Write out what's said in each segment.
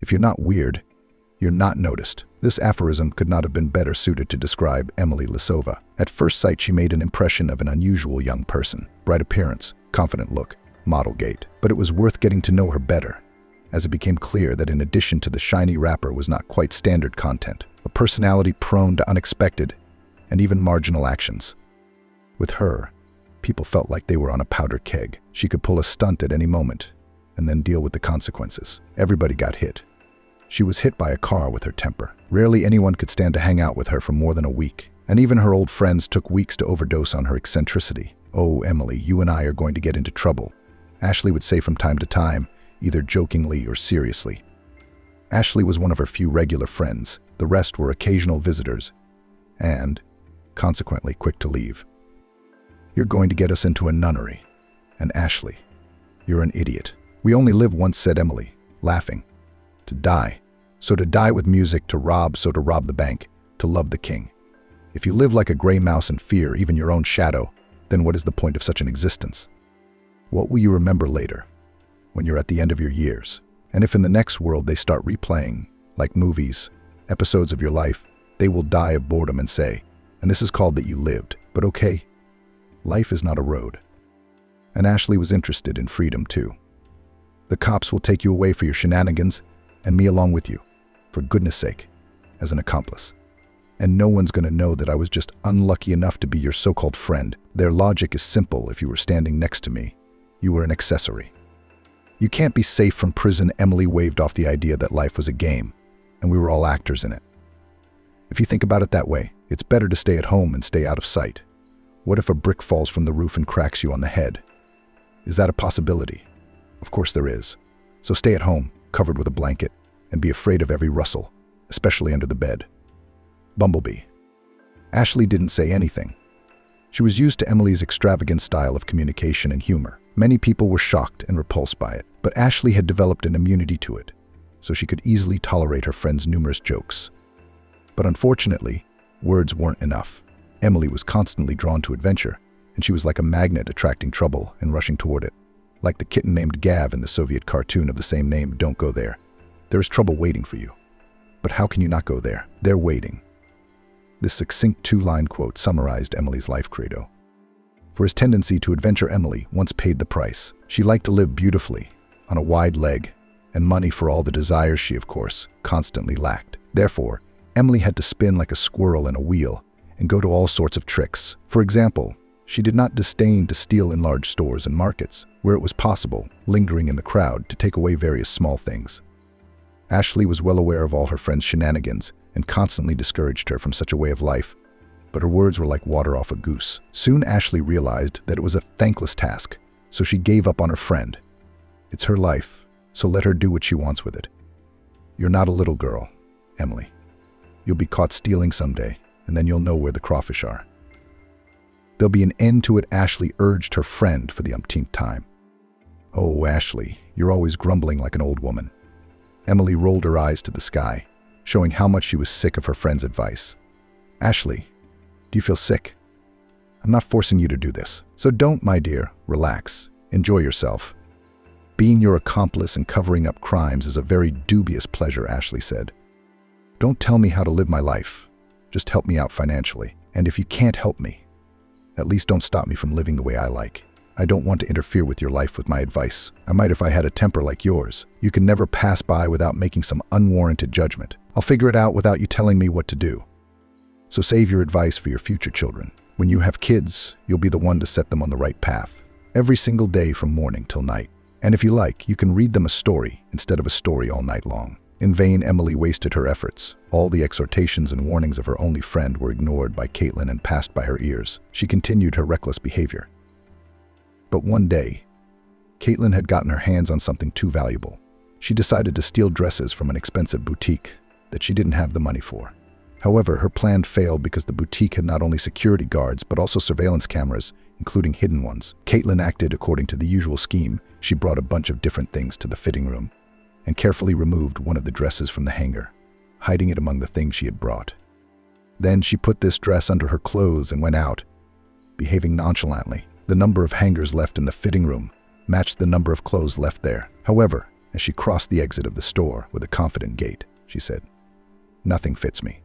If you're not weird, you're not noticed. This aphorism could not have been better suited to describe Emily Lisova. At first sight, she made an impression of an unusual young person. Bright appearance, confident look, model gait. But it was worth getting to know her better, as it became clear that in addition to the shiny wrapper was not quite standard content, a personality prone to unexpected and even marginal actions. With her, people felt like they were on a powder keg. She could pull a stunt at any moment and then deal with the consequences. Everybody got hit. She was hit by a car with her temper. Rarely anyone could stand to hang out with her for more than a week, and even her old friends took weeks to overdose on her eccentricity. "Oh, Emily, you and I are going to get into trouble," Ashley would say from time to time, either jokingly or seriously. Ashley was one of her few regular friends. The rest were occasional visitors, and, consequently, quick to leave. "You're going to get us into a nunnery. And Ashley, you're an idiot. We only live once," said Emily, laughing. "To die. So to die with music, to rob, so to rob the bank, to love the king. If you live like a gray mouse and fear even your own shadow, then what is the point of such an existence? What will you remember later, when you're at the end of your years? And if in the next world they start replaying, like movies, episodes of your life, they will die of boredom and say, 'And this is called that you lived.' But okay, life is not a road." And Ashley was interested in freedom too. "The cops will take you away for your shenanigans, and me along with you, for goodness sake, as an accomplice. And no one's going to know that I was just unlucky enough to be your so-called friend. Their logic is simple. If you were standing next to me, you were an accessory. You can't be safe from prison." Emily waved off the idea that life was a game, and we were all actors in it. "If you think about it that way, it's better to stay at home and stay out of sight. What if a brick falls from the roof and cracks you on the head? Is that a possibility? Of course there is. So stay at home, covered with a blanket, and be afraid of every rustle, especially under the bed." Bumblebee. Ashley didn't say anything. She was used to Emily's extravagant style of communication and humor. Many people were shocked and repulsed by it, but Ashley had developed an immunity to it, so she could easily tolerate her friend's numerous jokes. But unfortunately, words weren't enough. Emily was constantly drawn to adventure, and she was like a magnet attracting trouble and rushing toward it. Like the kitten named Gav in the Soviet cartoon of the same name, "Don't go there. There is trouble waiting for you." But how can you not go there? They're waiting. This succinct two-line quote summarized Emily's life credo. For his tendency to adventure, Emily once paid the price. She liked to live beautifully, on a wide leg, and money for all the desires she, of course, constantly lacked. Therefore, Emily had to spin like a squirrel in a wheel and go to all sorts of tricks. For example, she did not disdain to steal in large stores and markets, where it was possible, lingering in the crowd to take away various small things. Ashley was well aware of all her friends' shenanigans and constantly discouraged her from such a way of life, but her words were like water off a goose. Soon Ashley realized that it was a thankless task, so she gave up on her friend. It's her life, so let her do what she wants with it. You're not a little girl, Emily. You'll be caught stealing someday, and then you'll know where the crawfish are. There'll be an end to it, Ashley urged her friend for the umpteenth time. Oh, Ashley, you're always grumbling like an old woman. Emily rolled her eyes to the sky, showing how much she was sick of her friend's advice. Ashley, do you feel sick? I'm not forcing you to do this. So don't, my dear. Relax. Enjoy yourself. Being your accomplice and covering up crimes is a very dubious pleasure, Ashley said. Don't tell me how to live my life. Just help me out financially. And if you can't help me, at least don't stop me from living the way I like. I don't want to interfere with your life with my advice. I might if I had a temper like yours. You can never pass by without making some unwarranted judgment. I'll figure it out without you telling me what to do. So save your advice for your future children. When you have kids, you'll be the one to set them on the right path. Every single day from morning till night. And if you like, you can read them a story instead of a story all night long. In vain, Emily wasted her efforts. All the exhortations and warnings of her only friend were ignored by Caitlin and passed by her ears. She continued her reckless behavior. But one day, Caitlin had gotten her hands on something too valuable. She decided to steal dresses from an expensive boutique that she didn't have the money for. However, her plan failed because the boutique had not only security guards but also surveillance cameras, including hidden ones. Caitlin acted according to the usual scheme. She brought a bunch of different things to the fitting room and carefully removed one of the dresses from the hanger, hiding it among the things she had brought. Then she put this dress under her clothes and went out, behaving nonchalantly. The number of hangers left in the fitting room matched the number of clothes left there. However, As she crossed the exit of the store with a confident gait, she said, "Nothing fits me."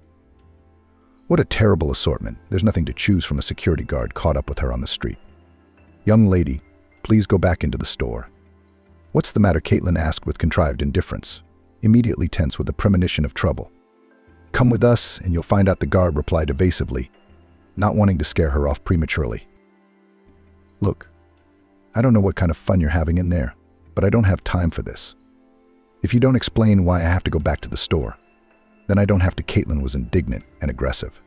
What a terrible assortment. There's nothing to choose from. A security guard caught up with her on the street. "Young lady, please go back into the store." "What's the matter?" Caitlin asked with contrived indifference, immediately tense with a premonition of trouble. "Come with us and you'll find out," the guard replied evasively, not wanting to scare her off prematurely. "Look, I don't know what kind of fun you're having in there, but I don't have time for this. If you don't explain why I have to go back to the store, then I don't have to." Caitlin was indignant and aggressive.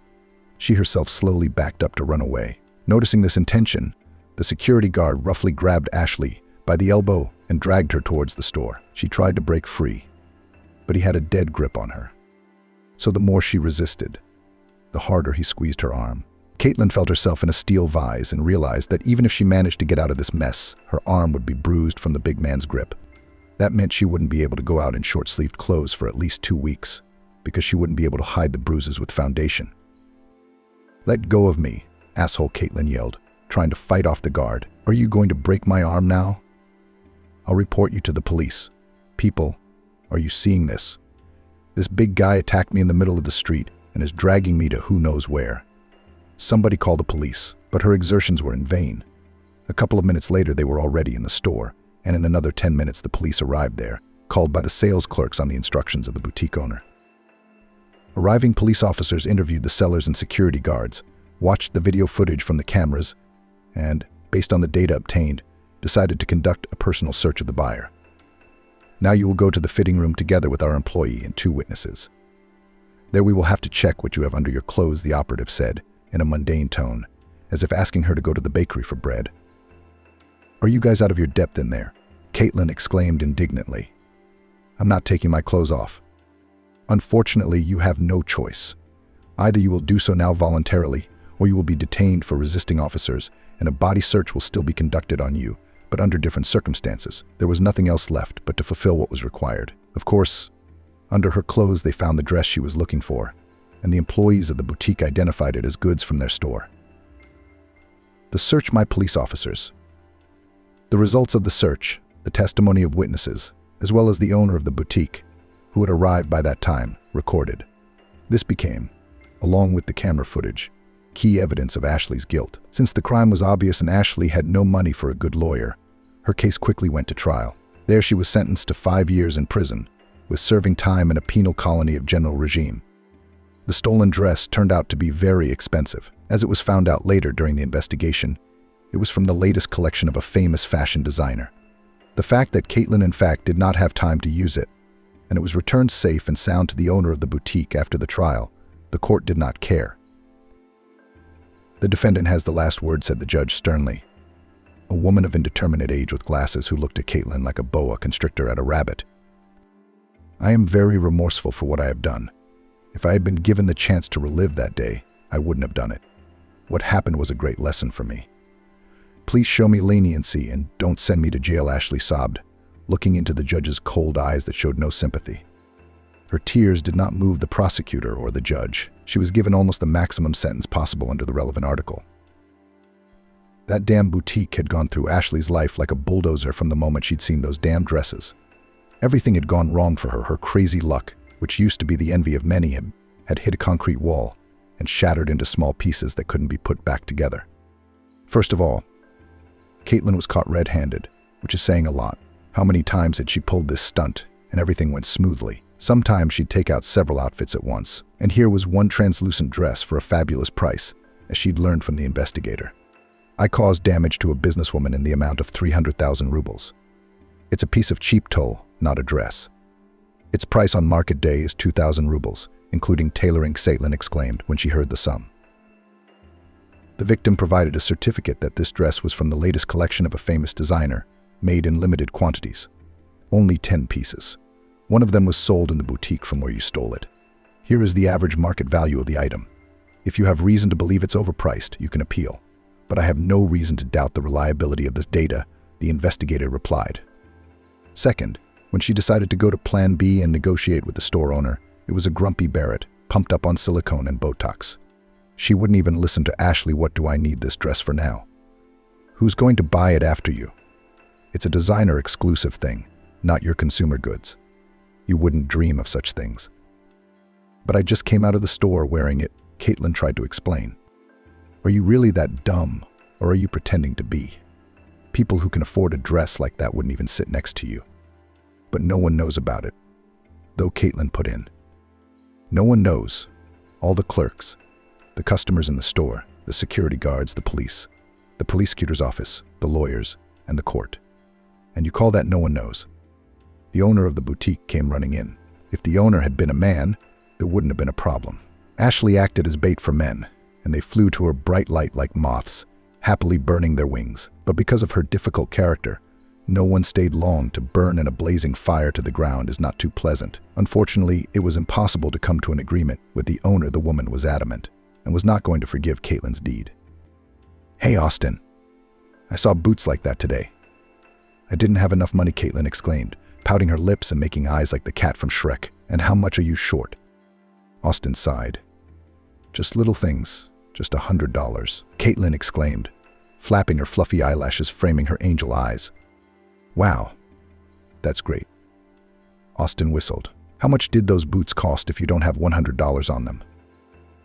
She herself slowly backed up to run away. Noticing this intention, the security guard roughly grabbed Ashley by the elbow and dragged her towards the store. She tried to break free, but he had a dead grip on her. So the more she resisted, the harder he squeezed her arm. Caitlin felt herself in a steel vise and realized that even if she managed to get out of this mess, her arm would be bruised from the big man's grip. That meant she wouldn't be able to go out in short-sleeved clothes for at least 2 weeks, because she wouldn't be able to hide the bruises with foundation. "Let go of me, asshole," Caitlin yelled, trying to fight off the guard. "Are you going to break my arm now? I'll report you to the police. People, are you seeing this? This big guy attacked me in the middle of the street and is dragging me to who knows where. Somebody call the police." But her exertions were in vain. A couple of minutes later, they were already in the store, and in another 10 minutes the police arrived there, called by the sales clerks on the instructions of the boutique owner. Arriving police officers interviewed the sellers and security guards, watched the video footage from the cameras, and, based on the data obtained, decided to conduct a personal search of the buyer. "Now you will go to the fitting room together with our employee and 2 witnesses. There we will have to check what you have under your clothes," the operative said, in a mundane tone, as if asking her to go to the bakery for bread. "Are you guys out of your depth in there?" Caitlin exclaimed indignantly. "I'm not taking my clothes off." "Unfortunately, you have no choice. Either you will do so now voluntarily, or you will be detained for resisting officers, and a body search will still be conducted on you, but under different circumstances." There was nothing else left but to fulfill what was required. Of course, under her clothes they found the dress she was looking for, and the employees of the boutique identified it as goods from their store. The search by police officers. The results of the search, the testimony of witnesses, as well as the owner of the boutique, who had arrived by that time, recorded. This became, along with the camera footage, key evidence of Ashley's guilt. Since the crime was obvious and Ashley had no money for a good lawyer, her case quickly went to trial. There she was sentenced to 5 years in prison, with serving time in a penal colony of general regime. The stolen dress turned out to be very expensive. As it was found out later during the investigation, it was from the latest collection of a famous fashion designer. The fact that Caitlin in fact did not have time to use it, and it was returned safe and sound to the owner of the boutique after the trial, the court did not care. "The defendant has the last word," said the judge sternly. A woman of indeterminate age with glasses who looked at Caitlin like a boa constrictor at a rabbit. "I am very remorseful for what I have done. If I had been given the chance to relive that day, I wouldn't have done it. What happened was a great lesson for me. Please show me leniency and don't send me to jail," Ashley sobbed, looking into the judge's cold eyes that showed no sympathy. Her tears did not move the prosecutor or the judge. She was given almost the maximum sentence possible under the relevant article. That damn boutique had gone through Ashley's life like a bulldozer from the moment she'd seen those damn dresses. Everything had gone wrong for her. Her crazy luck, which used to be the envy of many, had hit a concrete wall and shattered into small pieces that couldn't be put back together. First of all, Caitlin was caught red-handed, which is saying a lot. How many times had she pulled this stunt and everything went smoothly? Sometimes she'd take out several outfits at once, and here was one translucent dress for a fabulous price, as she'd learned from the investigator. "I caused damage to a businesswoman in the amount of 300,000 rubles. It's a piece of cheap toll, not a dress. Its price on market day is 2,000 rubles, including tailoring," Caitlin exclaimed when she heard the sum. The victim provided a certificate that this dress was from the latest collection of a famous designer, made in limited quantities. Only 10 pieces. One of them was sold in the boutique from where you stole it. Here is the average market value of the item. If you have reason to believe it's overpriced, you can appeal. But I have no reason to doubt the reliability of this data, the investigator replied. Second, when she decided to go to Plan B and negotiate with the store owner, it was a grumpy Barrett, pumped up on silicone and Botox. She wouldn't even listen to Ashley. "What do I need this dress for now? Who's going to buy it after you? It's a designer exclusive thing. not your consumer goods. You wouldn't dream of such things. But I just came out of the store wearing it, Caitlin tried to explain. Are you really that dumb, or are you pretending to be? People who can afford a dress like that wouldn't even sit next to you. But no one knows about it, though Caitlin put in. No one knows. All the clerks, the customers in the store, the security guards, the police prosecutor's office, the lawyers, and the court. And you call that no one knows? The owner of the boutique came running in. If the owner had been a man, there wouldn't have been a problem. Ashley acted as bait for men, and they flew to her bright light like moths, happily burning their wings. But because of her difficult character, no one stayed long. To burn in a blazing fire to the ground is not too pleasant. Unfortunately, it was impossible to come to an agreement with the owner. The woman was adamant and was not going to forgive Caitlin's deed. Hey, Austin, I saw boots like that today. I didn't have enough money, Caitlin exclaimed, pouting her lips and making eyes like the cat from Shrek. And how much are you short? Austin sighed. Just little things, just $100. Caitlin exclaimed, flapping her fluffy eyelashes, framing her angel eyes. Wow, that's great. Austin whistled. How much did those boots cost if you don't have $100 on them?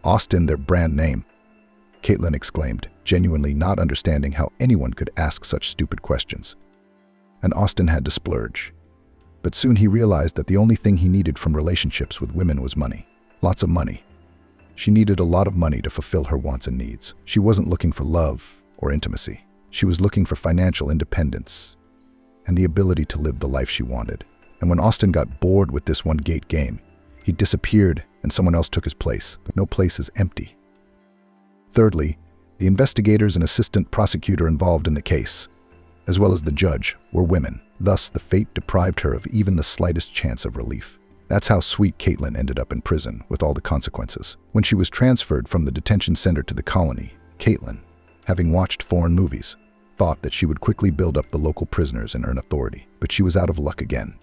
Austin, their brand name, Caitlin exclaimed, genuinely not understanding how anyone could ask such stupid questions. And Austin had to splurge. But soon he realized that the only thing he needed from relationships with women was money. Lots of money. She needed a lot of money to fulfill her wants and needs. She wasn't looking for love or intimacy. She was looking for financial independence and the ability to live the life she wanted. And when Austin got bored with this one-gate game, he disappeared and someone else took his place. But no place is empty. Thirdly, the investigators and assistant prosecutor involved in the case, as well as the judge, were women. Thus, the fate deprived her of even the slightest chance of relief. That's how sweet Caitlin ended up in prison, with all the consequences. When she was transferred from the detention center to the colony, Caitlin, having watched foreign movies, thought that she would quickly build up the local prisoners and earn authority. But she was out of luck again.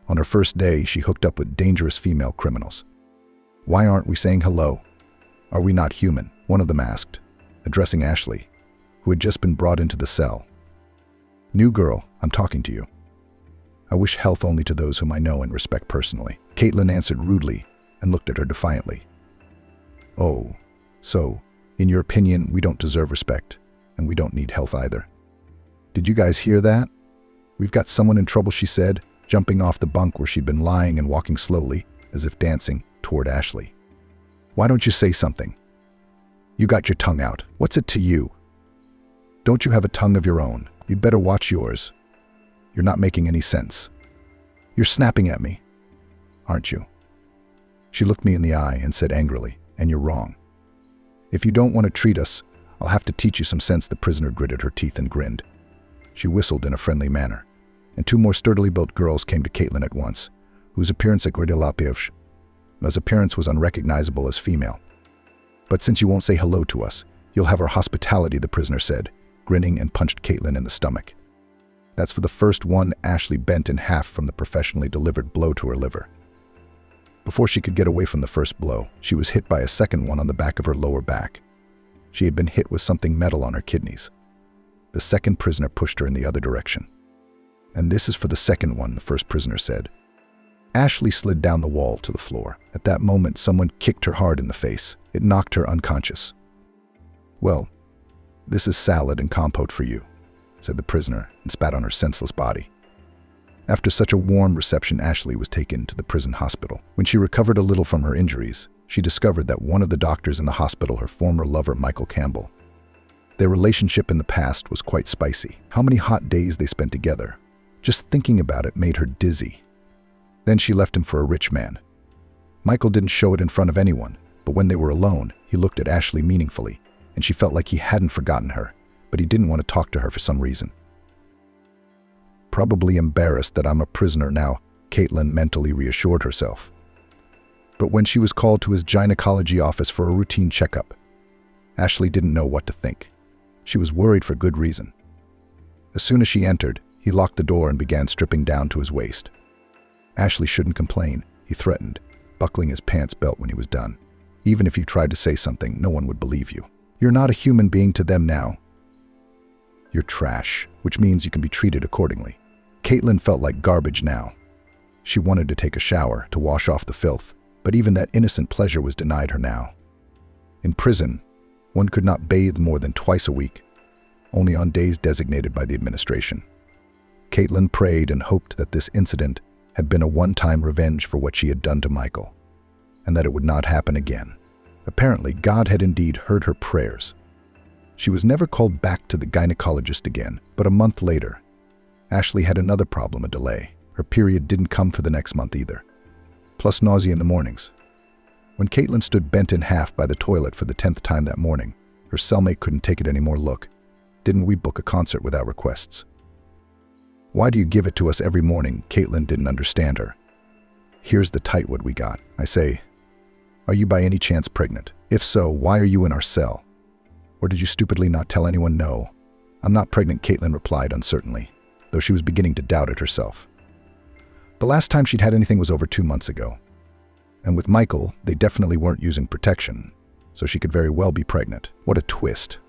On her first day, she hooked up with dangerous female criminals. Why aren't we saying hello? Are we not human? One of them asked, addressing Ashley, who had just been brought into the cell. New girl, I'm talking to you. I wish health only to those whom I know and respect personally. Caitlin answered rudely and looked at her defiantly. Oh, so, in your opinion, we don't deserve respect, and we don't need health either. Did you guys hear that? We've got someone in trouble, she said, jumping off the bunk where she'd been lying and walking slowly, as if dancing, toward Ashley. Why don't you say something? You got your tongue out. What's it to you? Don't you have a tongue of your own? You'd better watch yours. You're not making any sense. You're snapping at me, aren't you? She looked me in the eye and said angrily, and you're wrong. If you don't want to treat us, I'll have to teach you some sense. The prisoner gritted her teeth and grinned. She whistled in a friendly manner, and two more sturdily built girls came to Caitlin at once, whose appearance was unrecognizable as female. But since you won't say hello to us, you'll have our hospitality, the prisoner said, grinning, and punched Caitlin in the stomach. That's for the first one. Ashley bent in half from the professionally delivered blow to her liver. Before she could get away from the first blow, she was hit by a second one on the back of her lower back. She had been hit with something metal on her kidneys. The second prisoner pushed her in the other direction. And this is for the second one, the first prisoner said. Ashley slid down the wall to the floor. At that moment, someone kicked her hard in the face. It knocked her unconscious. Well, this is salad and compote for you, said the prisoner, and spat on her senseless body. After such a warm reception, Ashley was taken to the prison hospital. When she recovered a little from her injuries, she discovered that one of the doctors in the hospital, her former lover, Michael Campbell. Their relationship in the past was quite spicy. How many hot days they spent together. Just thinking about it made her dizzy. Then she left him for a rich man. Michael didn't show it in front of anyone, but when they were alone, he looked at Ashley meaningfully, and she felt like he hadn't forgotten her, but he didn't want to talk to her for some reason. Probably embarrassed that I'm a prisoner now, Caitlin mentally reassured herself. But when she was called to his gynecology office for a routine checkup, Ashley didn't know what to think. She was worried for good reason. As soon as she entered, he locked the door and began stripping down to his waist. Ashley shouldn't complain, he threatened, buckling his pants belt when he was done. Even if you tried to say something, no one would believe you. You're not a human being to them now. You're trash, which means you can be treated accordingly. Caitlin felt like garbage now. She wanted to take a shower to wash off the filth, but even that innocent pleasure was denied her now. In prison, one could not bathe more than twice a week, only on days designated by the administration. Caitlin prayed and hoped that this incident had been a one-time revenge for what she had done to Michael, and that it would not happen again. Apparently, God had indeed heard her prayers. She was never called back to the gynecologist again, but a month later, Ashley had another problem, a delay. Her period didn't come for the next month either, plus nausea in the mornings. When Caitlin stood bent in half by the toilet for the 10th time that morning, her cellmate couldn't take it anymore. Look, didn't we book a concert without requests? Why do you give it to us every morning? Caitlin didn't understand her. Here's the tightwad we got. I say, are you by any chance pregnant? If so, why are you in our cell? Or did you stupidly not tell anyone? No, I'm not pregnant, Caitlin replied uncertainly, though she was beginning to doubt it herself. The last time she'd had anything was over 2 months ago. And with Michael, they definitely weren't using protection, so she could very well be pregnant. What a twist.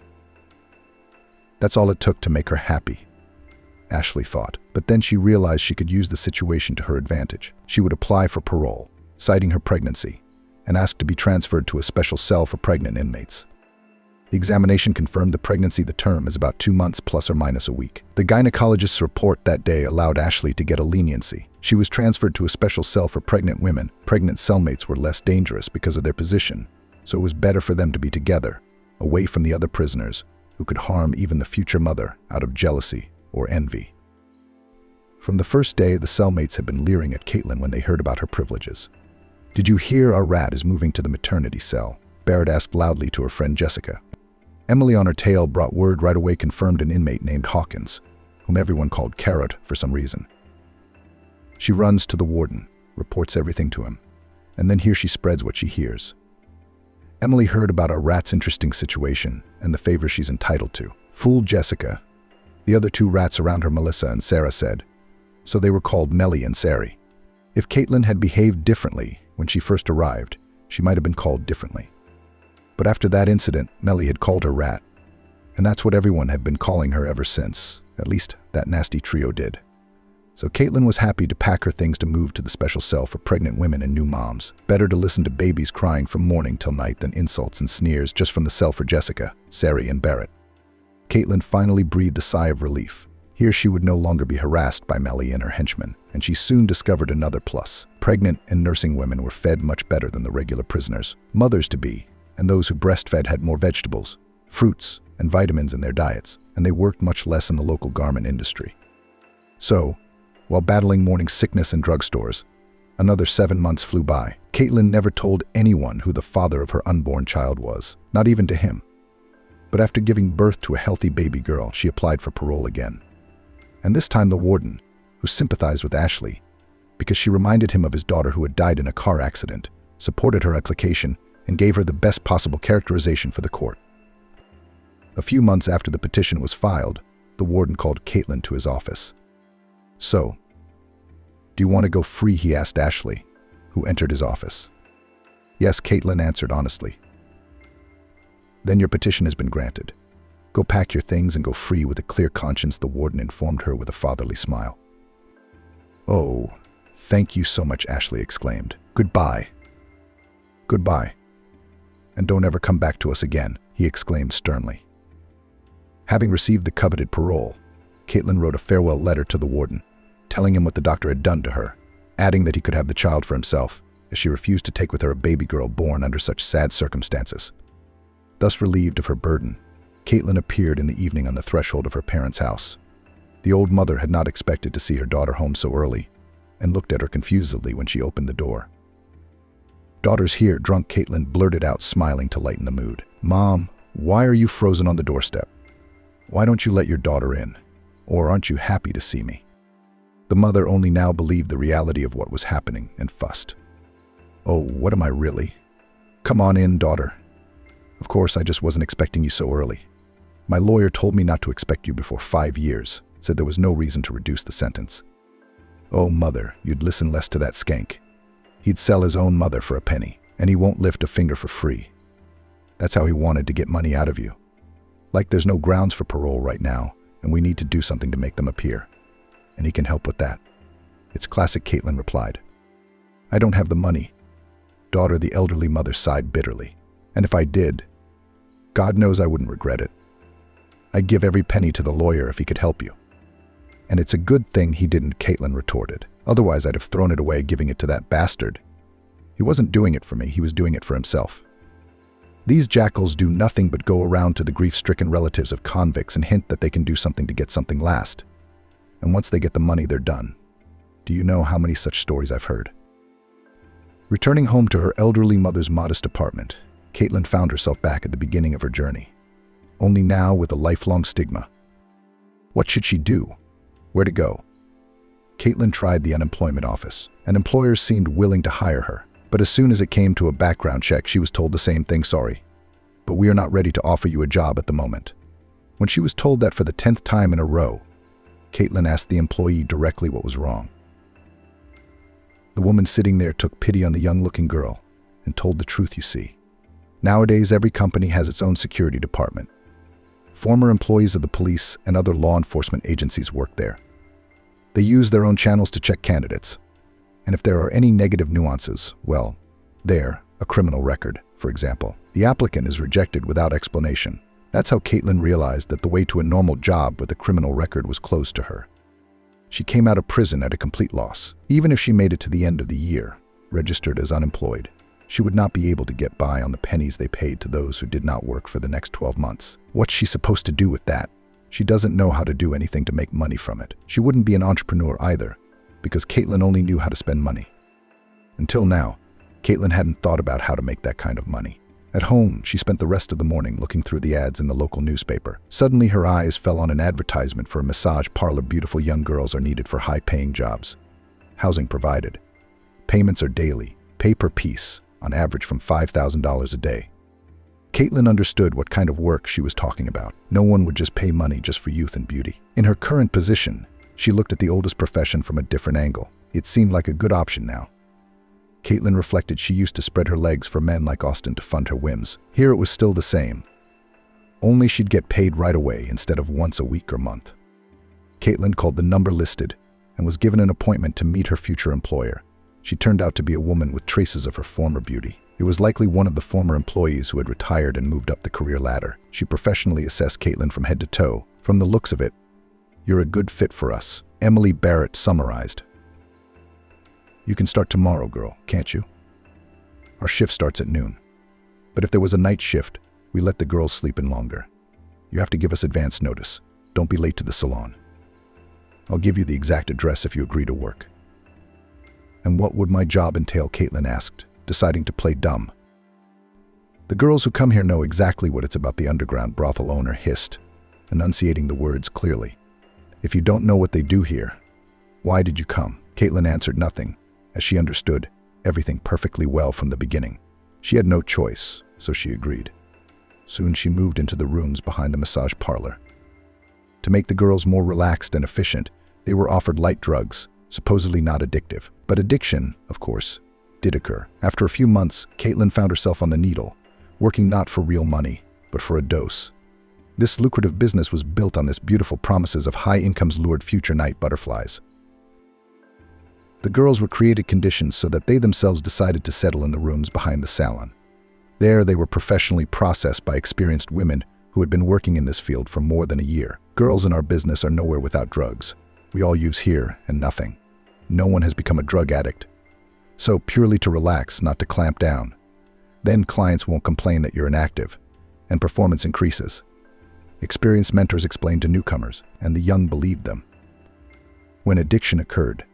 That's all it took to make her happy, Ashley thought. But then she realized she could use the situation to her advantage. She would apply for parole, citing her pregnancy, and ask to be transferred to a special cell for pregnant inmates. The examination confirmed the pregnancy. The term is about 2 months plus or minus a week. The gynecologist's report that day allowed Ashley to get a leniency. She was transferred to a special cell for pregnant women. Pregnant cellmates were less dangerous because of their position, so it was better for them to be together, away from the other prisoners who could harm even the future mother out of jealousy or envy. From the first day, the cellmates had been leering at Caitlin when they heard about her privileges. Did you hear our rat is moving to the maternity cell? Barrett asked loudly to her friend Jessica. Emily on her tail brought word right away, confirmed an inmate named Hawkins, whom everyone called Carrot for some reason. She runs to the warden, reports everything to him, and then here she spreads what she hears. Emily heard about our rat's interesting situation and the favor she's entitled to. Fooled Jessica. The other 2 rats around her, Melissa and Sarah, said, so they were called Melly and Sari. If Caitlin had behaved differently when she first arrived, she might have been called differently. But after that incident, Melly had called her Rat, and that's what everyone had been calling her ever since. At least that nasty trio did. So Caitlin was happy to pack her things to move to the special cell for pregnant women and new moms. Better to listen to babies crying from morning till night than insults and sneers just from the cell for Jessica, Sari, and Barrett. Caitlin finally breathed a sigh of relief. Here she would no longer be harassed by Melly and her henchmen, and she soon discovered another plus. Pregnant and nursing women were fed much better than the regular prisoners. Mothers-to-be and those who breastfed had more vegetables, fruits, and vitamins in their diets, and they worked much less in the local garment industry. So, while battling morning sickness in drugstores, another 7 months flew by. Caitlin never told anyone who the father of her unborn child was, not even to him. But after giving birth to a healthy baby girl, she applied for parole again. And this time the warden, who sympathized with Ashley, because she reminded him of his daughter who had died in a car accident, supported her application and gave her the best possible characterization for the court. A few months after the petition was filed, the warden called Caitlin to his office. So, do you want to go free? He asked Ashley, who entered his office. Yes, Caitlin answered honestly. Then your petition has been granted. Go pack your things and go free with a clear conscience, the warden informed her with a fatherly smile. Oh, thank you so much, Ashley exclaimed. Goodbye. Goodbye. And don't ever come back to us again, he exclaimed sternly. Having received the coveted parole, Caitlin wrote a farewell letter to the warden, telling him what the doctor had done to her, adding that he could have the child for himself, as she refused to take with her a baby girl born under such sad circumstances. Thus relieved of her burden, Caitlin appeared in the evening on the threshold of her parents' house. The old mother had not expected to see her daughter home so early, and looked at her confusedly when she opened the door. Daughter's here, drunk, Caitlin blurted out, smiling to lighten the mood. Mom, why are you frozen on the doorstep? Why don't you let your daughter in? Or aren't you happy to see me? The mother only now believed the reality of what was happening and fussed. Oh, what am I really? Come on in, daughter. Of course, I just wasn't expecting you so early. My lawyer told me not to expect you before 5 years, said there was no reason to reduce the sentence. Oh, mother, you'd listen less to that skank. He'd sell his own mother for a penny, and he won't lift a finger for free. That's how he wanted to get money out of you. Like there's no grounds for parole right now, and we need to do something to make them appear. and he can help with that. It's classic, Caitlin replied. I don't have the money. Daughter, the elderly mother sighed bitterly. And if I did, God knows I wouldn't regret it. I'd give every penny to the lawyer if he could help you. And it's a good thing he didn't, Caitlin retorted. Otherwise, I'd have thrown it away, giving it to that bastard. He wasn't doing it for me, he was doing it for himself. These jackals do nothing but go around to the grief-stricken relatives of convicts and hint that they can do something to get something last. And once they get the money, they're done. Do you know how many such stories I've heard? Returning home to her elderly mother's modest apartment, Caitlin found herself back at the beginning of her journey, only now with a lifelong stigma. What should she do? Where to go? Caitlin tried the unemployment office, and employers seemed willing to hire her. But as soon as it came to a background check, she was told the same thing: sorry, but we are not ready to offer you a job at the moment. When she was told that for the 10th time in a row, Caitlin asked the employee directly what was wrong. The woman sitting there took pity on the young-looking girl and told the truth. You see, nowadays every company has its own security department. Former employees of the police and other law enforcement agencies work there. They use their own channels to check candidates. And if there are any negative nuances, well, a criminal record, for example, the applicant is rejected without explanation. That's how Caitlin realized that the way to a normal job with a criminal record was closed to her. She came out of prison at a complete loss. Even if she made it to the end of the year, registered as unemployed, she would not be able to get by on the pennies they paid to those who did not work for the next 12 months. What's she supposed to do with that? She doesn't know how to do anything to make money from it. She wouldn't be an entrepreneur either, because Caitlin only knew how to spend money. Until now, Caitlin hadn't thought about how to make that kind of money. At home, she spent the rest of the morning looking through the ads in the local newspaper. Suddenly, her eyes fell on an advertisement for a massage parlor. Beautiful young girls are needed for high-paying jobs. Housing provided. Payments are daily, pay per piece, on average from $5,000 a day. Caitlin understood what kind of work she was talking about. No one would just pay money just for youth and beauty. In her current position, she looked at the oldest profession from a different angle. It seemed like a good option now. Caitlin reflected she used to spread her legs for men like Austin to fund her whims. Here it was still the same. Only she'd get paid right away instead of once a week or month. Caitlin called the number listed and was given an appointment to meet her future employer. She turned out to be a woman with traces of her former beauty. It was likely one of the former employees who had retired and moved up the career ladder. She professionally assessed Caitlin from head to toe. From the looks of it, "You're a good fit for us," Emily Barrett summarized. "You can start tomorrow, girl, can't you? Our shift starts at noon. But if there was a night shift, we let the girls sleep in longer. You have to give us advance notice. Don't be late to the salon. I'll give you the exact address if you agree to work." "And what would my job entail?" Caitlin asked, deciding to play dumb. "The girls who come here know exactly what it's about," the underground brothel owner hissed, enunciating the words clearly. "If you don't know what they do here, why did you come?" Caitlin answered nothing, as she understood everything perfectly well from the beginning. She had no choice, so she agreed. Soon she moved into the rooms behind the massage parlor. To make the girls more relaxed and efficient, they were offered light drugs, supposedly not addictive. But addiction, of course, did occur. After a few months, Caitlin found herself on the needle, working not for real money, but for a dose. This lucrative business was built on this beautiful promises of high incomes lured future night butterflies. The girls were created conditions so that they themselves decided to settle in the rooms behind the salon. There, they were professionally processed by experienced women who had been working in this field for more than a year. Girls in our business are nowhere without drugs. We all use here and nothing. No one has become a drug addict. So purely to relax, not to clamp down. Then clients won't complain that you're inactive, and performance increases. Experienced mentors explained to newcomers, and the young believed them. When addiction occurred,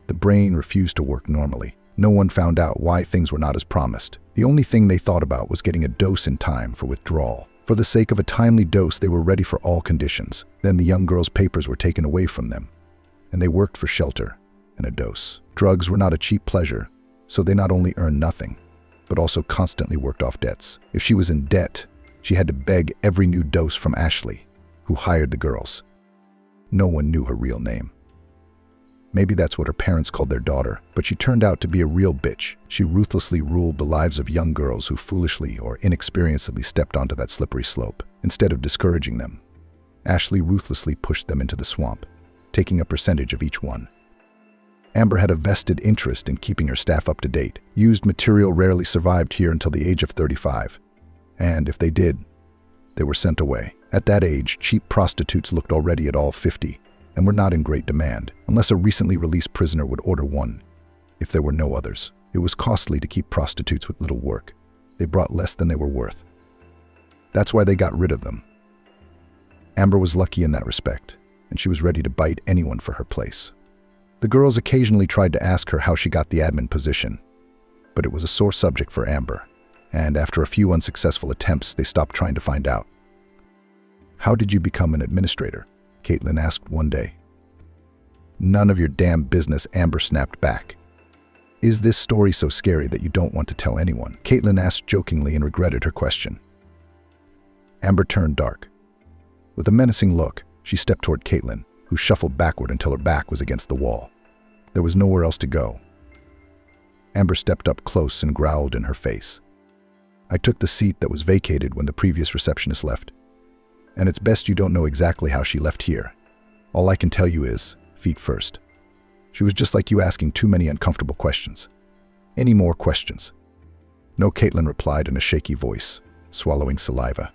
the brain refused to work normally. No one found out why things were not as promised. The only thing they thought about was getting a dose in time for withdrawal. For the sake of a timely dose, they were ready for all conditions. Then the young girls' papers were taken away from them, and they worked for shelter and a dose. Drugs were not a cheap pleasure, so they not only earned nothing, but also constantly worked off debts. If she was in debt, she had to beg every new dose from Ashley, who hired the girls. No one knew her real name. Maybe that's what her parents called their daughter, but she turned out to be a real bitch. She ruthlessly ruled the lives of young girls who foolishly or inexperiencedly stepped onto that slippery slope. Instead of discouraging them, Ashley ruthlessly pushed them into the swamp, taking a percentage of each one. Amber had a vested interest in keeping her staff up to date. Used material rarely survived here until the age of 35. And if they did, they were sent away. At that age, cheap prostitutes looked already at all 50 and were not in great demand, unless a recently released prisoner would order one, if there were no others. It was costly to keep prostitutes with little work. They brought less than they were worth. That's why they got rid of them. Amber was lucky in that respect, and she was ready to bite anyone for her place. The girls occasionally tried to ask her how she got the admin position, but it was a sore subject for Amber, and after a few unsuccessful attempts, they stopped trying to find out. "How did you become an administrator?" Caitlin asked one day. "None of your damn business," Amber snapped back. "Is this story so scary that you don't want to tell anyone?" Caitlin asked jokingly and regretted her question. Amber turned dark. With a menacing look, she stepped toward Caitlin, who shuffled backward until her back was against the wall. There was nowhere else to go. Amber stepped up close and growled in her face. "I took the seat that was vacated when the previous receptionist left. And it's best you don't know exactly how she left here. All I can tell you is, feet first. She was just like you, asking too many uncomfortable questions. Any more questions?" "No," Caitlin replied in a shaky voice, swallowing saliva.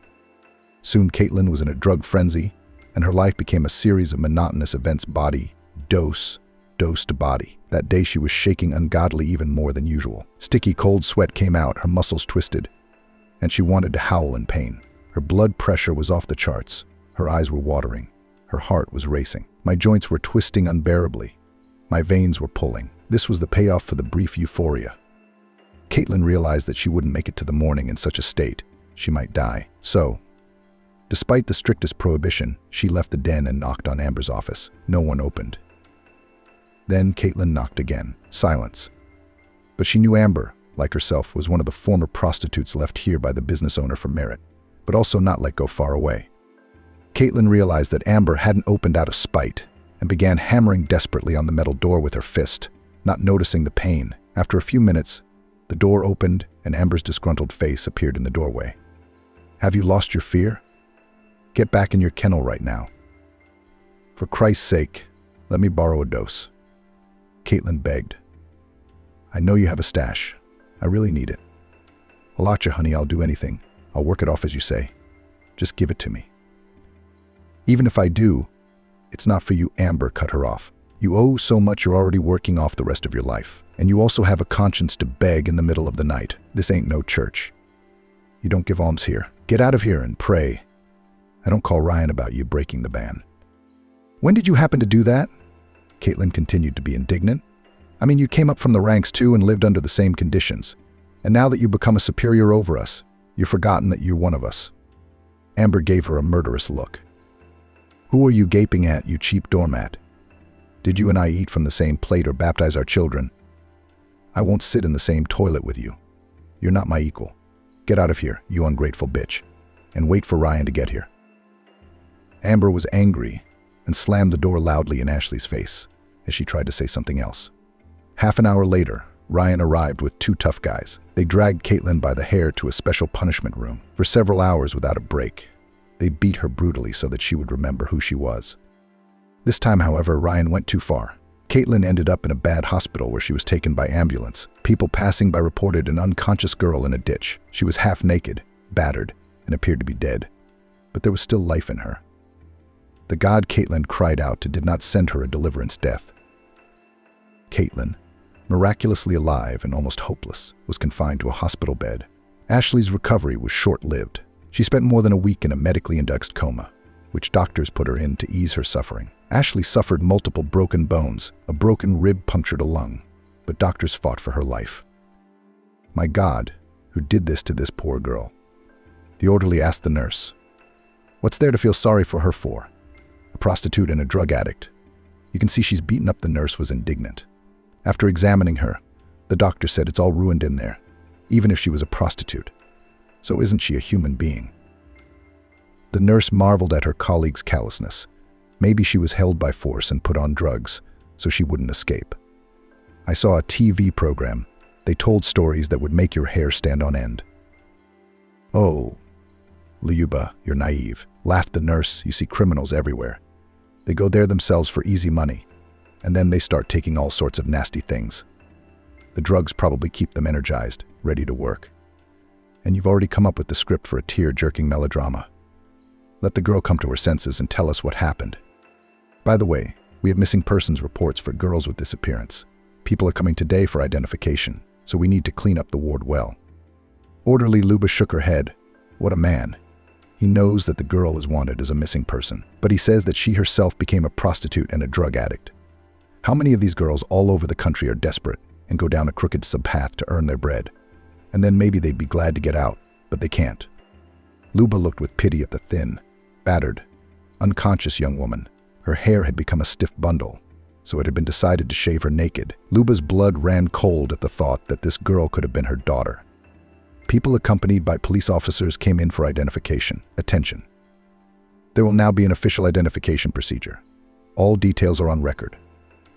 Soon Caitlin was in a drug frenzy, and her life became a series of monotonous events: body, dose to body. That day she was shaking ungodly even more than usual. Sticky cold sweat came out, her muscles twisted, and she wanted to howl in pain. Her blood pressure was off the charts, her eyes were watering, her heart was racing. My joints were twisting unbearably, my veins were pulling. This was the payoff for the brief euphoria. Caitlin realized that she wouldn't make it to the morning in such a state. She might die. So, despite the strictest prohibition, she left the den and knocked on Amber's office. No one opened. Then Caitlin knocked again. Silence. But she knew Amber, like herself, was one of the former prostitutes left here by the business owner for merit, but also not let go far away. Caitlin realized that Amber hadn't opened out of spite and began hammering desperately on the metal door with her fist, not noticing the pain. After a few minutes, the door opened and Amber's disgruntled face appeared in the doorway. "Have you lost your fear? Get back in your kennel right now. For Christ's sake, let me borrow a dose." Caitlin begged. "I know you have a stash. I really need it. Alacha, honey, I'll do anything. I'll work it off as you say. Just give it to me." "Even if I do, it's not for you," Amber cut her off. "You owe so much, you're already working off the rest of your life. And you also have a conscience to beg in the middle of the night. This ain't no church. You don't give alms here. Get out of here and pray. I don't call Ryan about you breaking the ban." "When did you happen to do that?" Caitlin continued to be indignant. "I mean, you came up from the ranks too and lived under the same conditions. And now that you've become a superior over us, you've forgotten that you're one of us." Amber gave her a murderous look. "Who are you gaping at, you cheap doormat? Did you and I eat from the same plate or baptize our children? I won't sit in the same toilet with you. You're not my equal. Get out of here, you ungrateful bitch, and wait for Ryan to get here." Amber was angry and slammed the door loudly in Ashley's face as she tried to say something else. Half an hour later, Ryan arrived with two tough guys. They dragged Caitlin by the hair to a special punishment room. For several hours without a break, they beat her brutally so that she would remember who she was. This time, however, Ryan went too far. Caitlin ended up in a bad hospital where she was taken by ambulance. People passing by reported an unconscious girl in a ditch. She was half naked, battered, and appeared to be dead. But there was still life in her. The God Caitlin cried out to did not send her a deliverance death. Caitlin, miraculously alive and almost hopeless, was confined to a hospital bed. Ashley's recovery was short-lived. She spent more than a week in a medically induced coma, which doctors put her in to ease her suffering. Ashley suffered multiple broken bones, a broken rib punctured a lung, but doctors fought for her life. My God, who did this to this poor girl? The orderly asked the nurse. What's there to feel sorry for her for? A prostitute and a drug addict. You can see she's beaten up. The nurse was indignant. After examining her, the doctor said it's all ruined in there, even if she was a prostitute. So isn't she a human being? The nurse marveled at her colleague's callousness. Maybe she was held by force and put on drugs so she wouldn't escape. I saw a TV program. They told stories that would make your hair stand on end. Oh, Liuba, you're naive, laughed the nurse. You see criminals everywhere. They go there themselves for easy money, and then they start taking all sorts of nasty things. The drugs probably keep them energized, ready to work. And you've already come up with the script for a tear-jerking melodrama. Let the girl come to her senses and tell us what happened. By the way, we have missing persons reports for girls with this appearance. People are coming today for identification, so we need to clean up the ward well. Orderly Luba shook her head. What a man. He knows that the girl is wanted as a missing person, but he says that she herself became a prostitute and a drug addict. How many of these girls all over the country are desperate and go down a crooked sub-path to earn their bread? And then maybe they'd be glad to get out, but they can't. Luba looked with pity at the thin, battered, unconscious young woman. Her hair had become a stiff bundle, so it had been decided to shave her naked. Luba's blood ran cold at the thought that this girl could have been her daughter. People accompanied by police officers came in for identification. Attention. There will now be an official identification procedure. All details are on record.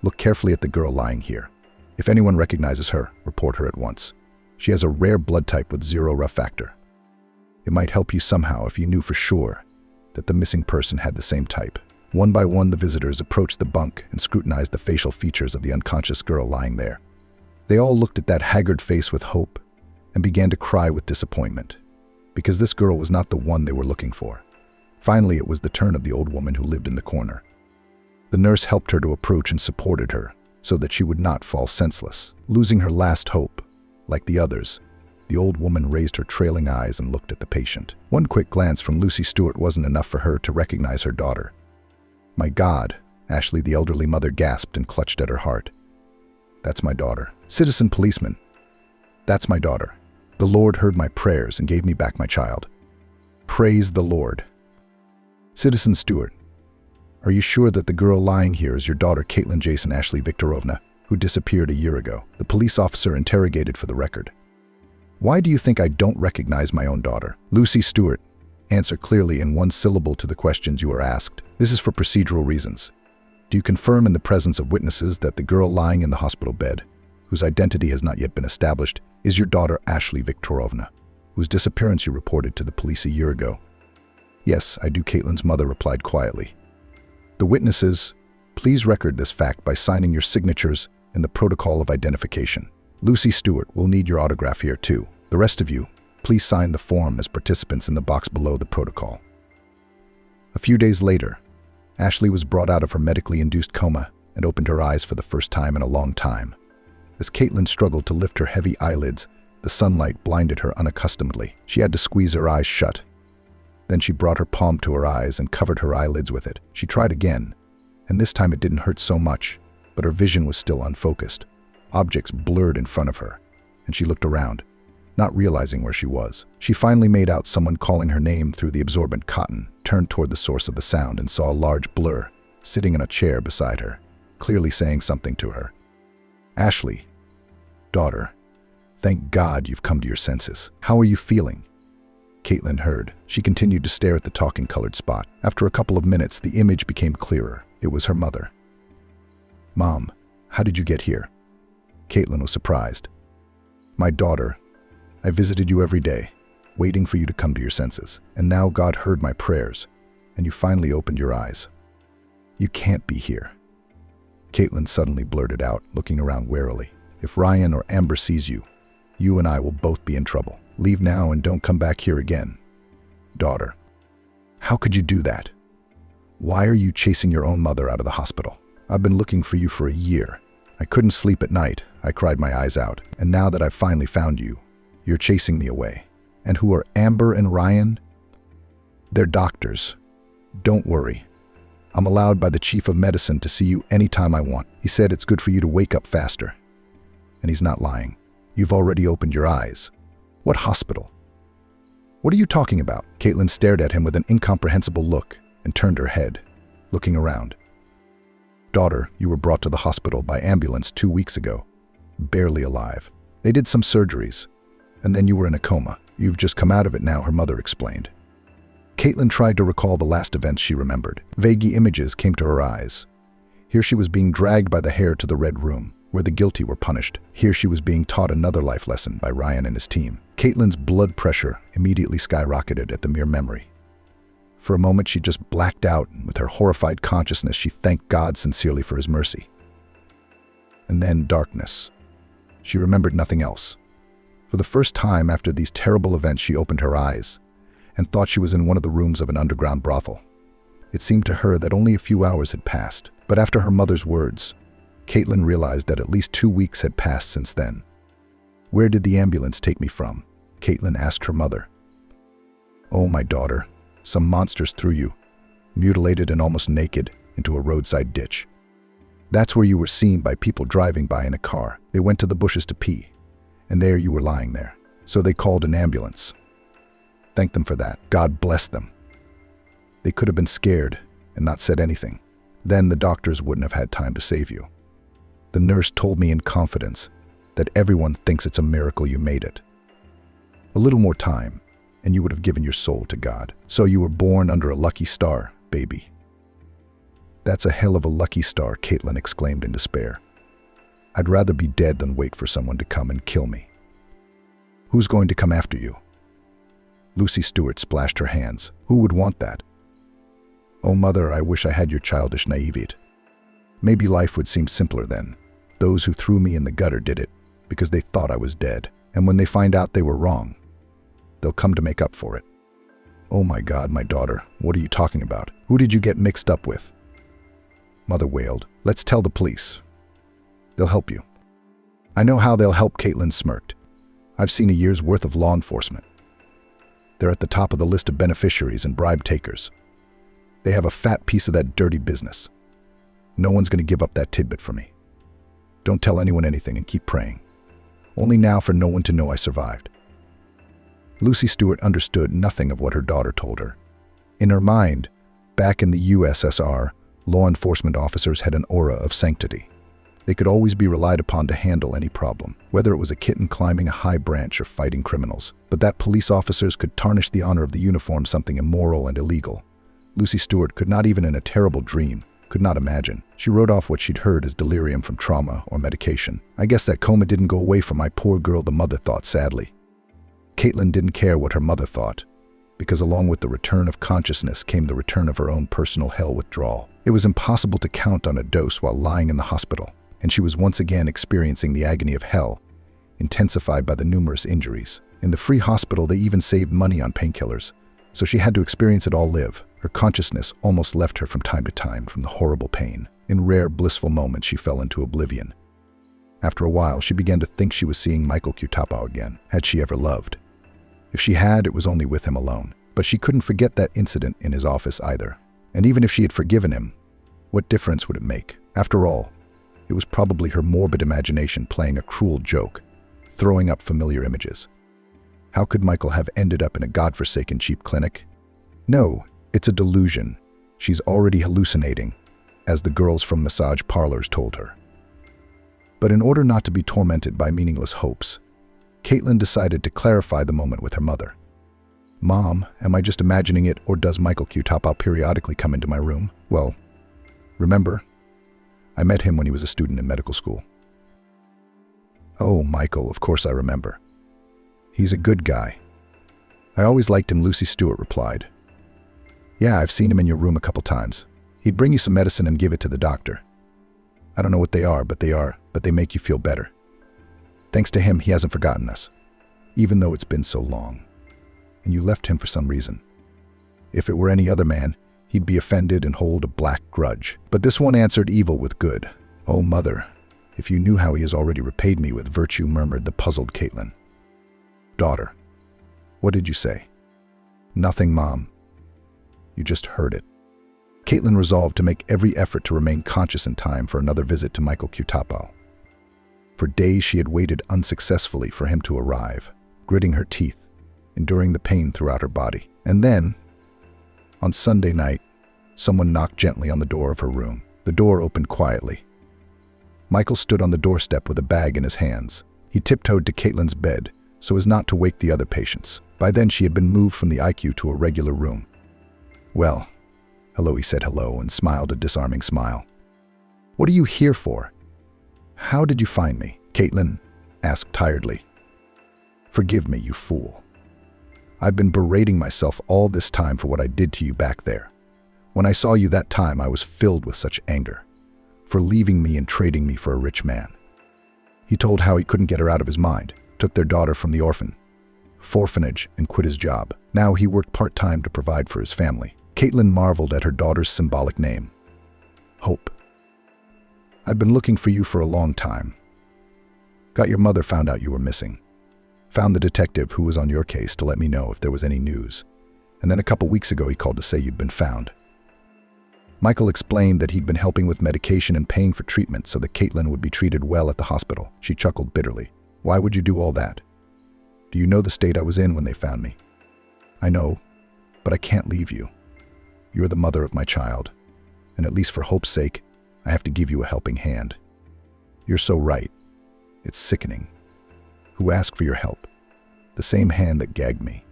Look carefully at the girl lying here. If anyone recognizes her, report her at once. She has a rare blood type with 0 rough factor. It might help you somehow if you knew for sure that the missing person had the same type. One by one, the visitors approached the bunk and scrutinized the facial features of the unconscious girl lying there. They all looked at that haggard face with hope and began to cry with disappointment, because this girl was not the one they were looking for. Finally, it was the turn of the old woman who lived in the corner. The nurse helped her to approach and supported her so that she would not fall senseless. Losing her last hope, like the others, the old woman raised her trailing eyes and looked at the patient. One quick glance from Lucy Stewart wasn't enough for her to recognize her daughter. My God, Ashley, the elderly mother, gasped and clutched at her heart. That's my daughter. Citizen policeman, that's my daughter. The Lord heard my prayers and gave me back my child. Praise the Lord. Citizen Stewart, are you sure that the girl lying here is your daughter, Caitlin Jason Ashley Viktorovna, who disappeared a year ago? The police officer interrogated for the record. Why do you think I don't recognize my own daughter? Lucy Stewart, answer clearly in one syllable to the questions you are asked. This is for procedural reasons. Do you confirm in the presence of witnesses that the girl lying in the hospital bed, whose identity has not yet been established, is your daughter Ashley Viktorovna, whose disappearance you reported to the police a year ago? Yes, I do, Caitlin's mother replied quietly. The witnesses, please record this fact by signing your signatures in the protocol of identification. Lucy Stewart will need your autograph here too. The rest of you, please sign the form as participants in the box below the protocol. A few days later, Ashley was brought out of her medically induced coma and opened her eyes for the first time in a long time. As Caitlin struggled to lift her heavy eyelids, the sunlight blinded her unaccustomedly. She had to squeeze her eyes shut. Then she brought her palm to her eyes and covered her eyelids with it. She tried again, and this time it didn't hurt so much, but her vision was still unfocused. Objects blurred in front of her, and she looked around, not realizing where she was. She finally made out someone calling her name through the absorbent cotton, turned toward the source of the sound, and saw a large blur sitting in a chair beside her, clearly saying something to her. Ashley, daughter, thank God you've come to your senses. How are you feeling? Caitlin heard. She continued to stare at the talking colored spot. After a couple of minutes, the image became clearer. It was her mother. Mom, how did you get here? Caitlin was surprised. My daughter, I visited you every day, waiting for you to come to your senses. And now God heard my prayers, and you finally opened your eyes. You can't be here. Caitlin suddenly blurted out, looking around warily. If Ryan or Amber sees you, you and I will both be in trouble. Leave now and don't come back here again. Daughter, how could you do that? Why are you chasing your own mother out of the hospital? I've been looking for you for a year. I couldn't sleep at night. I cried my eyes out. And now that I've finally found you, you're chasing me away. And who are Amber and Ryan? They're doctors. Don't worry. I'm allowed by the chief of medicine to see you anytime I want. He said it's good for you to wake up faster. And he's not lying. You've already opened your eyes. What hospital? What are you talking about? Caitlin stared at him with an incomprehensible look and turned her head, looking around. Daughter, you were brought to the hospital by ambulance 2 weeks ago, barely alive. They did some surgeries, and then you were in a coma. You've just come out of it now, her mother explained. Caitlin tried to recall the last events she remembered. Vague images came to her eyes. Here she was being dragged by the hair to the Red Room, where the guilty were punished. Here she was being taught another life lesson by Ryan and his team. Caitlin's blood pressure immediately skyrocketed at the mere memory. For a moment, she just blacked out, and with her horrified consciousness, she thanked God sincerely for his mercy. And then darkness. She remembered nothing else. For the first time after these terrible events, she opened her eyes and thought she was in one of the rooms of an underground brothel. It seemed to her that only a few hours had passed, but after her mother's words, Caitlin realized that at least 2 weeks had passed since then. "Where did the ambulance take me from?" Caitlin asked her mother. "Oh, my daughter, some monsters threw you, mutilated and almost naked, into a roadside ditch. That's where you were seen by people driving by in a car. They went to the bushes to pee, and there you were lying there. So they called an ambulance. Thank them for that. God bless them. They could have been scared and not said anything. Then the doctors wouldn't have had time to save you. The nurse told me in confidence that everyone thinks it's a miracle you made it. A little more time, and you would have given your soul to God. So you were born under a lucky star, baby." "That's a hell of a lucky star," Caitlin exclaimed in despair. "I'd rather be dead than wait for someone to come and kill me." "Who's going to come after you?" Lucy Stewart splashed her hands. "Who would want that?" "Oh, Mother, I wish I had your childish naivete. Maybe life would seem simpler then. Those who threw me in the gutter did it because they thought I was dead. And when they find out they were wrong, they'll come to make up for it." "Oh my God, my daughter, what are you talking about? Who did you get mixed up with?" Mother wailed. "Let's tell the police. They'll help you." "I know how they'll help," Caitlin smirked. "I've seen a year's worth of law enforcement. They're at the top of the list of beneficiaries and bribe takers. They have a fat piece of that dirty business. No one's going to give up that tidbit for me. Don't tell anyone anything and keep praying. Only now for no one to know I survived." Lucy Stewart understood nothing of what her daughter told her. In her mind, back in the USSR, law enforcement officers had an aura of sanctity. They could always be relied upon to handle any problem, whether it was a kitten climbing a high branch or fighting criminals. But that police officers could tarnish the honor of the uniform something immoral and illegal. Lucy Stewart could not even in a terrible dream, could not imagine. She wrote off what she'd heard as delirium from trauma or medication. "I guess that coma didn't go away from my poor girl," the mother thought sadly. Caitlin didn't care what her mother thought, because along with the return of consciousness came the return of her own personal hell withdrawal. It was impossible to count on a dose while lying in the hospital, and she was once again experiencing the agony of hell, intensified by the numerous injuries. In the free hospital, they even saved money on painkillers, so she had to experience it all live. Her consciousness almost left her from time to time from the horrible pain. In rare, blissful moments, she fell into oblivion. After a while, she began to think she was seeing Michael Kutapau again. Had she ever loved? If she had, it was only with him alone. But she couldn't forget that incident in his office either. And even if she had forgiven him, what difference would it make? After all, it was probably her morbid imagination playing a cruel joke, throwing up familiar images. How could Michael have ended up in a godforsaken cheap clinic? No, it's a delusion. She's already hallucinating, as the girls from massage parlors told her. But in order not to be tormented by meaningless hopes, Caitlin decided to clarify the moment with her mother. "Mom, am I just imagining it, or does Michael Kutapau periodically come into my room? Well, remember, I met him when he was a student in medical school." "Oh, Michael, of course I remember. He's a good guy. I always liked him," Lucy Stewart replied. "Yeah, I've seen him in your room a couple times. He'd bring you some medicine and give it to the doctor. I don't know what they are, but they make you feel better. Thanks to him, he hasn't forgotten us, even though it's been so long. And you left him for some reason. If it were any other man, he'd be offended and hold a black grudge. But this one answered evil with good. Oh, Mother, if you knew how he has already repaid me with virtue," murmured the puzzled Caitlin. "Daughter, what did you say?" "Nothing, Mom. You just heard it." Caitlin resolved to make every effort to remain conscious in time for another visit to Michael Kutapau. For days she had waited unsuccessfully for him to arrive, gritting her teeth, enduring the pain throughout her body. And then, on Sunday night, someone knocked gently on the door of her room. The door opened quietly. Michael stood on the doorstep with a bag in his hands. He tiptoed to Caitlin's bed so as not to wake the other patients. By then she had been moved from the ICU to a regular room. "Well, hello," he said hello and smiled a disarming smile. "What are you here for? How did you find me?" Caitlin asked tiredly. "Forgive me, you fool. I've been berating myself all this time for what I did to you back there. When I saw you that time, I was filled with such anger. For leaving me and trading me for a rich man. He told how he couldn't get her out of his mind, took their daughter from the orphanage and quit his job. Now he worked part-time to provide for his family. Caitlin marveled at her daughter's symbolic name, Hope. I've been looking for you for a long time. Got your mother found out you were missing. Found the detective who was on your case to let me know if there was any news. And then a couple weeks ago he called to say you'd been found. Michael explained that he'd been helping with medication and paying for treatment so that Caitlin would be treated well at the hospital. She chuckled bitterly. Why would you do all that? Do you know the state I was in when they found me? I know, but I can't leave you. You're the mother of my child, and at least for Hope's sake, I have to give you a helping hand. You're so right. It's sickening. Who asked for your help? The same hand that gagged me.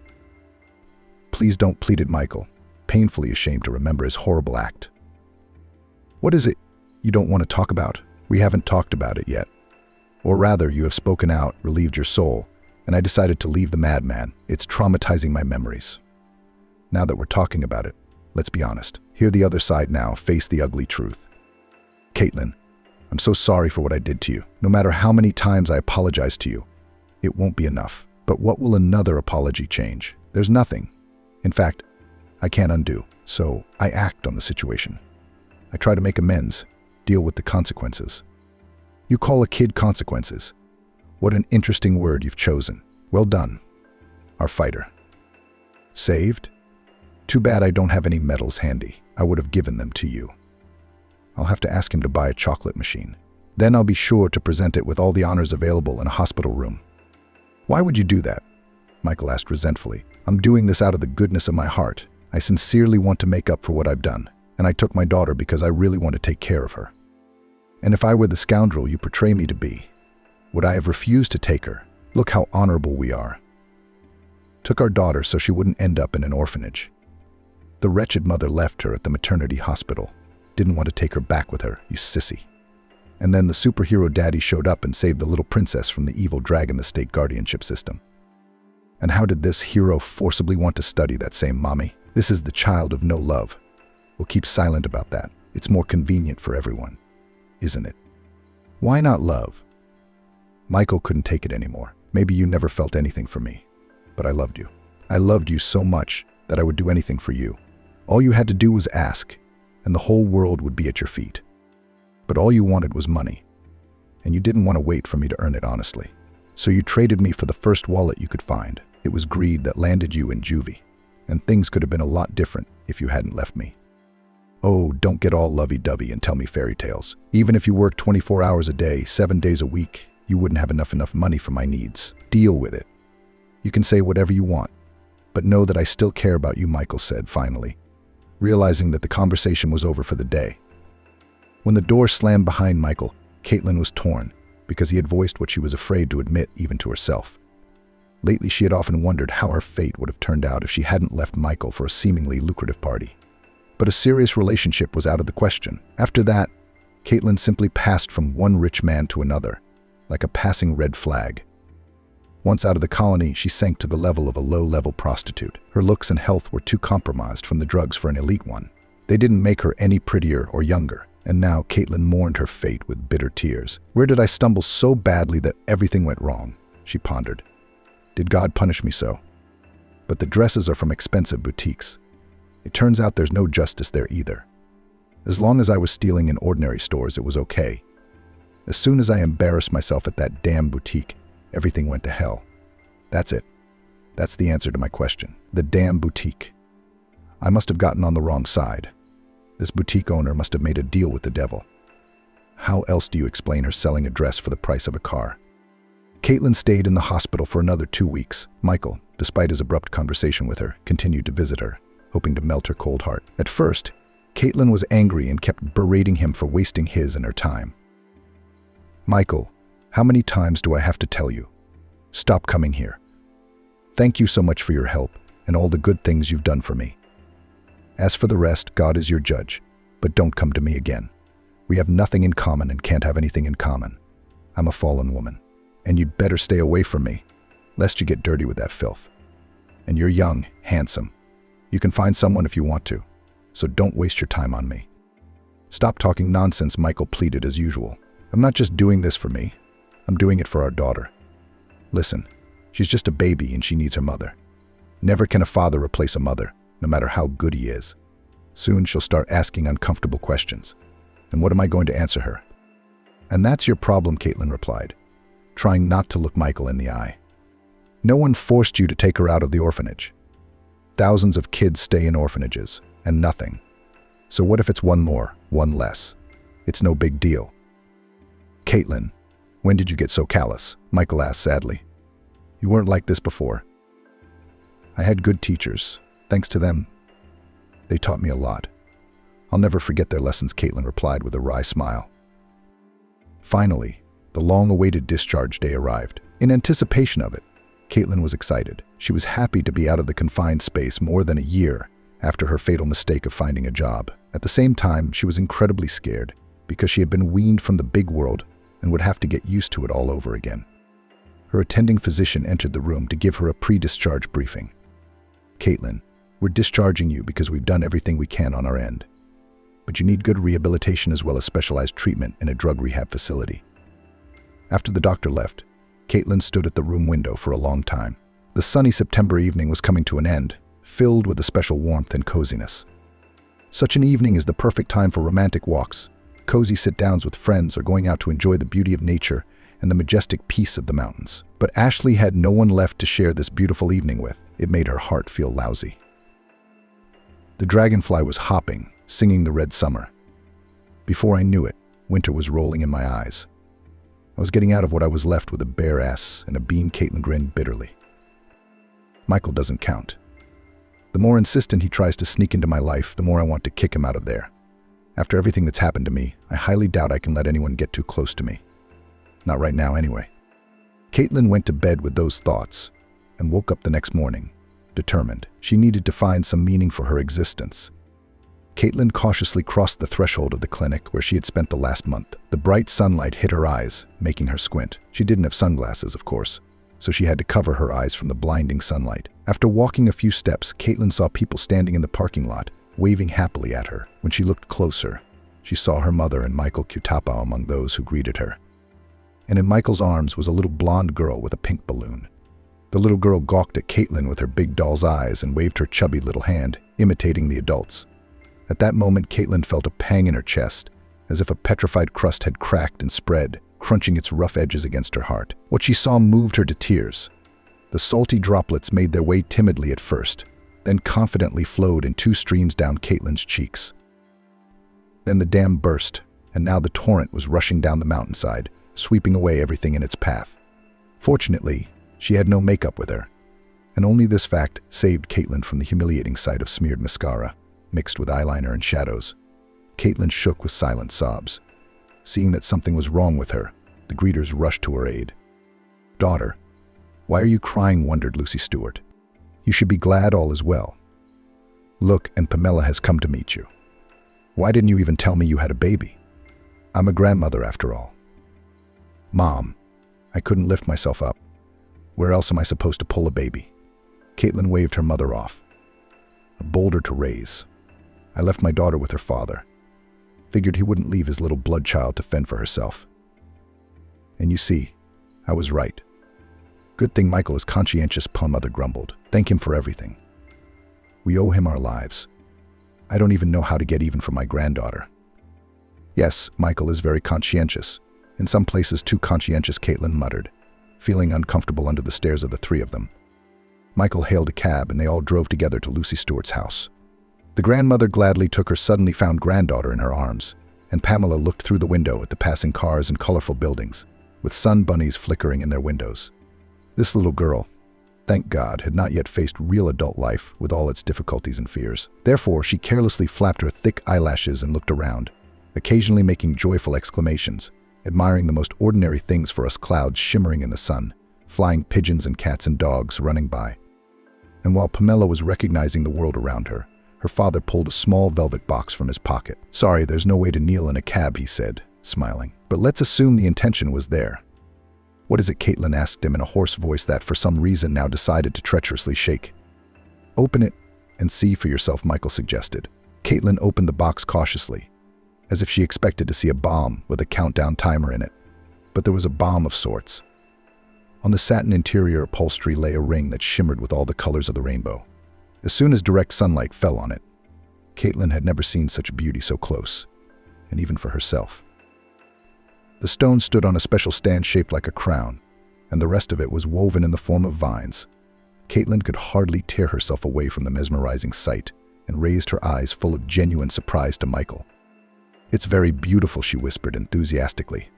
Please don't, pleaded Michael, painfully ashamed to remember his horrible act. What is it you don't want to talk about? We haven't talked about it yet. Or rather, you have spoken out, relieved your soul, and I decided to leave the madman. It's traumatizing my memories. Now that we're talking about it, let's be honest. Hear the other side now, face the ugly truth. Caitlin, I'm so sorry for what I did to you. No matter how many times I apologize to you, it won't be enough. But what will another apology change? There's nothing. In fact, I can't undo, so I act on the situation. I try to make amends, deal with the consequences. You call a kid consequences. What an interesting word you've chosen. Well done, our fighter. Saved? Too bad I don't have any medals handy. I would have given them to you. I'll have to ask him to buy a chocolate machine. Then I'll be sure to present it with all the honors available in a hospital room. Why would you do that? Michael asked resentfully. I'm doing this out of the goodness of my heart. I sincerely want to make up for what I've done. And I took my daughter because I really want to take care of her. And if I were the scoundrel you portray me to be, would I have refused to take her? Look how honorable we are. Took our daughter so she wouldn't end up in an orphanage. The wretched mother left her at the maternity hospital. Didn't want to take her back with her, you sissy. And then the superhero daddy showed up and saved the little princess from the evil dragon, the state guardianship system. And how did this hero forcibly want to study that same mommy? This is the child of no love. We'll keep silent about that. It's more convenient for everyone, isn't it? Why not love? Michael couldn't take it anymore. Maybe you never felt anything for me, but I loved you. I loved you so much that I would do anything for you. All you had to do was ask, and the whole world would be at your feet. But all you wanted was money, and you didn't want to wait for me to earn it honestly. So you traded me for the first wallet you could find. It was greed that landed you in juvie, and things could have been a lot different if you hadn't left me. Oh, don't get all lovey-dovey and tell me fairy tales. Even if you worked 24 hours a day, 7 days a week, you wouldn't have enough money for my needs. Deal with it. You can say whatever you want, but know that I still care about you, Michael said finally, realizing that the conversation was over for the day. When the door slammed behind Michael, Caitlin was torn because he had voiced what she was afraid to admit even to herself. Lately, she had often wondered how her fate would have turned out if she hadn't left Michael for a seemingly lucrative party. But a serious relationship was out of the question. After that, Caitlin simply passed from one rich man to another, like a passing red flag. Once out of the colony, she sank to the level of a low-level prostitute. Her looks and health were too compromised from the drugs for an elite one. They didn't make her any prettier or younger, and now Caitlin mourned her fate with bitter tears. Where did I stumble so badly that everything went wrong? She pondered. Did God punish me so? But the dresses are from expensive boutiques. It turns out there's no justice there either. As long as I was stealing in ordinary stores, it was okay. As soon as I embarrassed myself at that damn boutique, everything went to hell. That's it. That's the answer to my question. The damn boutique. I must have gotten on the wrong side. This boutique owner must have made a deal with the devil. How else do you explain her selling a dress for the price of a car? Caitlin stayed in the hospital for another 2 weeks. Michael, despite his abrupt conversation with her, continued to visit her, hoping to melt her cold heart. At first, Caitlin was angry and kept berating him for wasting his and her time. Michael, how many times do I have to tell you? Stop coming here. Thank you so much for your help and all the good things you've done for me. As for the rest, God is your judge, but don't come to me again. We have nothing in common and can't have anything in common. I'm a fallen woman, and you'd better stay away from me, lest you get dirty with that filth. And you're young, handsome. You can find someone if you want to, so don't waste your time on me." "Stop talking nonsense," Michael pleaded as usual. "I'm not just doing this for me. I'm doing it for our daughter. Listen, she's just a baby and she needs her mother. Never can a father replace a mother, no matter how good he is. Soon she'll start asking uncomfortable questions. And what am I going to answer her?" "And that's your problem," Caitlin replied, trying not to look Michael in the eye. "No one forced you to take her out of the orphanage. Thousands of kids stay in orphanages, and nothing. So what if it's one more, one less? It's no big deal." "Caitlin, when did you get so callous?" Michael asked sadly. "You weren't like this before." "I had good teachers. Thanks to them, they taught me a lot. I'll never forget their lessons," Caitlin replied with a wry smile. Finally, the long-awaited discharge day arrived. In anticipation of it, Caitlin was excited. She was happy to be out of the confined space more than a year after her fatal mistake of finding a job. At the same time, she was incredibly scared because she had been weaned from the big world and would have to get used to it all over again. Her attending physician entered the room to give her a pre-discharge briefing. "Caitlin, we're discharging you because we've done everything we can on our end. But you need good rehabilitation as well as specialized treatment in a drug rehab facility." After the doctor left, Caitlin stood at the room window for a long time. The sunny September evening was coming to an end, filled with a special warmth and coziness. Such an evening is the perfect time for romantic walks, cozy sit-downs with friends, or going out to enjoy the beauty of nature and the majestic peace of the mountains. But Ashley had no one left to share this beautiful evening with. It made her heart feel lousy. The dragonfly was hopping, singing the red summer. Before I knew it, winter was rolling in my eyes. I was getting out of what I was left with a bare ass and a bean. Caitlin grinned bitterly. "Michael doesn't count. The more insistent he tries to sneak into my life, the more I want to kick him out of there. After everything that's happened to me, I highly doubt I can let anyone get too close to me. Not right now, anyway." Caitlin went to bed with those thoughts and woke up the next morning, determined. She needed to find some meaning for her existence. Caitlin cautiously crossed the threshold of the clinic where she had spent the last month. The bright sunlight hit her eyes, making her squint. She didn't have sunglasses, of course, so she had to cover her eyes from the blinding sunlight. After walking a few steps, Caitlin saw people standing in the parking lot, waving happily at her. When she looked closer, she saw her mother and Michael Cutapao among those who greeted her. And in Michael's arms was a little blonde girl with a pink balloon. The little girl gawked at Caitlin with her big doll's eyes and waved her chubby little hand, imitating the adults. At that moment, Caitlin felt a pang in her chest, as if a petrified crust had cracked and spread, crunching its rough edges against her heart. What she saw moved her to tears. The salty droplets made their way timidly at first, then confidently flowed in two streams down Caitlin's cheeks. Then the dam burst, and now the torrent was rushing down the mountainside, sweeping away everything in its path. Fortunately, she had no makeup with her, and only this fact saved Caitlin from the humiliating sight of smeared mascara, mixed with eyeliner and shadows. Caitlin shook with silent sobs. Seeing that something was wrong with her, the greeters rushed to her aid. "Daughter, why are you crying?" wondered Lucy Stewart. "You should be glad all is well. Look, and Pamela has come to meet you. Why didn't you even tell me you had a baby? I'm a grandmother after all." "Mom, I couldn't lift myself up. Where else am I supposed to pull a baby?" Caitlin waved her mother off. "A boulder to raise. I left my daughter with her father. Figured he wouldn't leave his little blood child to fend for herself. And you see, I was right. Good thing Michael is conscientious," Mother grumbled. "Thank him for everything. We owe him our lives. I don't even know how to get even for my granddaughter." "Yes, Michael is very conscientious. In some places too conscientious," Caitlin muttered, feeling uncomfortable under the stares of the three of them. Michael hailed a cab and they all drove together to Lucy Stewart's house. The grandmother gladly took her suddenly found granddaughter in her arms, and Pamela looked through the window at the passing cars and colorful buildings, with sun bunnies flickering in their windows. This little girl, thank God, had not yet faced real adult life with all its difficulties and fears. Therefore, she carelessly flapped her thick eyelashes and looked around, occasionally making joyful exclamations, admiring the most ordinary things for us: clouds shimmering in the sun, flying pigeons and cats and dogs running by. And while Pamela was recognizing the world around her, her father pulled a small velvet box from his pocket. "Sorry, there's no way to kneel in a cab," he said, smiling. "But let's assume the intention was there." "What is it?" Caitlin asked him in a hoarse voice that, for some reason, now decided to treacherously shake. "Open it and see for yourself," Michael suggested. Caitlin opened the box cautiously, as if she expected to see a bomb with a countdown timer in it. But there was a bomb of sorts. On the satin interior upholstery lay a ring that shimmered with all the colors of the rainbow. As soon as direct sunlight fell on it, Caitlin had never seen such beauty so close, and even for herself. The stone stood on a special stand shaped like a crown, and the rest of it was woven in the form of vines. Caitlin could hardly tear herself away from the mesmerizing sight and raised her eyes full of genuine surprise to Michael. "It's very beautiful," she whispered enthusiastically,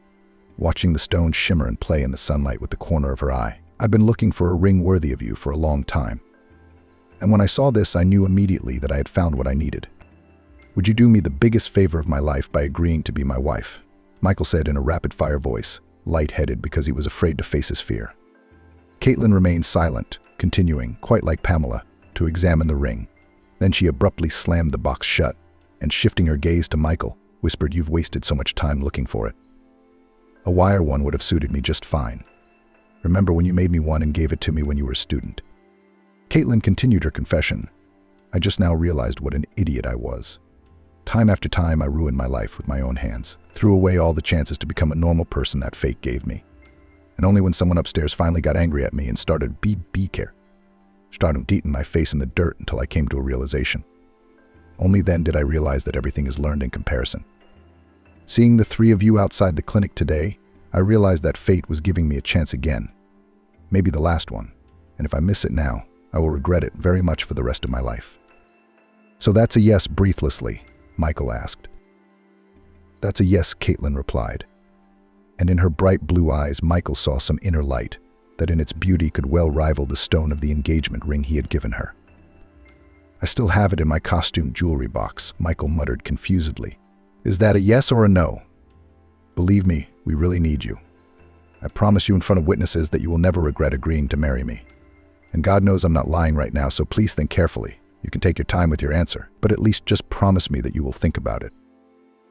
watching the stone shimmer and play in the sunlight with the corner of her eye. "I've been looking for a ring worthy of you for a long time. And when I saw this, I knew immediately that I had found what I needed. Would you do me the biggest favor of my life by agreeing to be my wife?" Michael said in a rapid-fire voice, light-headed because he was afraid to face his fear. Caitlin remained silent, continuing, quite like Pamela, to examine the ring. Then she abruptly slammed the box shut, and shifting her gaze to Michael, whispered, "You've wasted so much time looking for it. A wire one would have suited me just fine. Remember when you made me one and gave it to me when you were a student?" Caitlin continued her confession. "I just now realized what an idiot I was. Time after time, I ruined my life with my own hands, threw away all the chances to become a normal person that fate gave me. And only when someone upstairs finally got angry at me and started eating my face in the dirt until I came to a realization. Only then did I realize that everything is learned in comparison. Seeing the three of you outside the clinic today, I realized that fate was giving me a chance again. Maybe the last one. And if I miss it now, I will regret it very much for the rest of my life." "So that's a yes," breathlessly, Michael asked. "That's a yes," Caitlin replied. And in her bright blue eyes, Michael saw some inner light that in its beauty could well rival the stone of the engagement ring he had given her. "I still have it in my costume jewelry box," Michael muttered confusedly. "Is that a yes or a no? Believe me, we really need you. I promise you in front of witnesses that you will never regret agreeing to marry me. And God knows I'm not lying right now, so please think carefully. You can take your time with your answer, but at least just promise me that you will think about it.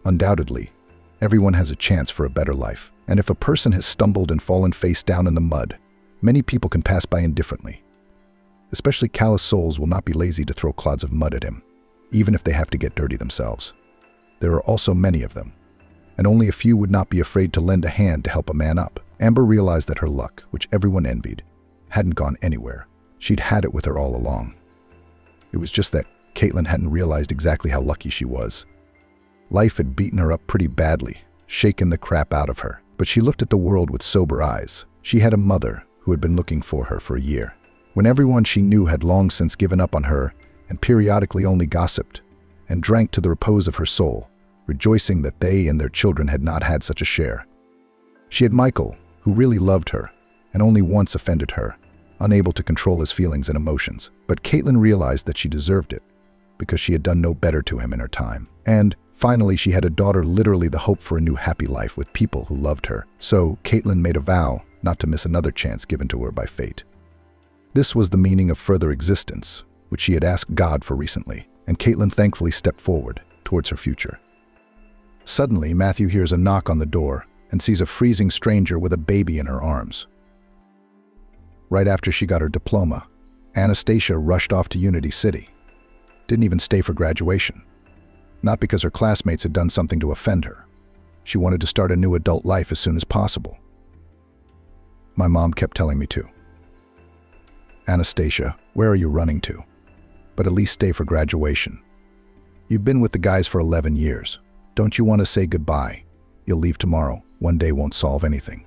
Undoubtedly, everyone has a chance for a better life, and if a person has stumbled and fallen face down in the mud, many people can pass by indifferently. Especially callous souls will not be lazy to throw clods of mud at him, even if they have to get dirty themselves. There are also many of them, and only a few would not be afraid to lend a hand to help a man up." Amber realized that her luck, which everyone envied, hadn't gone anywhere. She'd had it with her all along. It was just that Caitlin hadn't realized exactly how lucky she was. Life had beaten her up pretty badly, shaken the crap out of her, but she looked at the world with sober eyes. She had a mother who had been looking for her for a year, when everyone she knew had long since given up on her and periodically only gossiped, and drank to the repose of her soul, rejoicing that they and their children had not had such a share. She had Michael, who really loved her, and only once offended her, unable to control his feelings and emotions. But Caitlin realized that she deserved it, because she had done no better to him in her time. And finally, she had a daughter, literally the hope for a new happy life with people who loved her. So Caitlin made a vow not to miss another chance given to her by fate. This was the meaning of further existence, which she had asked God for recently, and Caitlin thankfully stepped forward towards her future. Suddenly, Matthew hears a knock on the door and sees a freezing stranger with a baby in her arms. Right after she got her diploma, Anastasia rushed off to Unity City. Didn't even stay for graduation. Not because her classmates had done something to offend her. She wanted to start a new adult life as soon as possible. My mom kept telling me to. "Anastasia, where are you running to? But at least stay for graduation. You've been with the guys for 11 years. Don't you want to say goodbye? You'll leave tomorrow. One day won't solve anything."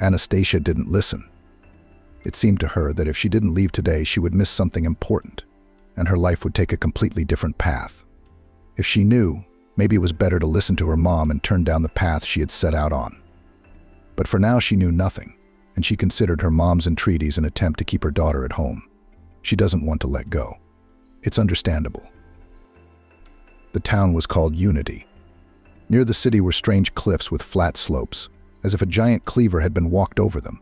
Anastasia didn't listen. It seemed to her that if she didn't leave today, she would miss something important, and her life would take a completely different path. If she knew, maybe it was better to listen to her mom and turn down the path she had set out on. But for now, she knew nothing, and she considered her mom's entreaties an attempt to keep her daughter at home. She doesn't want to let go. It's understandable. The town was called Unity. Near the city were strange cliffs with flat slopes, as if a giant cleaver had been walked over them.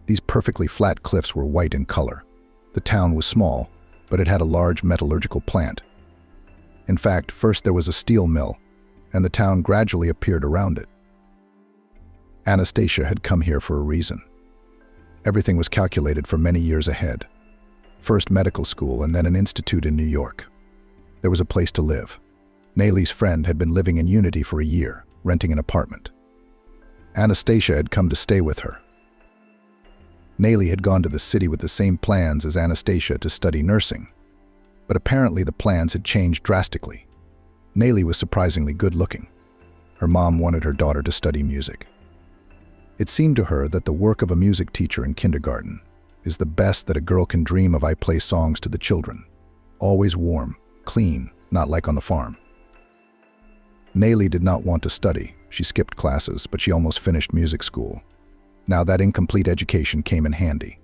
These perfectly flat cliffs were white in color. The town was small, but it had a large metallurgical plant. In fact, first there was a steel mill, and the town gradually appeared around it. Anastasia had come here for a reason. Everything was calculated for many years ahead. First medical school and then an institute in New York. There was a place to live. Nayli's friend had been living in Unity for a year, renting an apartment. Anastasia had come to stay with her. Nayli had gone to the city with the same plans as Anastasia to study nursing, but apparently the plans had changed drastically. Nayli was surprisingly good-looking. Her mom wanted her daughter to study music. It seemed to her that the work of a music teacher in kindergarten is the best that a girl can dream of. I play songs to the children. Always warm, clean, not like on the farm. Nayli did not want to study. She skipped classes, but she almost finished music school. Now that incomplete education came in handy.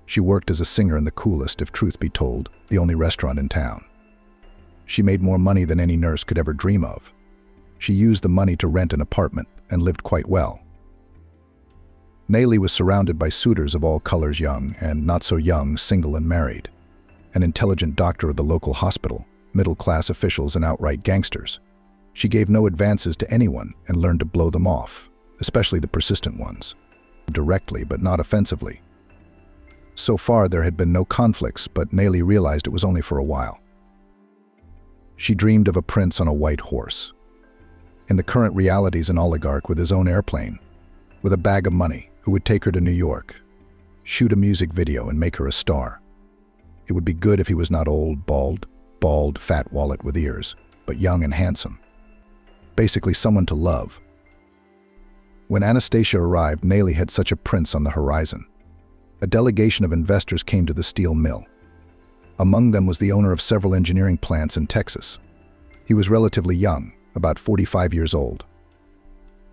She worked as a singer in the coolest, if truth be told, the only restaurant in town. She made more money than any nurse could ever dream of. She used the money to rent an apartment and lived quite well. Nayli was surrounded by suitors of all colors, young and not so young, single and married. An intelligent doctor of the local hospital, middle-class officials and outright gangsters. She gave no advances to anyone and learned to blow them off, especially the persistent ones. Directly, but not offensively. So far, there had been no conflicts, but Nayli realized it was only for a while. She dreamed of a prince on a white horse. In the current realities, an oligarch with his own airplane, with a bag of money, who would take her to New York, shoot a music video and make her a star. It would be good if he was not old, bald, fat wallet with ears, but young and handsome. Basically someone to love. When Anastasia arrived, Nayli had such a prince on the horizon. A delegation of investors came to the steel mill. Among them was the owner of several engineering plants in Texas. He was relatively young, about 45 years old.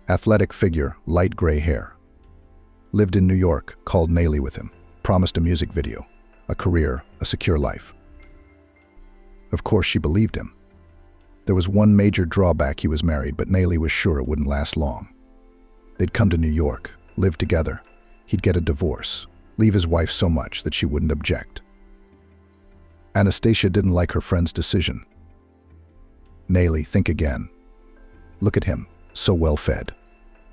Athletic figure, light gray hair. Lived in New York, called Nayli with him, promised a music video, a career, a secure life. Of course, she believed him. There was one major drawback: he was married, but Nayli was sure it wouldn't last long. They'd come to New York, live together. He'd get a divorce, leave his wife so much that she wouldn't object. Anastasia didn't like her friend's decision. Nayli, think again. Look at him, so well-fed.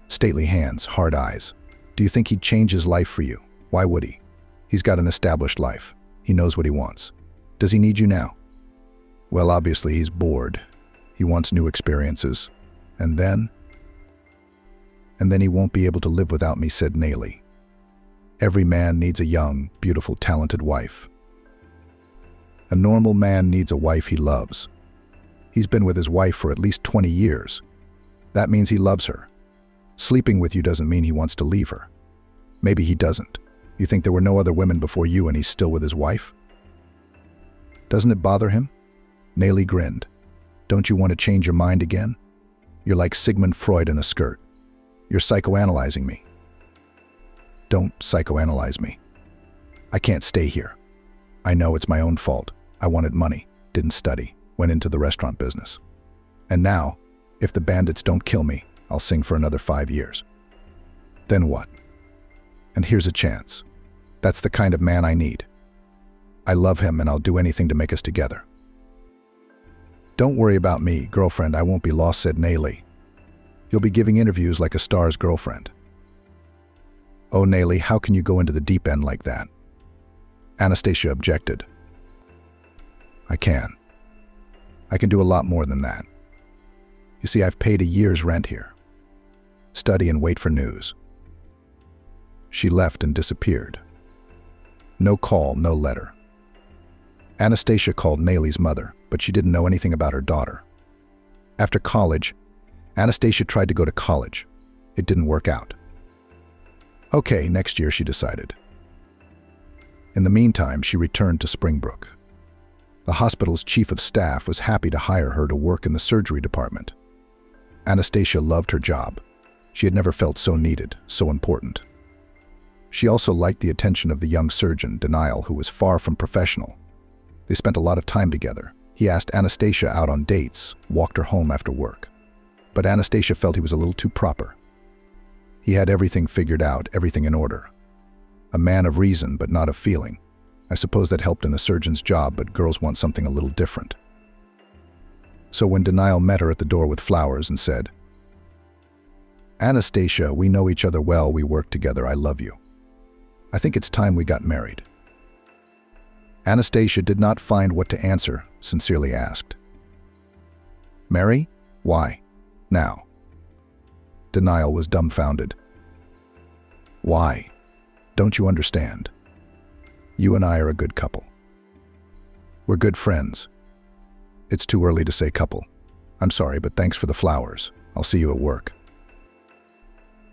Stately hands, hard eyes. Do you think he'd change his life for you? Why would he? He's got an established life. He knows what he wants. Does he need you now? Well, obviously he's bored. He wants new experiences. And then he won't be able to live without me, said Nayli. Every man needs a young, beautiful, talented wife. A normal man needs a wife he loves. He's been with his wife for at least 20 years. That means he loves her. Sleeping with you doesn't mean he wants to leave her. Maybe he doesn't. You think there were no other women before you and he's still with his wife? Doesn't it bother him? Nayli grinned. Don't you want to change your mind again? You're like Sigmund Freud in a skirt. You're psychoanalyzing me. Don't psychoanalyze me. I can't stay here. I know it's my own fault. I wanted money, didn't study, went into the restaurant business. And now, if the bandits don't kill me, I'll sing for another 5 years. Then what? And here's a chance. That's the kind of man I need. I love him and I'll do anything to make us together. Don't worry about me, girlfriend, I won't be lost, said Nayli. You'll be giving interviews like a star's girlfriend. Oh, Nayli, how can you go into the deep end like that? Anastasia objected. I can. I can do a lot more than that. You see, I've paid a year's rent here. Study and wait for news. She left and disappeared. No call, no letter. Anastasia called Nayli's mother, but she didn't know anything about her daughter. After college, Anastasia tried to go to college. It didn't work out. Okay, next year, she decided. In the meantime, she returned to Springbrook. The hospital's chief of staff was happy to hire her to work in the surgery department. Anastasia loved her job. She had never felt so needed, so important. She also liked the attention of the young surgeon, Denial, who was far from professional. They spent a lot of time together. He asked Anastasia out on dates, walked her home after work. But Anastasia felt he was a little too proper. He had everything figured out, everything in order. A man of reason, but not of feeling. I suppose that helped in a surgeon's job, but girls want something a little different. So when Denial met her at the door with flowers and said, Anastasia, we know each other well, we work together, I love you. I think it's time we got married. Anastasia did not find what to answer, sincerely asked. Mary? Why? Now? Denial was dumbfounded. Why? Don't you understand? You and I are a good couple. We're good friends. It's too early to say couple. I'm sorry, but thanks for the flowers. I'll see you at work.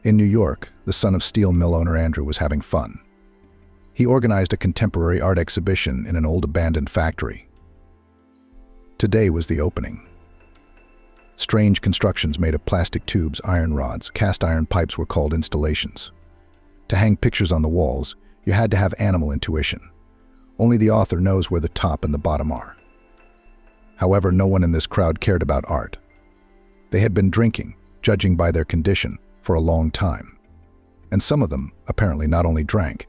In New York, the son of steel mill owner Andrew was having fun. He organized a contemporary art exhibition in an old abandoned factory. Today was the opening. Strange constructions made of plastic tubes, iron rods, cast iron pipes were called installations. To hang pictures on the walls, you had to have animal intuition. Only the author knows where the top and the bottom are. However, no one in this crowd cared about art. They had been drinking, judging by their condition, for a long time. And some of them, apparently, not only drank.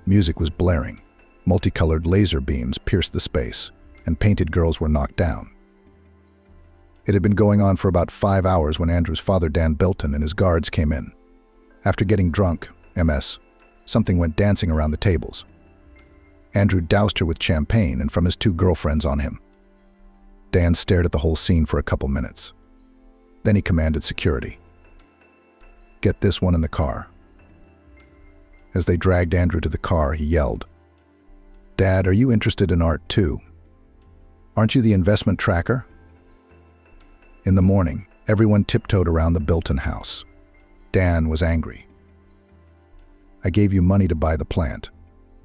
Music was blaring. Multicolored laser beams pierced the space, and painted girls were knocked down. It had been going on for about 5 hours when Andrew's father, Dan Bilton, and his guards came in. After getting drunk, MS, something went dancing around the tables. Andrew doused her with champagne and from his 2 girlfriends on him. Dan stared at the whole scene for a couple minutes. Then he commanded security. Get this one in the car. As they dragged Andrew to the car, he yelled, Dad, are you interested in art too? Aren't you the investment tracker? In the morning, everyone tiptoed around the Bilton house. Dan was angry. I gave you money to buy the plant.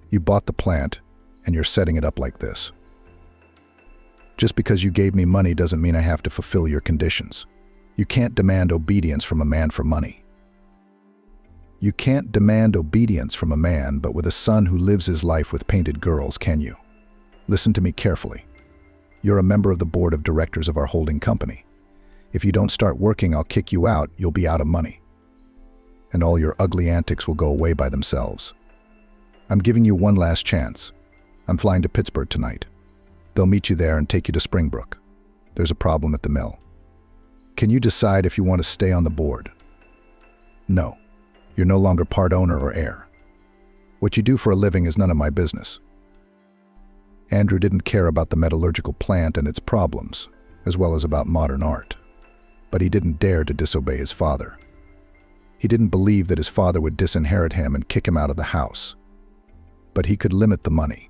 You bought the plant, and you're setting it up like this. Just because you gave me money doesn't mean I have to fulfill your conditions. You can't demand obedience from a man for money. You can't demand obedience from a man, but with a son who lives his life with painted girls, can you? Listen to me carefully. You're a member of the board of directors of our holding company. If you don't start working, I'll kick you out, you'll be out of money. And all your ugly antics will go away by themselves. I'm giving you one last chance. I'm flying to Pittsburgh tonight. They'll meet you there and take you to Springbrook. There's a problem at the mill. Can you decide if you want to stay on the board? No. You're no longer part owner or heir. What you do for a living is none of my business. Andrew didn't care about the metallurgical plant and its problems, as well as about modern art. But he didn't dare to disobey his father. He didn't believe that his father would disinherit him and kick him out of the house. But he could limit the money,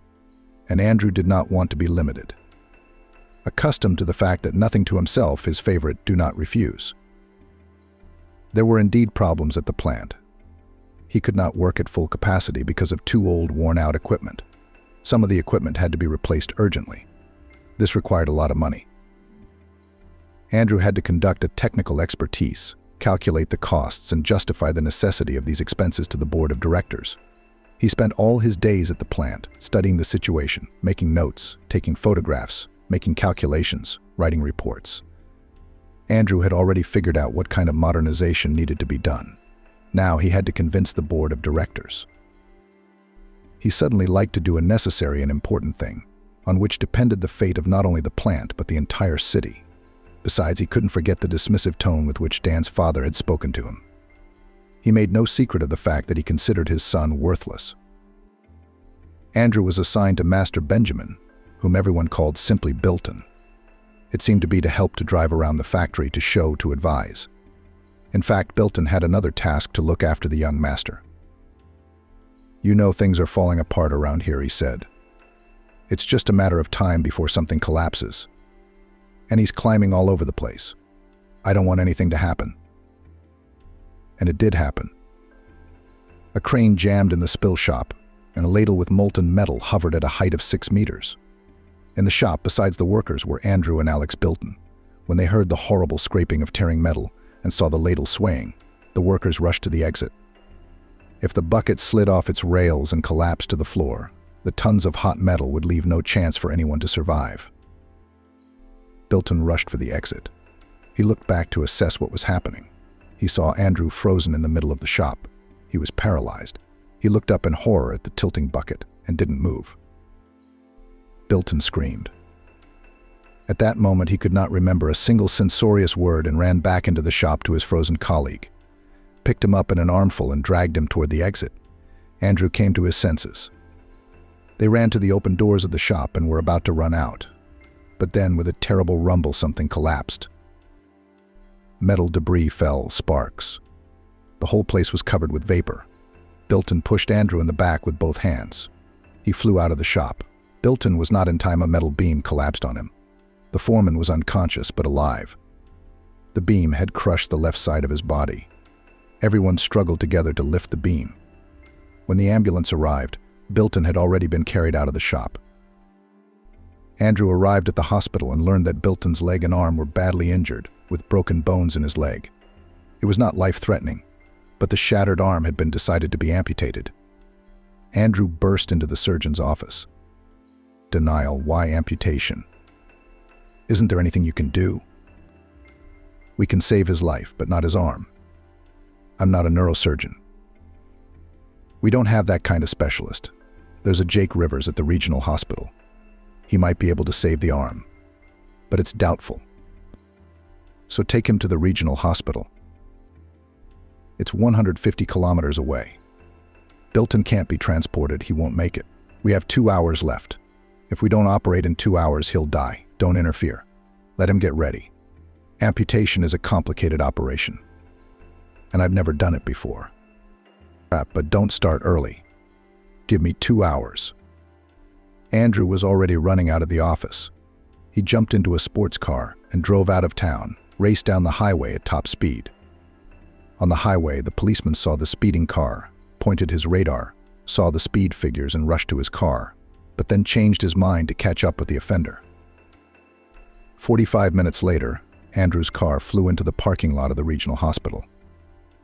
and Andrew did not want to be limited. Accustomed to the fact that nothing to himself, his favorite, do not refuse. There were indeed problems at the plant. He could not work at full capacity because of too old, worn-out equipment. Some of the equipment had to be replaced urgently. This required a lot of money. Andrew had to conduct a technical expertise, calculate the costs, and justify the necessity of these expenses to the board of directors. He spent all his days at the plant, studying the situation, making notes, taking photographs, making calculations, writing reports. Andrew had already figured out what kind of modernization needed to be done. Now he had to convince the board of directors. He suddenly liked to do a necessary and important thing, on which depended the fate of not only the plant but the entire city. Besides, he couldn't forget the dismissive tone with which Dan's father had spoken to him. He made no secret of the fact that he considered his son worthless. Andrew was assigned to Master Benjamin, whom everyone called simply Bilton. It seemed to be to help to drive around the factory, to show, to advise. In fact, Bilton had another task: to look after the young master. You know things are falling apart around here, he said. It's just a matter of time before something collapses. And he's climbing all over the place. I don't want anything to happen. And it did happen. A crane jammed in the spill shop, and a ladle with molten metal hovered at a height of 6 meters. In the shop, besides the workers, were Andrew and Alex Bilton. When they heard the horrible scraping of tearing metal and saw the ladle swaying, the workers rushed to the exit. If the bucket slid off its rails and collapsed to the floor, the tons of hot metal would leave no chance for anyone to survive. Bilton rushed for the exit. He looked back to assess what was happening. He saw Andrew frozen in the middle of the shop. He was paralyzed. He looked up in horror at the tilting bucket and didn't move. Bilton screamed. At that moment, he could not remember a single censorious word and ran back into the shop to his frozen colleague, picked him up in an armful and dragged him toward the exit. Andrew came to his senses. They ran to the open doors of the shop and were about to run out. But then, with a terrible rumble, something collapsed. Metal debris fell, sparks. The whole place was covered with vapor. Bilton pushed Andrew in the back with both hands. He flew out of the shop. Bilton was not in time. A metal beam collapsed on him. The foreman was unconscious but alive. The beam had crushed the left side of his body. Everyone struggled together to lift the beam. When the ambulance arrived, Bilton had already been carried out of the shop. Andrew arrived at the hospital and learned that Bilton's leg and arm were badly injured, with broken bones in his leg. It was not life-threatening, but the shattered arm had been decided to be amputated. Andrew burst into the surgeon's office. Denial, why amputation? Isn't there anything you can do? We can save his life, but not his arm. I'm not a neurosurgeon. We don't have that kind of specialist. There's a Jake Rivers at the regional hospital. He might be able to save the arm, but it's doubtful. So take him to the regional hospital. It's 150 kilometers away. Bilton can't be transported. He won't make it. We have 2 hours left. If we don't operate in 2 hours, he'll die. Don't interfere. Let him get ready. Amputation is a complicated operation, and I've never done it before. But don't start early. Give me 2 hours. Andrew was already running out of the office. He jumped into a sports car and drove out of town, raced down the highway at top speed. On the highway, the policeman saw the speeding car, pointed his radar, saw the speed figures and rushed to his car, but then changed his mind to catch up with the offender. 45 minutes later, Andrew's car flew into the parking lot of the regional hospital.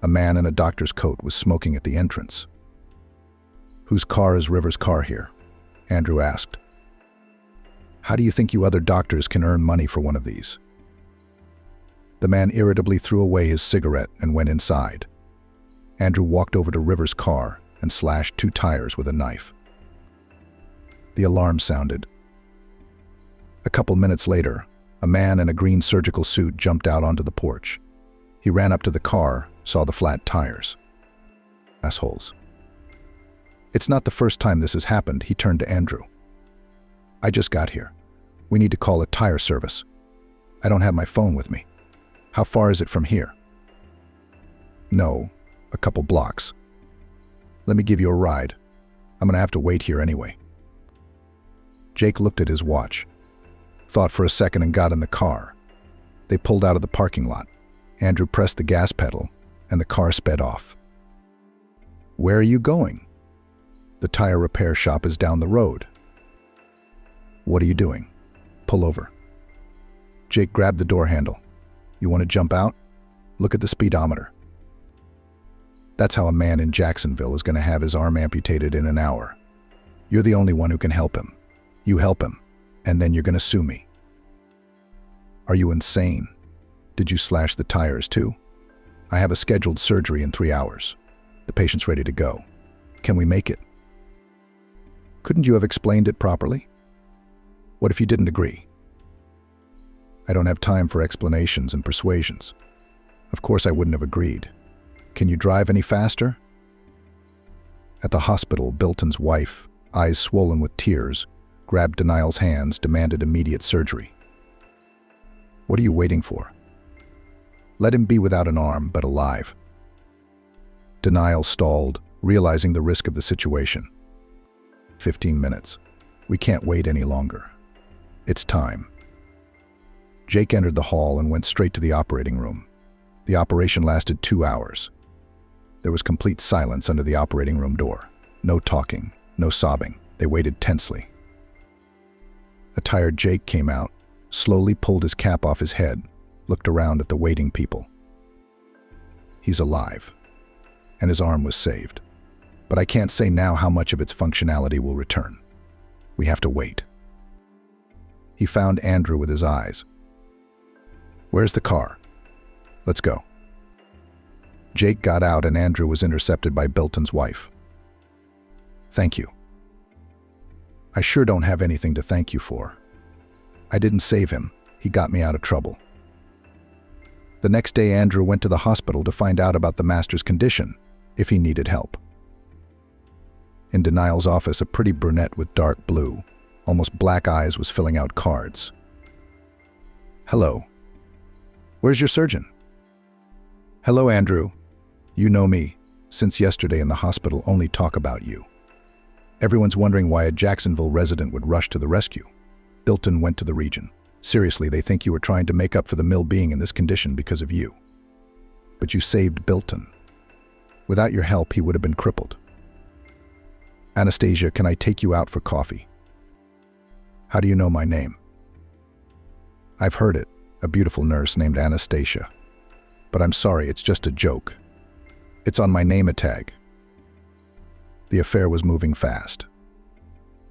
A man in a doctor's coat was smoking at the entrance. "Whose car is Rivers' car here?" Andrew asked. "How do you think you other doctors can earn money for one of these?" The man irritably threw away his cigarette and went inside. Andrew walked over to Rivers' car and slashed 2 tires with a knife. The alarm sounded. A couple minutes later, a man in a green surgical suit jumped out onto the porch. He ran up to the car, saw the flat tires. "Assholes." "It's not the first time this has happened," he turned to Andrew. "I just got here. We need to call a tire service. I don't have my phone with me. How far is it from here?" "No, a couple blocks." "Let me give you a ride. I'm gonna have to wait here anyway." Jake looked at his watch, thought for a second and got in the car. They pulled out of the parking lot. Andrew pressed the gas pedal and the car sped off. "Where are you going?" "The tire repair shop is down the road." "What are you doing?" "Pull over." Jake grabbed the door handle. "You want to jump out? Look at the speedometer." That's how a man in Jacksonville is going to have his arm amputated in an hour. You're the only one who can help him. You help him, and then you're going to sue me. Are you insane? Did you slash the tires too? I have a scheduled surgery in 3 hours. The patient's ready to go. Can we make it? Couldn't you have explained it properly? What if you didn't agree? I don't have time for explanations and persuasions. Of course I wouldn't have agreed. Can you drive any faster? At the hospital, Bilton's wife, eyes swollen with tears, grabbed Denial's hands, demanded immediate surgery. What are you waiting for? Let him be without an arm, but alive. Denial stalled, realizing the risk of the situation. 15 minutes. We can't wait any longer. It's time. Jake entered the hall and went straight to the operating room. The operation lasted 2 hours. There was complete silence under the operating room door. No talking, no sobbing. They waited tensely. A tired Jake came out, slowly pulled his cap off his head, looked around at the waiting people. He's alive, and his arm was saved. But I can't say now how much of its functionality will return. We have to wait. He found Andrew with his eyes. Where's the car? Let's go. Jake got out and Andrew was intercepted by Bilton's wife. Thank you. I sure don't have anything to thank you for. I didn't save him. He got me out of trouble. The next day, Andrew went to the hospital to find out about the master's condition, if he needed help. In Denial's office, a pretty brunette with dark blue, almost black eyes was filling out cards. "Hello. Where's your surgeon?" "Hello, Andrew. You know me. Since yesterday in the hospital, only talk about you. Everyone's wondering why a Jacksonville resident would rush to the rescue. Bilton went to the region. Seriously, they think you were trying to make up for the mill being in this condition because of you. But you saved Bilton. Without your help, he would have been crippled. Anastasia, can I take you out for coffee?" "How do you know my name?" "I've heard it, a beautiful nurse named Anastasia. But I'm sorry, it's just a joke. It's on my name tag." The affair was moving fast.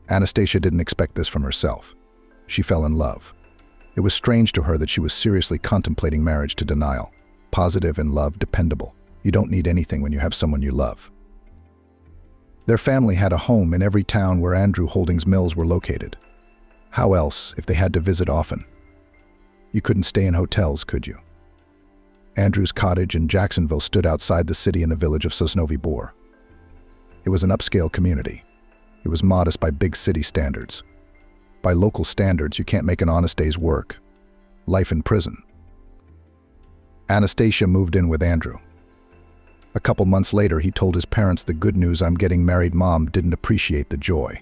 Anastasia didn't expect this from herself. She fell in love. It was strange to her that she was seriously contemplating marriage to Denial. Positive in love, dependable. You don't need anything when you have someone you love. Their family had a home in every town where Andrew Holdings mills were located. How else, if they had to visit often? You couldn't stay in hotels, could you? Andrew's cottage in Jacksonville stood outside the city in the village of Sosnovy Bor. It was an upscale community. It was modest by big city standards. By local standards, you can't make an honest day's work. Life in prison. Anastasia moved in with Andrew. A couple months later, he told his parents the good news: "I'm getting married." Mom didn't appreciate the joy.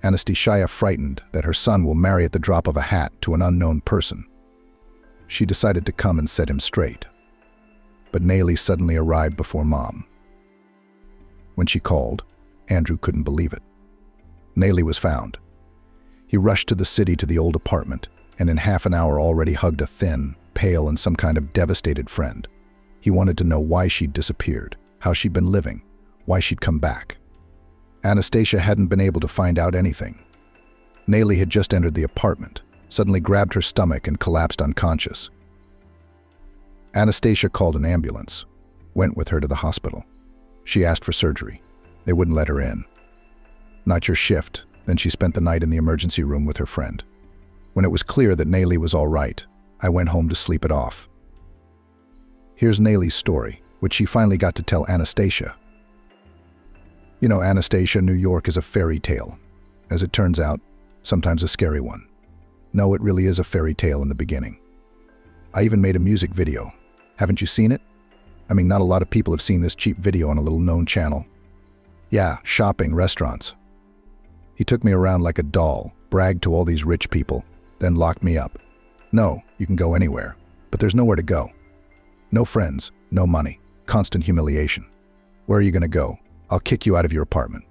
Anastasia frightened that her son will marry at the drop of a hat to an unknown person. She decided to come and set him straight. But Nayli suddenly arrived before Mom. When she called, Andrew couldn't believe it. Nayli was found. He rushed to the city to the old apartment, and in half an hour already hugged a thin, pale, and some kind of devastated friend. He wanted to know why she'd disappeared, how she'd been living, why she'd come back. Anastasia hadn't been able to find out anything. Nayli had just entered the apartment, suddenly grabbed her stomach and collapsed unconscious. Anastasia called an ambulance, went with her to the hospital. She asked for surgery. They wouldn't let her in. "Not your shift." Then she spent the night in the emergency room with her friend. When it was clear that Nayli was all right, I went home to sleep it off. Here's Nayli's story, which she finally got to tell Anastasia. "You know, Anastasia, New York is a fairy tale. As it turns out, sometimes a scary one. No, it really is a fairy tale in the beginning. I even made a music video. Haven't you seen it? I mean, not a lot of people have seen this cheap video on a little known channel. Yeah, shopping, restaurants. He took me around like a doll, bragged to all these rich people, then locked me up. No, you can go anywhere, but there's nowhere to go. No friends, no money, constant humiliation. Where are you going to go? I'll kick you out of your apartment.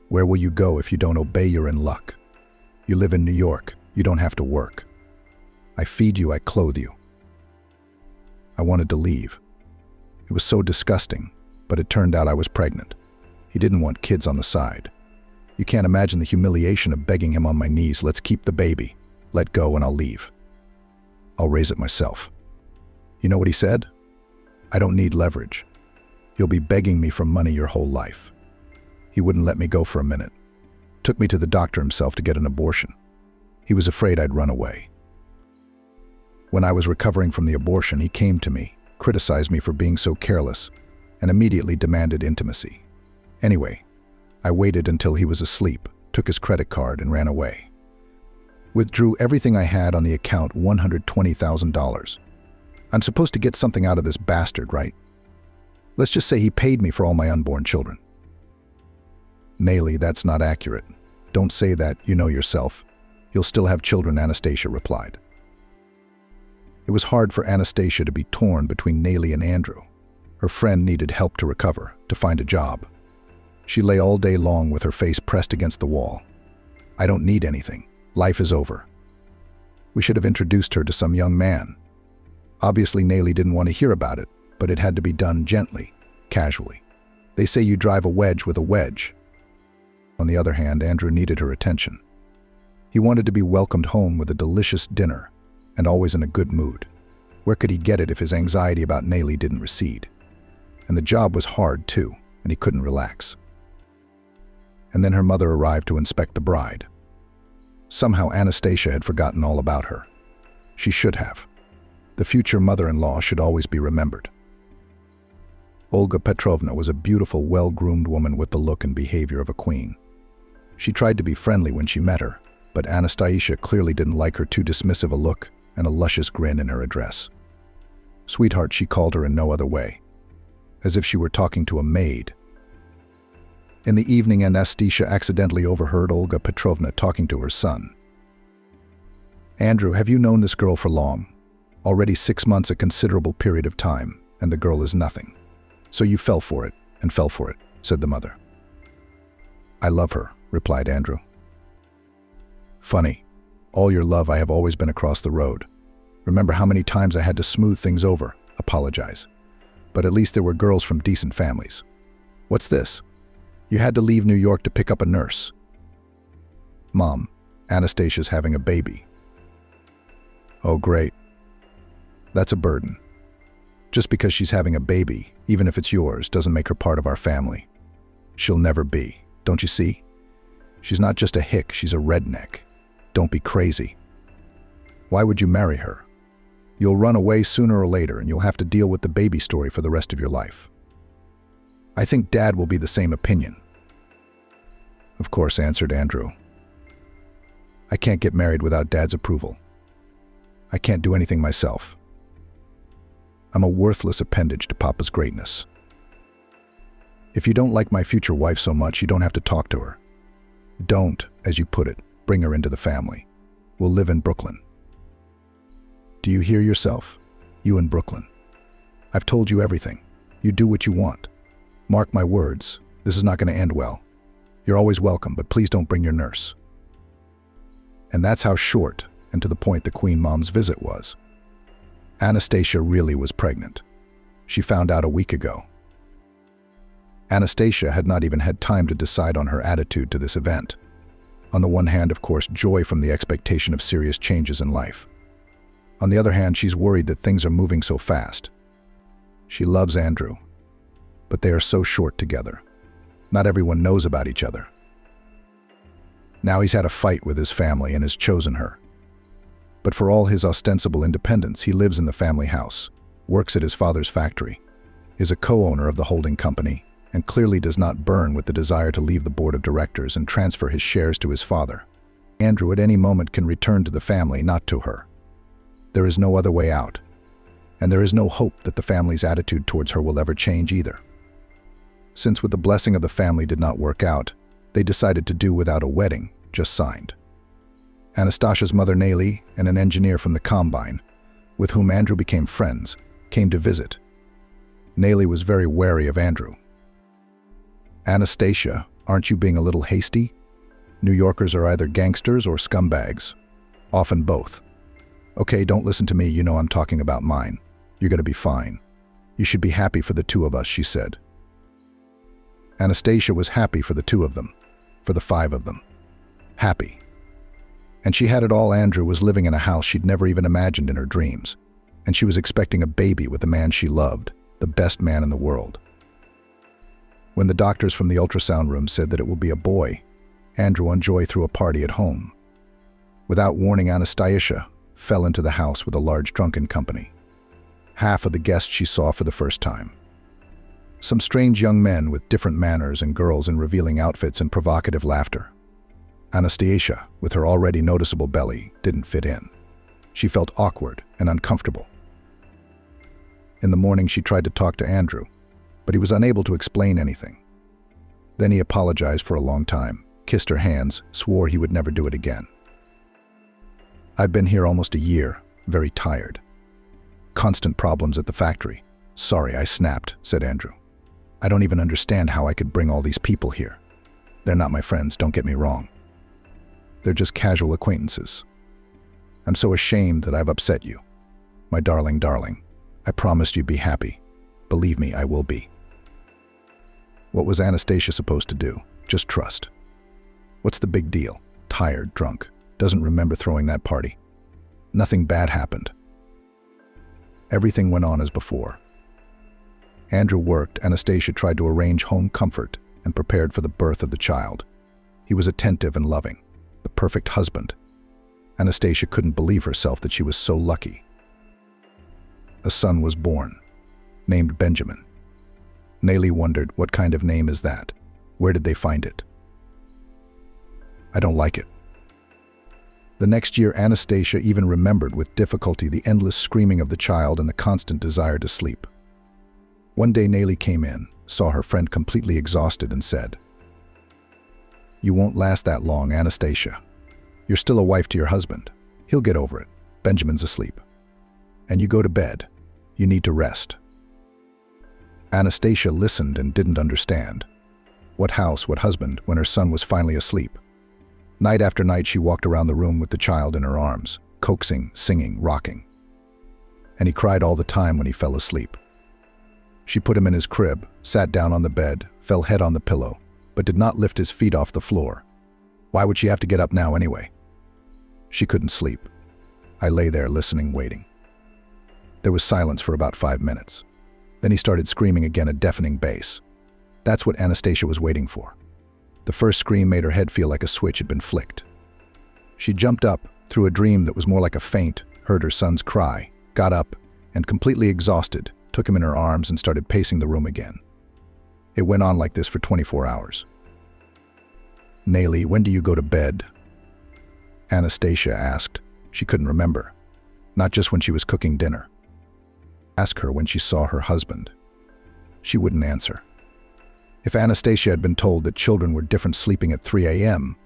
Where will you go if you don't obey? You're in luck. You live in New York. You don't have to work. I feed you, I clothe you." I wanted to leave. It was so disgusting, but it turned out I was pregnant. He didn't want kids on the side. You can't imagine the humiliation of begging him on my knees, "Let's keep the baby. Let go and I'll leave. I'll raise it myself." You know what he said? "I don't need leverage. You'll be begging me for money your whole life." He wouldn't let me go for a minute. Took me to the doctor himself to get an abortion. He was afraid I'd run away. When I was recovering from the abortion, he came to me, criticized me for being so careless, and immediately demanded intimacy. Anyway, I waited until he was asleep, took his credit card, and ran away. Withdrew everything I had on the account, $120,000. I'm supposed to get something out of this bastard, right? Let's just say he paid me for all my unborn children. Nayli, that's not accurate. Don't say that, you know yourself. You'll still have children, Anastasia replied. It was hard for Anastasia to be torn between Nayli and Andrew. Her friend needed help to recover, to find a job. She lay all day long with her face pressed against the wall. "I don't need anything. Life is over." We should have introduced her to some young man. Obviously, Nayli didn't want to hear about it, but it had to be done gently, casually. They say you drive a wedge with a wedge. On the other hand, Andrew needed her attention. He wanted to be welcomed home with a delicious dinner, and always in a good mood. Where could he get it if his anxiety about Nayli didn't recede? And the job was hard too, and he couldn't relax. And then her mother arrived to inspect the bride. Somehow Anastasia had forgotten all about her. She should have. The future mother-in-law should always be remembered. Olga Petrovna was a beautiful, well-groomed woman with the look and behavior of a queen. She tried to be friendly when she met her, but Anastasia clearly didn't like her too dismissive a look and a luscious grin in her address. Sweetheart, she called her in no other way, as if she were talking to a maid. In the evening, Anastasia accidentally overheard Olga Petrovna talking to her son. Andrew, have you known this girl for long? Already 6 months, a considerable period of time, and the girl is nothing. So you fell for it, and fell for it, said the mother. I love her, replied Andrew. Funny. All your love, I have always been across the road. Remember how many times I had to smooth things over, apologize. But at least there were girls from decent families. What's this? You had to leave New York to pick up a nurse. Mom, Anastasia's having a baby. Oh, great. That's a burden. Just because she's having a baby, even if it's yours, doesn't make her part of our family. She'll never be, don't you see? She's not just a hick, she's a redneck. Don't be crazy. Why would you marry her? You'll run away sooner or later, and you'll have to deal with the baby story for the rest of your life. I think Dad will be the same opinion. Of course, answered Andrew. I can't get married without Dad's approval. I can't do anything myself. I'm a worthless appendage to Papa's greatness. If you don't like my future wife so much, you don't have to talk to her. Don't, as you put it, bring her into the family. We'll live in Brooklyn. Do you hear yourself? You in Brooklyn. I've told you everything. You do what you want. Mark my words, this is not going to end well. You're always welcome, but please don't bring your nurse. And that's how short and to the point the Queen Mom's visit was. Anastasia really was pregnant. She found out a week ago. Anastasia had not even had time to decide on her attitude to this event. On the one hand, of course, joy from the expectation of serious changes in life. On the other hand, she's worried that things are moving so fast. She loves Andrew, but they are so short together. Not everyone knows about each other. Now he's had a fight with his family and has chosen her. But for all his ostensible independence, he lives in the family house, works at his father's factory, is a co-owner of the holding company, and clearly does not burn with the desire to leave the board of directors and transfer his shares to his father. Andrew at any moment can return to the family, not to her. There is no other way out, and there is no hope that the family's attitude towards her will ever change either. Since with the blessing of the family did not work out, they decided to do without a wedding, just signed. Anastasia's mother Nelly and an engineer from the Combine, with whom Andrew became friends, came to visit. Nelly was very wary of Andrew. Anastasia, aren't you being a little hasty? New Yorkers are either gangsters or scumbags. Often both. Okay, don't listen to me, you know I'm talking about mine. You're gonna be fine. You should be happy for the two of us, she said. Anastasia was happy for the two of them, for the 5 of them. Happy. And she had it all. Andrew was living in a house she'd never even imagined in her dreams, and she was expecting a baby with the man she loved, the best man in the world. When the doctors from the ultrasound room said that it will be a boy, Andrew and Joy threw a party at home. Without warning, Anastasia fell into the house with a large drunken company. Half of the guests she saw for the first time. Some strange young men with different manners and girls in revealing outfits and provocative laughter. Anastasia, with her already noticeable belly, didn't fit in. She felt awkward and uncomfortable. In the morning, she tried to talk to Andrew, but he was unable to explain anything. Then he apologized for a long time, kissed her hands, swore he would never do it again. I've been here almost a year, very tired. Constant problems at the factory. Sorry, I snapped, said Andrew. I don't even understand how I could bring all these people here. They're not my friends, don't get me wrong. They're just casual acquaintances. I'm so ashamed that I've upset you. My darling, darling, I promised you'd be happy. Believe me, I will be. What was Anastasia supposed to do? Just trust. What's the big deal? Tired, drunk, doesn't remember throwing that party. Nothing bad happened. Everything went on as before. Andrew worked. Anastasia tried to arrange home comfort and prepared for the birth of the child. He was attentive and loving, the perfect husband. Anastasia couldn't believe herself that she was so lucky. A son was born, named Benjamin. Nayli wondered, what kind of name is that? Where did they find it? I don't like it. The next year, Anastasia even remembered with difficulty the endless screaming of the child and the constant desire to sleep. One day Nayli came in, saw her friend completely exhausted and said, "You won't last that long, Anastasia. You're still a wife to your husband. He'll get over it. Benjamin's asleep. And you go to bed. You need to rest." Anastasia listened and didn't understand. What house, what husband, when her son was finally asleep? Night after night she walked around the room with the child in her arms, coaxing, singing, rocking. And he cried all the time when he fell asleep. She put him in his crib, sat down on the bed, fell head on the pillow, but did not lift his feet off the floor. Why would she have to get up now anyway? She couldn't sleep. I lay there listening, waiting. There was silence for about 5 minutes. Then he started screaming again, a deafening bass. That's what Anastasia was waiting for. The first scream made her head feel like a switch had been flicked. She jumped up, through a dream that was more like a faint, heard her son's cry, got up, and completely exhausted, took him in her arms and started pacing the room again. It went on like this for 24 hours. "Nayli, when do you go to bed?" Anastasia asked. She couldn't remember. Not just when she was cooking dinner. Ask her when she saw her husband. She wouldn't answer. If Anastasia had been told that children were different sleeping at 3 a.m.,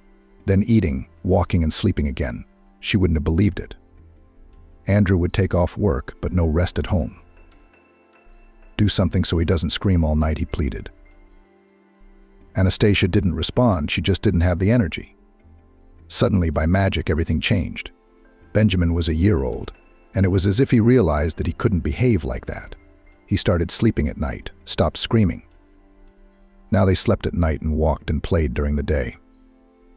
then eating, walking, and sleeping again, she wouldn't have believed it. Andrew would take off work, but no rest at home. "Do something so he doesn't scream all night," he pleaded. Anastasia didn't respond, she just didn't have the energy. Suddenly, by magic, everything changed. Benjamin was a year old, and it was as if he realized that he couldn't behave like that. He started sleeping at night, stopped screaming. Now they slept at night and walked and played during the day.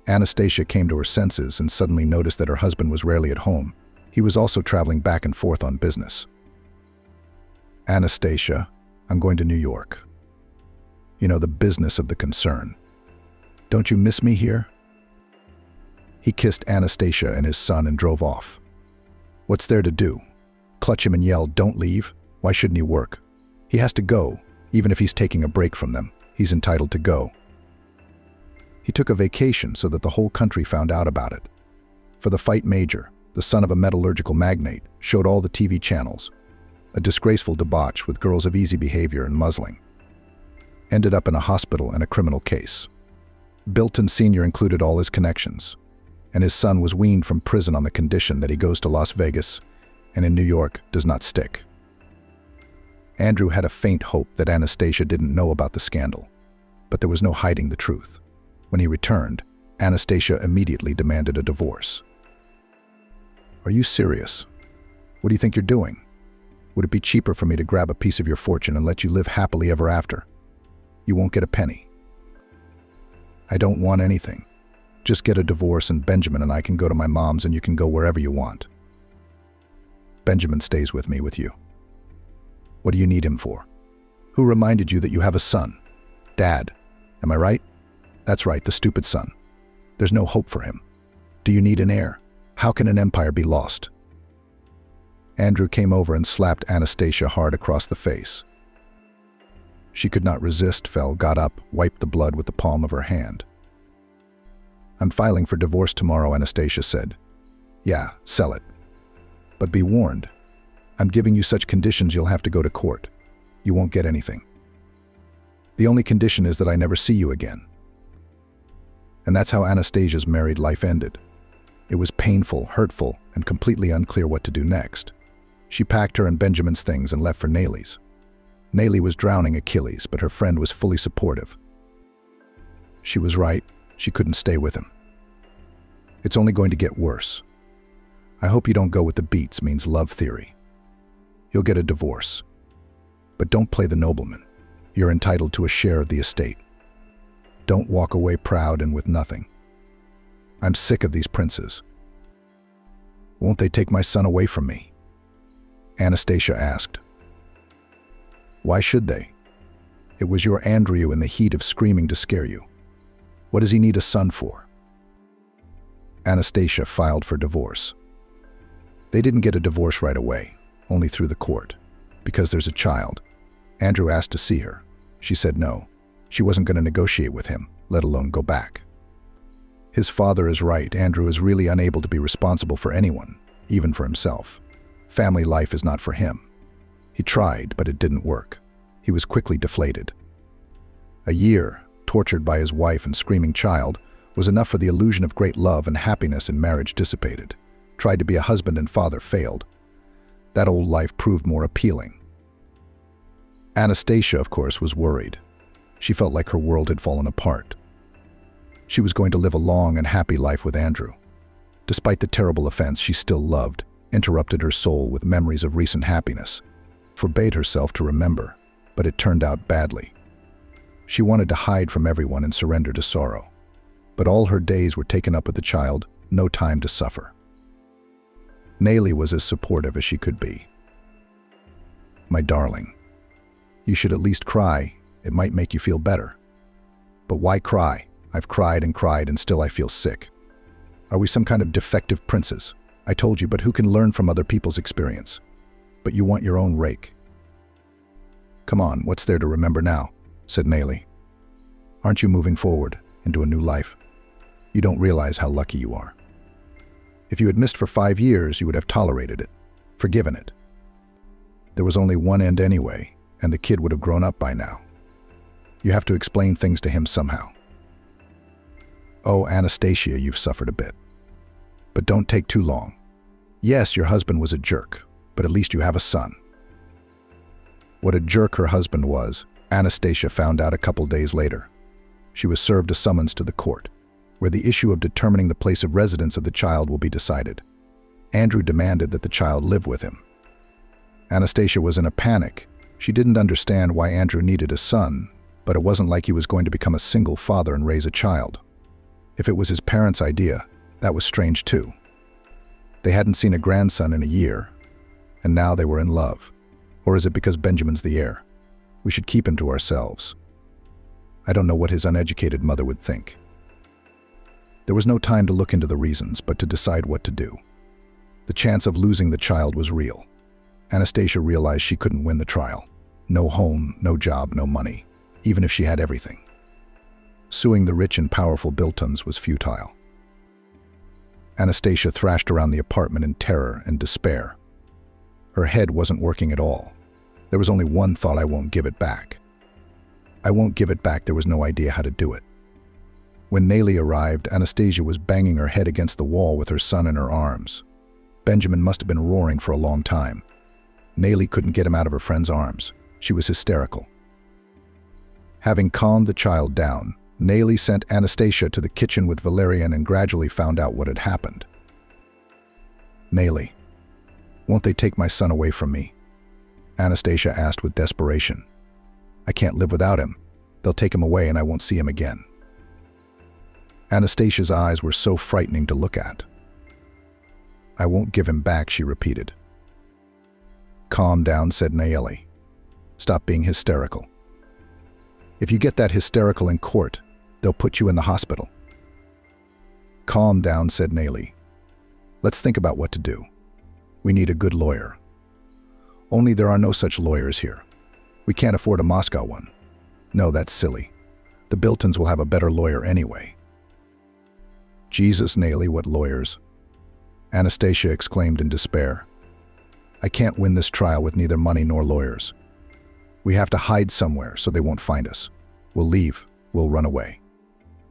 Anastasia came to her senses and suddenly noticed that her husband was rarely at home. He was also traveling back and forth on business. "Anastasia, I'm going to New York. You know, the business of the concern. Don't you miss me here?" He kissed Anastasia and his son and drove off. What's there to do? Clutch him and yell, "Don't leave"? Why shouldn't he work? He has to go, even if he's taking a break from them. He's entitled to go. He took a vacation so that the whole country found out about it. For the fight major, the son of a metallurgical magnate, showed all the TV channels. A disgraceful debauch with girls of easy behavior and muzzling. Ended up in a hospital and a criminal case. Bilton Sr. included all his connections, and his son was weaned from prison on the condition that he goes to Las Vegas and in New York does not stick. Andrew had a faint hope that Anastasia didn't know about the scandal, but there was no hiding the truth. When he returned, Anastasia immediately demanded a divorce. "Are you serious? What do you think you're doing? Would it be cheaper for me to grab a piece of your fortune and let you live happily ever after? You won't get a penny." "I don't want anything. Just get a divorce and Benjamin and I can go to my mom's and you can go wherever you want." "Benjamin stays with me, with you. What do you need him for? Who reminded you that you have a son? Dad. Am I right? That's right, the stupid son. There's no hope for him. Do you need an heir? How can an empire be lost?" Andrew came over and slapped Anastasia hard across the face. She could not resist, fell, got up, wiped the blood with the palm of her hand. "I'm filing for divorce tomorrow," Anastasia said. "Yeah, sell it. But be warned. I'm giving you such conditions you'll have to go to court. You won't get anything. The only condition is that I never see you again." And that's how Anastasia's married life ended. It was painful, hurtful, and completely unclear what to do next. She packed her and Benjamin's things and left for Nayli's. Nayli was drowning Achilles, but her friend was fully supportive. She was right. She couldn't stay with him. "It's only going to get worse. I hope you don't go with the beats means love theory. You'll get a divorce. But don't play the nobleman. You're entitled to a share of the estate. Don't walk away proud and with nothing. I'm sick of these princes. Won't they take my son away from me?" Anastasia asked. "Why should they? It was your Andrew in the heat of screaming to scare you. What does he need a son for?" Anastasia filed for divorce. They didn't get a divorce right away, only through the court. Because there's a child. Andrew asked to see her. She said no. She wasn't going to negotiate with him, let alone go back. His father is right. Andrew is really unable to be responsible for anyone, even for himself. Family life is not for him. He tried, but it didn't work. He was quickly deflated. A year, tortured by his wife and screaming child, was enough for the illusion of great love and happiness in marriage dissipated. Tried to be a husband and father, failed. That old life proved more appealing. Anastasia, of course, was worried. She felt like her world had fallen apart. She was going to live a long and happy life with Andrew. Despite the terrible offense she still loved, interrupted her soul with memories of recent happiness, forbade herself to remember, but it turned out badly. She wanted to hide from everyone and surrender to sorrow. But all her days were taken up with the child, no time to suffer. Nayli was as supportive as she could be. "My darling, you should at least cry. It might make you feel better." "But why cry? I've cried and still I feel sick. Are we some kind of defective princes? I told you, but who can learn from other people's experience? But you want your own rake." "Come on, what's there to remember now?" said Nayli. "Aren't you moving forward into a new life? You don't realize how lucky you are. If you had missed for 5 years, you would have tolerated it, forgiven it. There was only one end anyway, and the kid would have grown up by now. You have to explain things to him somehow." "Oh, Anastasia, you've suffered a bit. But don't take too long. Yes, your husband was a jerk, but at least you have a son." What a jerk her husband was, Anastasia found out a couple days later. She was served a summons to the court, where the issue of determining the place of residence of the child will be decided. Andrew demanded that the child live with him. Anastasia was in a panic. She didn't understand why Andrew needed a son, but it wasn't like he was going to become a single father and raise a child. If it was his parents' idea, that was strange too. They hadn't seen a grandson in a year, and now they were in love. Or is it because Benjamin's the heir? We should keep him to ourselves. I don't know what his uneducated mother would think. There was no time to look into the reasons, but to decide what to do. The chance of losing the child was real. Anastasia realized she couldn't win the trial. No home, no job, no money, even if she had everything. Suing the rich and powerful Biltons was futile. Anastasia thrashed around the apartment in terror and despair. Her head wasn't working at all. There was only one thought: I won't give it back. I won't give it back. There was no idea how to do it. When Nayli arrived, Anastasia was banging her head against the wall with her son in her arms. Benjamin must have been roaring for a long time. Nayli couldn't get him out of her friend's arms. She was hysterical. Having calmed the child down, Nayli sent Anastasia to the kitchen with Valerian and gradually found out what had happened. "Nayli, won't they take my son away from me?" Anastasia asked with desperation. "I can't live without him. They'll take him away and I won't see him again." Anastasia's eyes were so frightening to look at. "I won't give him back," she repeated. "Calm down," said Nayli. "Stop being hysterical. If you get that hysterical in court, they'll put you in the hospital." "Calm down," said Nayli. "Let's think about what to do. We need a good lawyer. Only there are no such lawyers here. We can't afford a Moscow one. No, that's silly. The Biltons will have a better lawyer anyway." "Jesus, Nayli, what lawyers?" Anastasia exclaimed in despair. "I can't win this trial with neither money nor lawyers. We have to hide somewhere so they won't find us. We'll leave. We'll run away.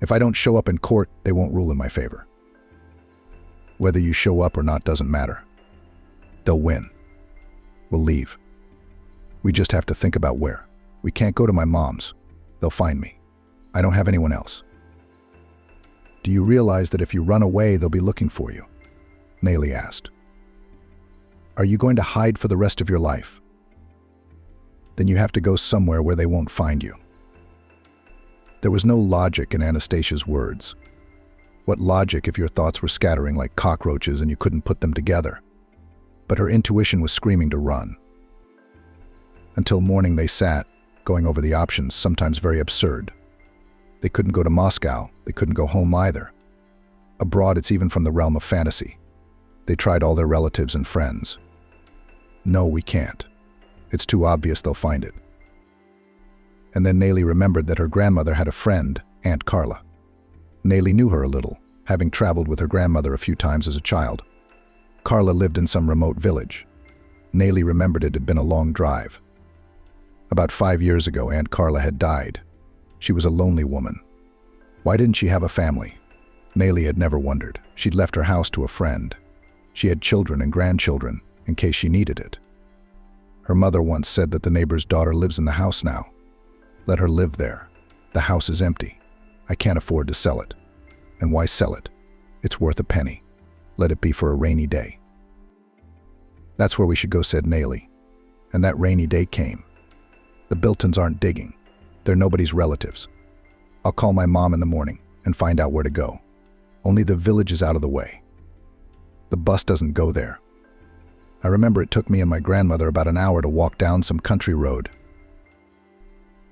If I don't show up in court, they won't rule in my favor. Whether you show up or not doesn't matter. They'll win. We'll leave. We just have to think about where. We can't go to my mom's. They'll find me. I don't have anyone else." "Do you realize that if you run away, they'll be looking for you?" Nayli asked. "Are you going to hide for the rest of your life? Then you have to go somewhere where they won't find you." There was no logic in Anastasia's words. What logic if your thoughts were scattering like cockroaches and you couldn't put them together? But her intuition was screaming to run. Until morning they sat, going over the options, sometimes very absurd. They couldn't go to Moscow. They couldn't go home either. Abroad, it's even from the realm of fantasy. They tried all their relatives and friends. "No, we can't. It's too obvious they'll find it." And then Nayli remembered that her grandmother had a friend, Aunt Carla. Nayli knew her a little, having traveled with her grandmother a few times as a child. Carla lived in some remote village. Nayli remembered it had been a long drive. About 5 years ago, Aunt Carla had died. She was a lonely woman. Why didn't she have a family? Nayli had never wondered. She'd left her house to a friend. She had children and grandchildren, in case she needed it. Her mother once said that the neighbor's daughter lives in the house now. Let her live there. The house is empty. I can't afford to sell it. And why sell it? It's worth a penny. Let it be for a rainy day. That's where we should go, said Nayli. And that rainy day came. The Biltons aren't digging. They're nobody's relatives. I'll call my mom in the morning and find out where to go. Only the village is out of the way. The bus doesn't go there. I remember it took me and my grandmother about an hour to walk down some country road.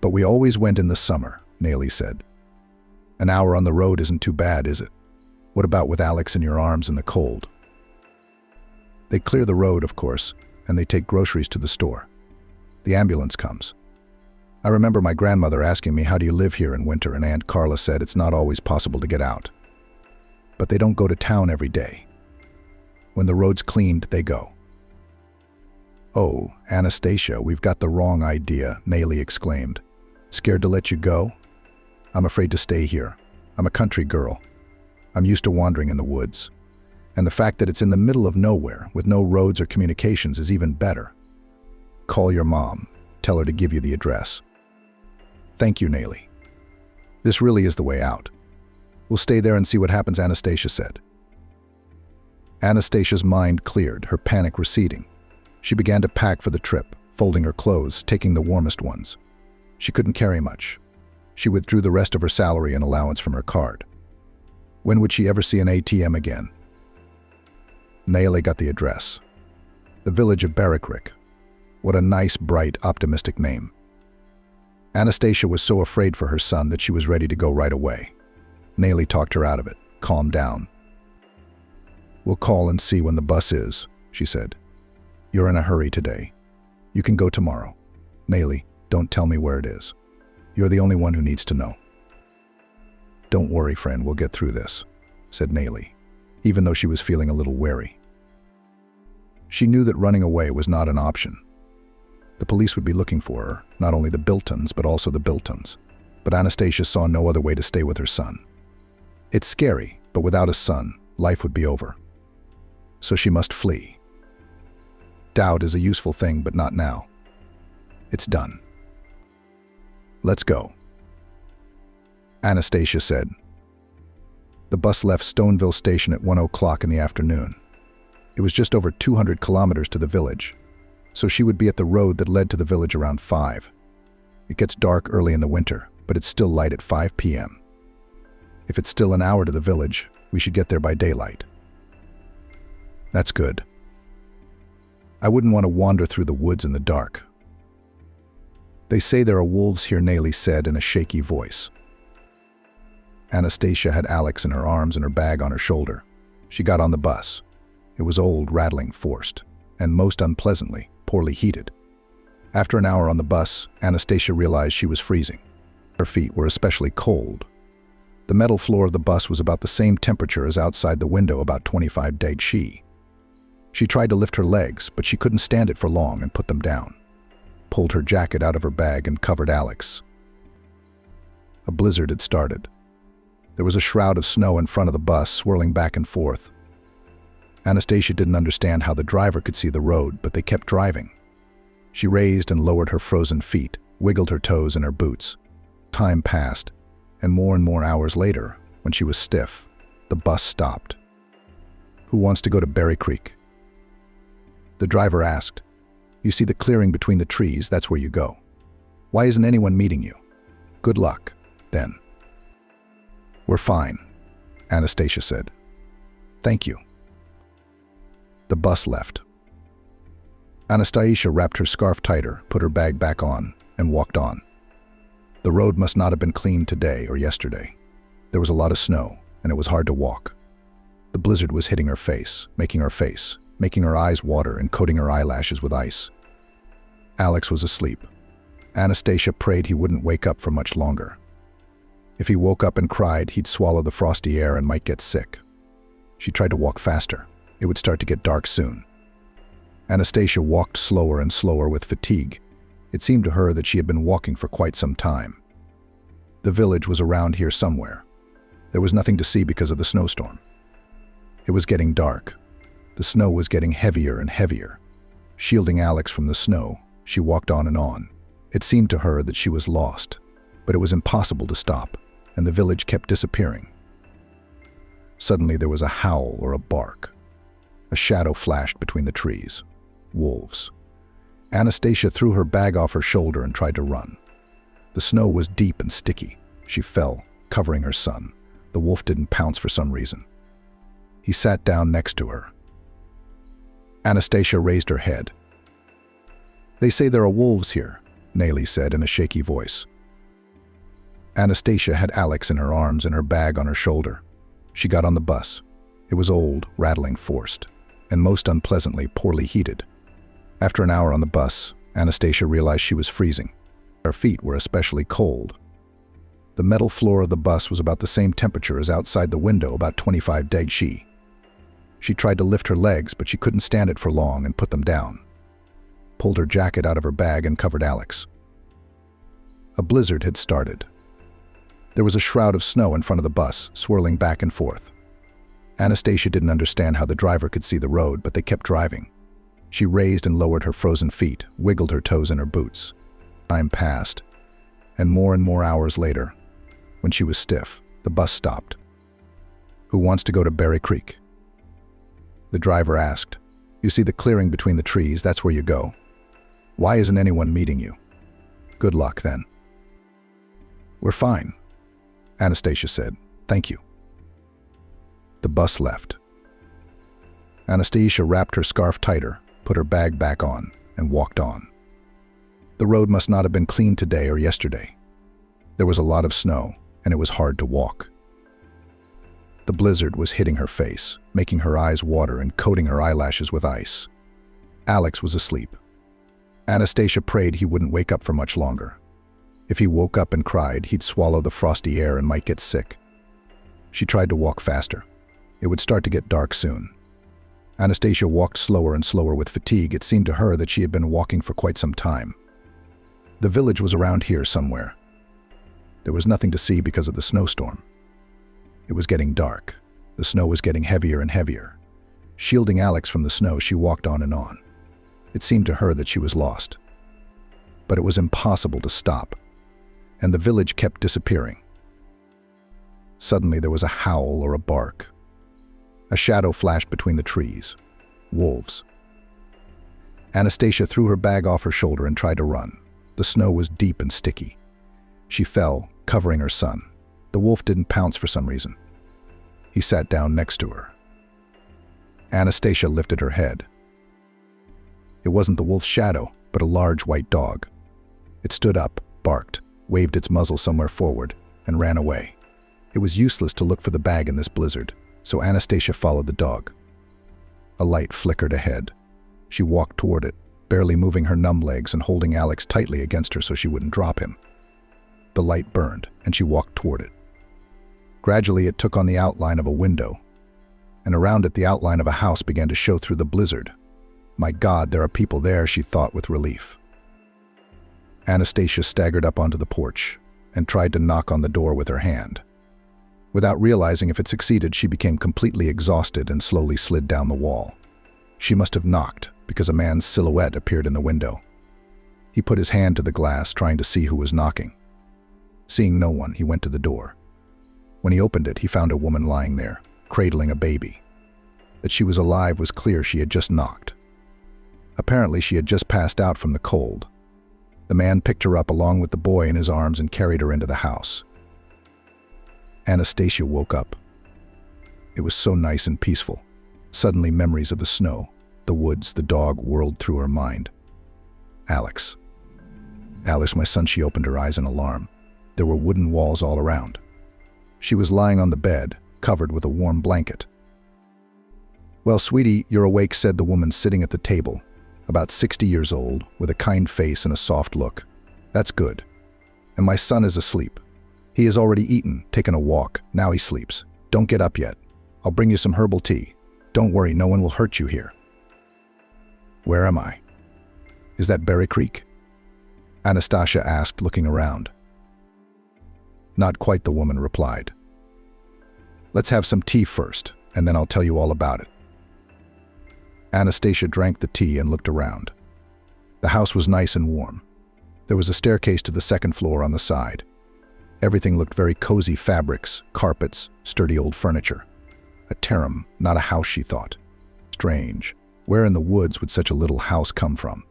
But we always went in the summer, Nayli said. An hour on the road isn't too bad, is it? What about with Alex in your arms in the cold? They clear the road, of course, and they take groceries to the store. The ambulance comes. I remember my grandmother asking me, how do you live here in winter? And Aunt Carla said it's not always possible to get out. But they don't go to town every day. When the road's cleaned, they go. Oh, Anastasia, we've got the wrong idea, Nayli exclaimed. Scared to let you go? I'm afraid to stay here. I'm a country girl. I'm used to wandering in the woods. And the fact that it's in the middle of nowhere, with no roads or communications, is even better. Call your mom. Tell her to give you the address. Thank you, Nayli. This really is the way out. We'll stay there and see what happens, Anastasia said. Anastasia's mind cleared, her panic receding. She began to pack for the trip, folding her clothes, taking the warmest ones. She couldn't carry much. She withdrew the rest of her salary and allowance from her card. When would she ever see an ATM again? Nayli got the address. The village of Barrickrick. What a nice, bright, optimistic name. Anastasia was so afraid for her son that she was ready to go right away. Nayli talked her out of it. Calm down. We'll call and see when the bus is, she said. You're in a hurry today. You can go tomorrow. Nayli, don't tell me where it is. You're the only one who needs to know. Don't worry, friend, we'll get through this, said Nayli, even though she was feeling a little wary. She knew that running away was not an option. The police would be looking for her, not only the Biltons, but also the Biltons. But Anastasia saw no other way to stay with her son. It's scary, but without a son, life would be over. So she must flee. Doubt is a useful thing, but not now. It's done. Let's go, Anastasia said. The bus left Stoneville Station at 1 o'clock in the afternoon. It was just over 200 kilometers to the village, so she would be at the road that led to the village around 5. It gets dark early in the winter, but it's still light at 5 p.m. If it's still an hour to the village, we should get there by daylight. That's good. I wouldn't want to wander through the woods in the dark. They say there are wolves here, Nayli said in a shaky voice. Anastasia had Alex in her arms and her bag on her shoulder. She got on the bus. It was old, rattling, forced, and most unpleasantly, poorly heated. After an hour on the bus, Anastasia realized she was freezing. Her feet were especially cold. The metal floor of the bus was about the same temperature as outside the window, about 25 degrees. She tried to lift her legs, but she couldn't stand it for long and put them down. Pulled her jacket out of her bag and covered Alex. A blizzard had started. There was a shroud of snow in front of the bus, swirling back and forth. Anastasia didn't understand how the driver could see the road, but they kept driving. She raised and lowered her frozen feet, wiggled her toes in her boots. Time passed, and more hours later, when she was stiff, the bus stopped. Who wants to go to Berry Creek? The driver asked. You see the clearing between the trees, that's where you go. Why isn't anyone meeting you? Good luck, then. We're fine, Anastasia said. Thank you. The bus left. Anastasia wrapped her scarf tighter, put her bag back on, and walked on. The road must not have been cleaned today or yesterday. There was a lot of snow, and it was hard to walk. The blizzard was hitting her face, making her eyes water and coating her eyelashes with ice. Alex was asleep. Anastasia prayed he wouldn't wake up for much longer. If he woke up and cried, he'd swallow the frosty air and might get sick. She tried to walk faster. It would start to get dark soon. Anastasia walked slower and slower with fatigue. It seemed to her that she had been walking for quite some time. The village was around here somewhere. There was nothing to see because of the snowstorm. It was getting dark. The snow was getting heavier and heavier. Shielding Alex from the snow, she walked on and on. It seemed to her that she was lost, but it was impossible to stop, and the village kept disappearing. Suddenly there was a howl or a bark. A shadow flashed between the trees. Wolves. Anastasia threw her bag off her shoulder and tried to run. The snow was deep and sticky. She fell, covering her son. The wolf didn't pounce for some reason. He sat down next to her. Anastasia raised her head. "They say there are wolves here," Nelly said in a shaky voice. Anastasia had Alex in her arms and her bag on her shoulder. She got on the bus. It was old, rattling, forced, and most unpleasantly poorly heated. After an hour on the bus, Anastasia realized she was freezing. Her feet were especially cold. The metal floor of the bus was about the same temperature as outside the window, about 25 degrees. She tried to lift her legs, but she couldn't stand it for long and put them down. Pulled her jacket out of her bag and covered Alex. A blizzard had started. There was a shroud of snow in front of the bus, swirling back and forth. Anastasia didn't understand how the driver could see the road, but they kept driving. She raised and lowered her frozen feet, wiggled her toes in her boots. Time passed, and more hours later, when she was stiff, the bus stopped. "Who wants to go to Berry Creek?" The driver asked. "You see the clearing between the trees, that's where you go. Why isn't anyone meeting you? Good luck, then." "We're fine," Anastasia said. "Thank you." The bus left. Anastasia wrapped her scarf tighter, put her bag back on, and walked on. The road must not have been cleaned today or yesterday. There was a lot of snow, and it was hard to walk. The blizzard was hitting her face, making her eyes water and coating her eyelashes with ice. Alex was asleep. Anastasia prayed he wouldn't wake up for much longer. If he woke up and cried, he'd swallow the frosty air and might get sick. She tried to walk faster. It would start to get dark soon. Anastasia walked slower and slower with fatigue. It seemed to her that she had been walking for quite some time. The village was around here somewhere. There was nothing to see because of the snowstorm. It was getting dark. The snow was getting heavier and heavier. Shielding Alex from the snow, she walked on and on. It seemed to her that she was lost. But it was impossible to stop, and the village kept disappearing. Suddenly there was a howl or a bark. A shadow flashed between the trees. Wolves. Anastasia threw her bag off her shoulder and tried to run. The snow was deep and sticky. She fell, covering her son. The wolf didn't pounce for some reason. He sat down next to her. Anastasia lifted her head. It wasn't the wolf's shadow, but a large white dog. It stood up, barked, waved its muzzle somewhere forward, and ran away. It was useless to look for the bag in this blizzard, so Anastasia followed the dog. A light flickered ahead. She walked toward it, barely moving her numb legs and holding Alex tightly against her so she wouldn't drop him. The light burned, and she walked toward it. Gradually, it took on the outline of a window, and around it the outline of a house began to show through the blizzard. "My God, there are people there," she thought with relief. Anastasia staggered up onto the porch and tried to knock on the door with her hand. Without realizing if it succeeded, she became completely exhausted and slowly slid down the wall. She must have knocked, because a man's silhouette appeared in the window. He put his hand to the glass, trying to see who was knocking. Seeing no one, he went to the door. When he opened it, he found a woman lying there, cradling a baby. That she was alive was clear. She had just knocked. Apparently, she had just passed out from the cold. The man picked her up along with the boy in his arms and carried her into the house. Anastasia woke up. It was so nice and peaceful. Suddenly, memories of the snow, the woods, the dog whirled through her mind. Alex. Alex, my son. She opened her eyes in alarm. There were wooden walls all around. She was lying on the bed, covered with a warm blanket. "Well, sweetie, you're awake," said the woman sitting at the table, about 60 years old, with a kind face and a soft look. That's good. And my son is asleep. He has already eaten, taken a walk. Now he sleeps. Don't get up yet. I'll bring you some herbal tea. Don't worry, no one will hurt you here. Where am I? Is that Berry Creek? Anastasia asked, looking around. Not quite, the woman replied. Let's have some tea first, and then I'll tell you all about it. Anastasia drank the tea and looked around. The house was nice and warm. There was a staircase to the second floor on the side. Everything looked very cozy: fabrics, carpets, sturdy old furniture. A harem, not a house, she thought. Strange. Where in the woods would such a little house come from?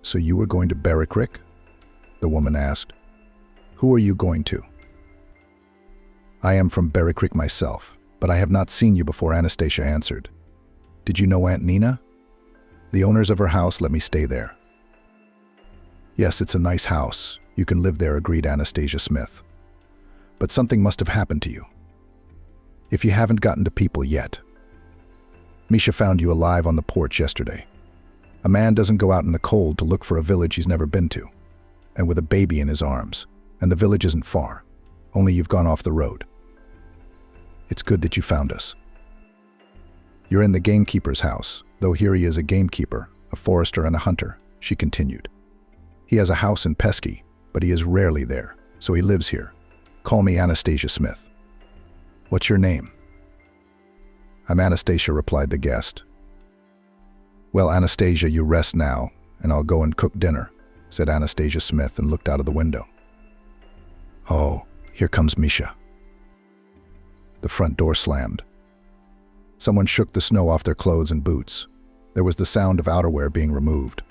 So you were going to Berry Creek? The woman asked. Who are you going to? I am from Berry Creek myself, but I have not seen you before, Anastasia answered. Did you know Aunt Nina? The owners of her house let me stay there. Yes, it's a nice house. You can live there, agreed Anastasia Smith. But something must have happened to you. If you haven't gotten to people yet. Misha found you alive on the porch yesterday. A man doesn't go out in the cold to look for a village he's never been to, and with a baby in his arms, and the village isn't far, only you've gone off the road. It's good that you found us. You're in the gamekeeper's house, though here he is a gamekeeper, a forester and a hunter, she continued. He has a house in Pesky, but he is rarely there, so he lives here. Call me Anastasia Smith. What's your name? I'm Anastasia, replied the guest. Well, Anastasia, you rest now, and I'll go and cook dinner, said Anastasia Smith and looked out of the window. Oh, here comes Misha. The front door slammed. Someone shook the snow off their clothes and boots. There was the sound of outerwear being removed.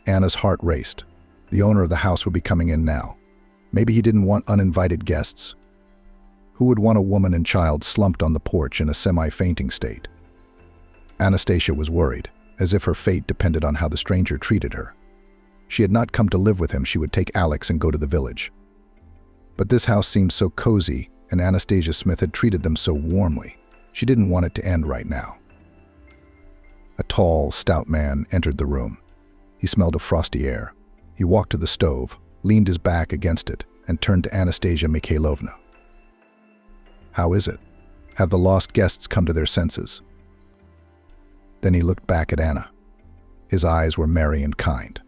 Anna's heart raced. The owner of the house would be coming in now. Maybe he didn't want uninvited guests. Who would want a woman and child slumped on the porch in a semi-fainting state? Anastasia was worried, as if her fate depended on how the stranger treated her. She had not come to live with him. She would take Alex and go to the village. But this house seemed so cozy, and Anastasia Smith had treated them so warmly. She didn't want it to end right now. A tall, stout man entered the room. He smelled of frosty air. He walked to the stove, leaned his back against it, and turned to Anastasia Mikhailovna. How is it? Have the lost guests come to their senses? Then he looked back at Anna. His eyes were merry and kind.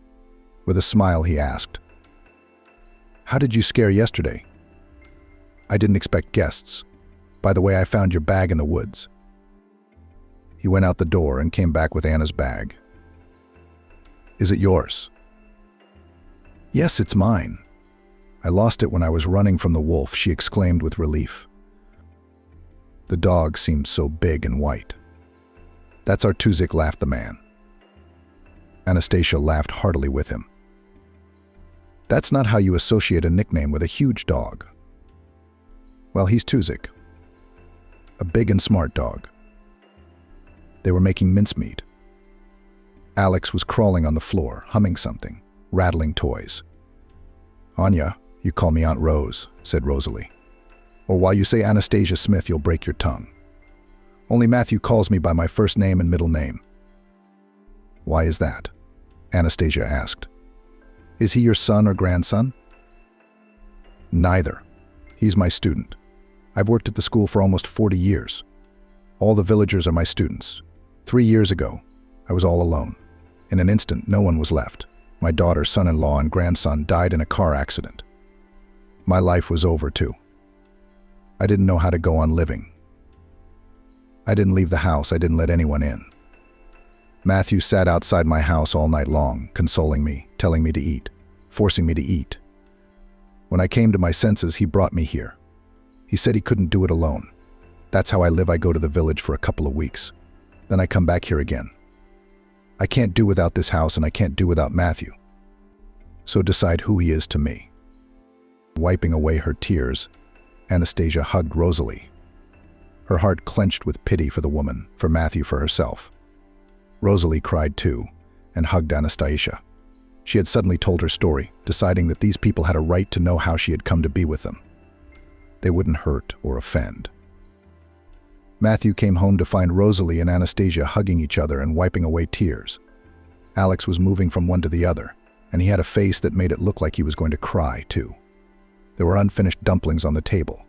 With a smile, he asked, How did you scare yesterday? I didn't expect guests. By the way, I found your bag in the woods. He went out the door and came back with Anna's bag. Is it yours? Yes, it's mine. I lost it when I was running from the wolf, she exclaimed with relief. The dog seemed so big and white. That's Artuzik, laughed the man. Anastasia laughed heartily with him. That's not how you associate a nickname with a huge dog. Well, he's Tuzik. A big and smart dog. They were making mincemeat. Alex was crawling on the floor, humming something, rattling toys. Anya, you call me Aunt Rose, said Rosalie. Or while you say Anastasia Smith, you'll break your tongue. Only Matthew calls me by my first name and middle name. Why is that? Anastasia asked. Is he your son or grandson? Neither. He's my student. I've worked at the school for almost 40 years. All the villagers are my students. 3 years ago, I was all alone. In an instant, no one was left. My daughter, son-in-law, and grandson died in a car accident. My life was over, too. I didn't know how to go on living. I didn't leave the house. I didn't let anyone in. Matthew sat outside my house all night long, consoling me, telling me to eat, forcing me to eat. When I came to my senses, he brought me here. He said he couldn't do it alone. That's how I live. I go to the village for a couple of weeks. Then I come back here again. I can't do without this house, and I can't do without Matthew. So decide who he is to me. Wiping away her tears, Anastasia hugged Rosalie. Her heart clenched with pity for the woman, for Matthew, for herself. Rosalie cried too, and hugged Anastasia. She had suddenly told her story, deciding that these people had a right to know how she had come to be with them. They wouldn't hurt or offend. Matthew came home to find Rosalie and Anastasia hugging each other and wiping away tears. Alex was moving from one to the other, and he had a face that made it look like he was going to cry, too. There were unfinished dumplings on the table.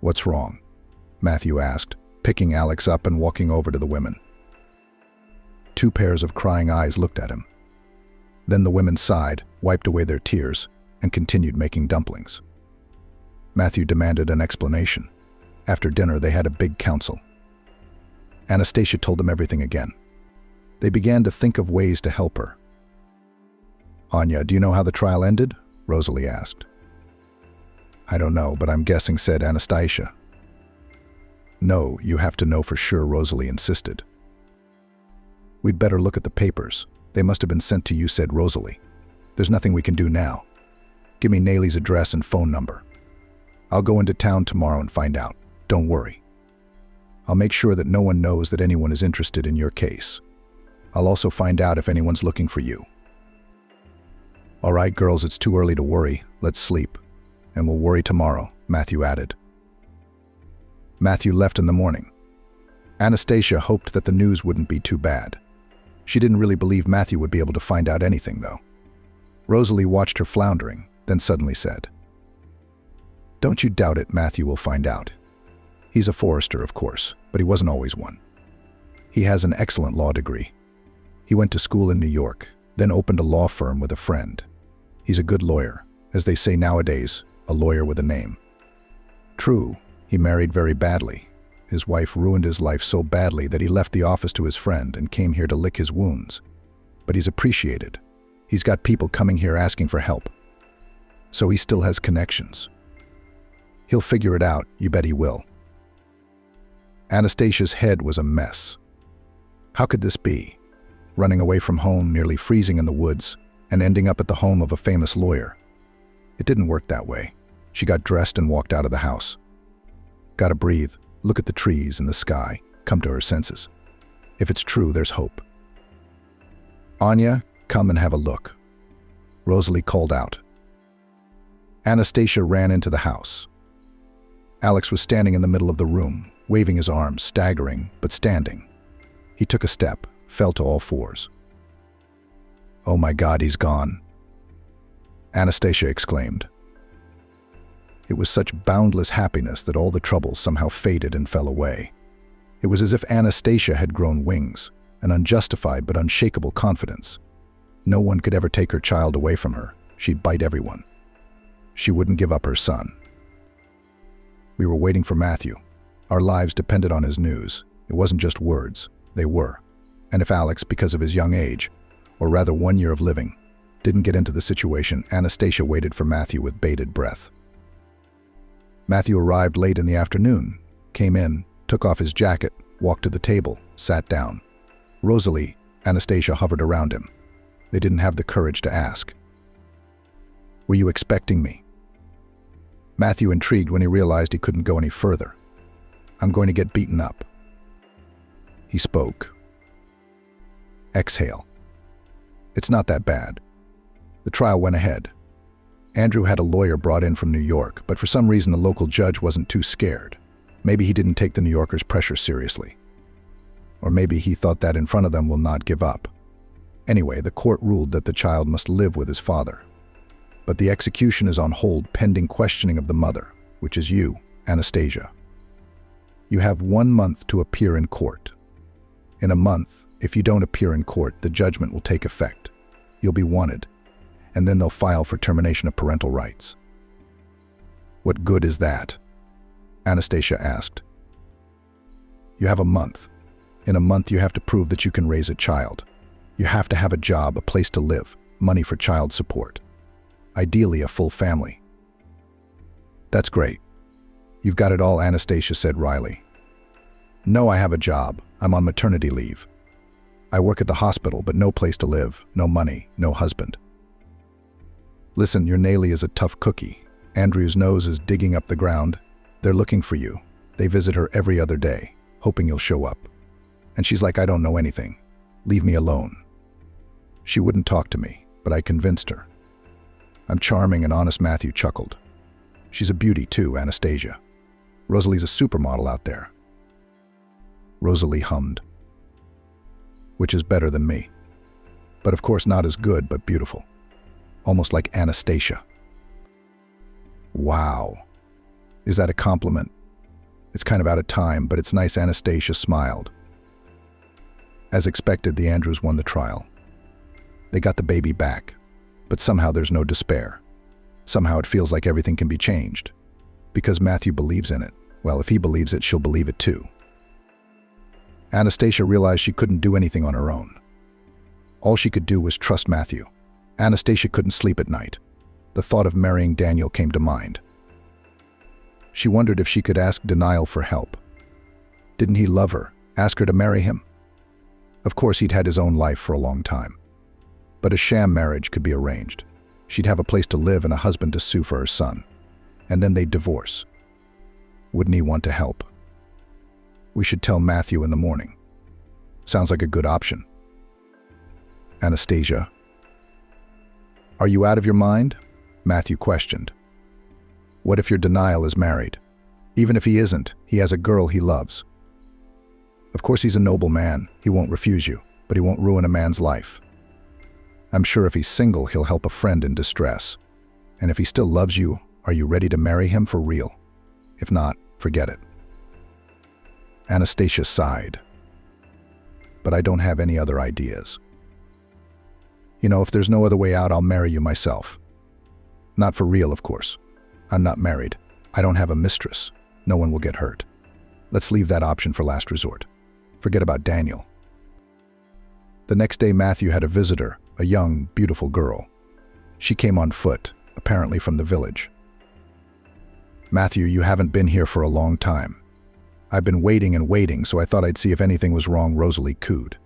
"What's wrong?" Matthew asked, picking Alex up and walking over to the women. Two pairs of crying eyes looked at him. Then the women sighed, wiped away their tears, and continued making dumplings. Matthew demanded an explanation. After dinner, they had a big council. Anastasia told them everything again. They began to think of ways to help her. "Anya, do you know how the trial ended?" Rosalie asked. "I don't know, but I'm guessing," said Anastasia. "No, you have to know for sure," Rosalie insisted. "We'd better look at the papers. They must have been sent to you," said Rosalie. "There's nothing we can do now. Give me Nayli's address and phone number. I'll go into town tomorrow and find out. Don't worry. I'll make sure that no one knows that anyone is interested in your case. I'll also find out if anyone's looking for you." "All right, girls, it's too early to worry. Let's sleep. And we'll worry tomorrow," Matthew added. Matthew left in the morning. Anastasia hoped that the news wouldn't be too bad. She didn't really believe Matthew would be able to find out anything, though. Rosalie watched her floundering, then suddenly said, "Don't you doubt it, Matthew will find out. He's a forester, of course, but he wasn't always one. He has an excellent law degree. He went to school in New York, then opened a law firm with a friend. He's a good lawyer, as they say nowadays, a lawyer with a name. True, he married very badly. His wife ruined his life so badly that he left the office to his friend and came here to lick his wounds. But he's appreciated. He's got people coming here asking for help. So he still has connections. He'll figure it out, you bet he will." Anastasia's head was a mess. How could this be? Running away from home, nearly freezing in the woods, and ending up at the home of a famous lawyer. It didn't work that way. She got dressed and walked out of the house. Gotta breathe, look at the trees and the sky, come to her senses. If it's true, there's hope. "Anya, come and have a look," Rosalie called out. Anastasia ran into the house. Alex was standing in the middle of the room, waving his arms, staggering, but standing. He took a step, fell to all fours. "Oh my God, he's gone," Anastasia exclaimed. It was such boundless happiness that all the troubles somehow faded and fell away. It was as if Anastasia had grown wings, an unjustified but unshakable confidence. No one could ever take her child away from her. She'd bite everyone. She wouldn't give up her son. We were waiting for Matthew. Our lives depended on his news. It wasn't just words, they were. And if Alex, because of his young age, or rather 1 year of living, didn't get into the situation, Anastasia waited for Matthew with bated breath. Matthew arrived late in the afternoon, came in, took off his jacket, walked to the table, sat down. Rosalie, Anastasia hovered around him. They didn't have the courage to ask. "Were you expecting me?" Matthew intrigued when he realized he couldn't go any further. "I'm going to get beaten up." He spoke. Exhale. "It's not that bad." The trial went ahead. Andrew had a lawyer brought in from New York, but for some reason the local judge wasn't too scared. Maybe he didn't take the New Yorkers' pressure seriously. Or maybe he thought that in front of them will not give up. Anyway, the court ruled that the child must live with his father. But the execution is on hold pending questioning of the mother, which is you, Anastasia. You have 1 month to appear in court. In a month, if you don't appear in court, the judgment will take effect. You'll be wanted, and then they'll file for termination of parental rights. "What good is that?" Anastasia asked. "You have a month. In a month you have to prove that you can raise a child. You have to have a job, a place to live, money for child support. Ideally, a full family." "That's great. You've got it all," Anastasia said wryly. "No, I have a job. I'm on maternity leave. I work at the hospital, but no place to live, no money, no husband." "Listen, your Nayli is a tough cookie. Andrew's nose is digging up the ground. They're looking for you. They visit her every other day, hoping you'll show up. And she's like, 'I don't know anything. Leave me alone.' She wouldn't talk to me, but I convinced her. I'm charming and honest." Matthew chuckled. "She's a beauty too, Anastasia. Rosalie's a supermodel out there." Rosalie hummed. "Which is better than me. But of course not as good, but beautiful. Almost like Anastasia. Wow. Is that a compliment? It's kind of out of time, but it's nice. Anastasia smiled. As expected, the Andrews won the trial. They got the baby back, but somehow there's no despair. Somehow it feels like everything can be changed. Because Matthew believes in it. Well, if he believes it, she'll believe it too. Anastasia realized she couldn't do anything on her own. All she could do was trust Matthew. Anastasia couldn't sleep at night. The thought of marrying Daniel came to mind. She wondered if she could ask Daniel for help. Didn't he love her, ask her to marry him? Of course, he'd had his own life for a long time. But a sham marriage could be arranged. She'd have a place to live and a husband to sue for her son. And then they'd divorce. Wouldn't he want to help? We should tell Matthew in the morning. Sounds like a good option. Anastasia. Are you out of your mind? Matthew questioned. What if your Daniel is married? Even if he isn't, he has a girl he loves. Of course he's a noble man, he won't refuse you, but he won't ruin a man's life. I'm sure if he's single, he'll help a friend in distress. And if he still loves you, are you ready to marry him for real? If not, forget it. Anastasia sighed. But I don't have any other ideas. You know, if there's no other way out, I'll marry you myself. Not for real, of course. I'm not married. I don't have a mistress. No one will get hurt. Let's leave that option for last resort. Forget about Daniel. The next day, Matthew had a visitor, a young, beautiful girl. She came on foot, apparently from the village. Matthew, you haven't been here for a long time. I've been waiting and waiting, so I thought I'd see if anything was wrong. Rosalie cooed.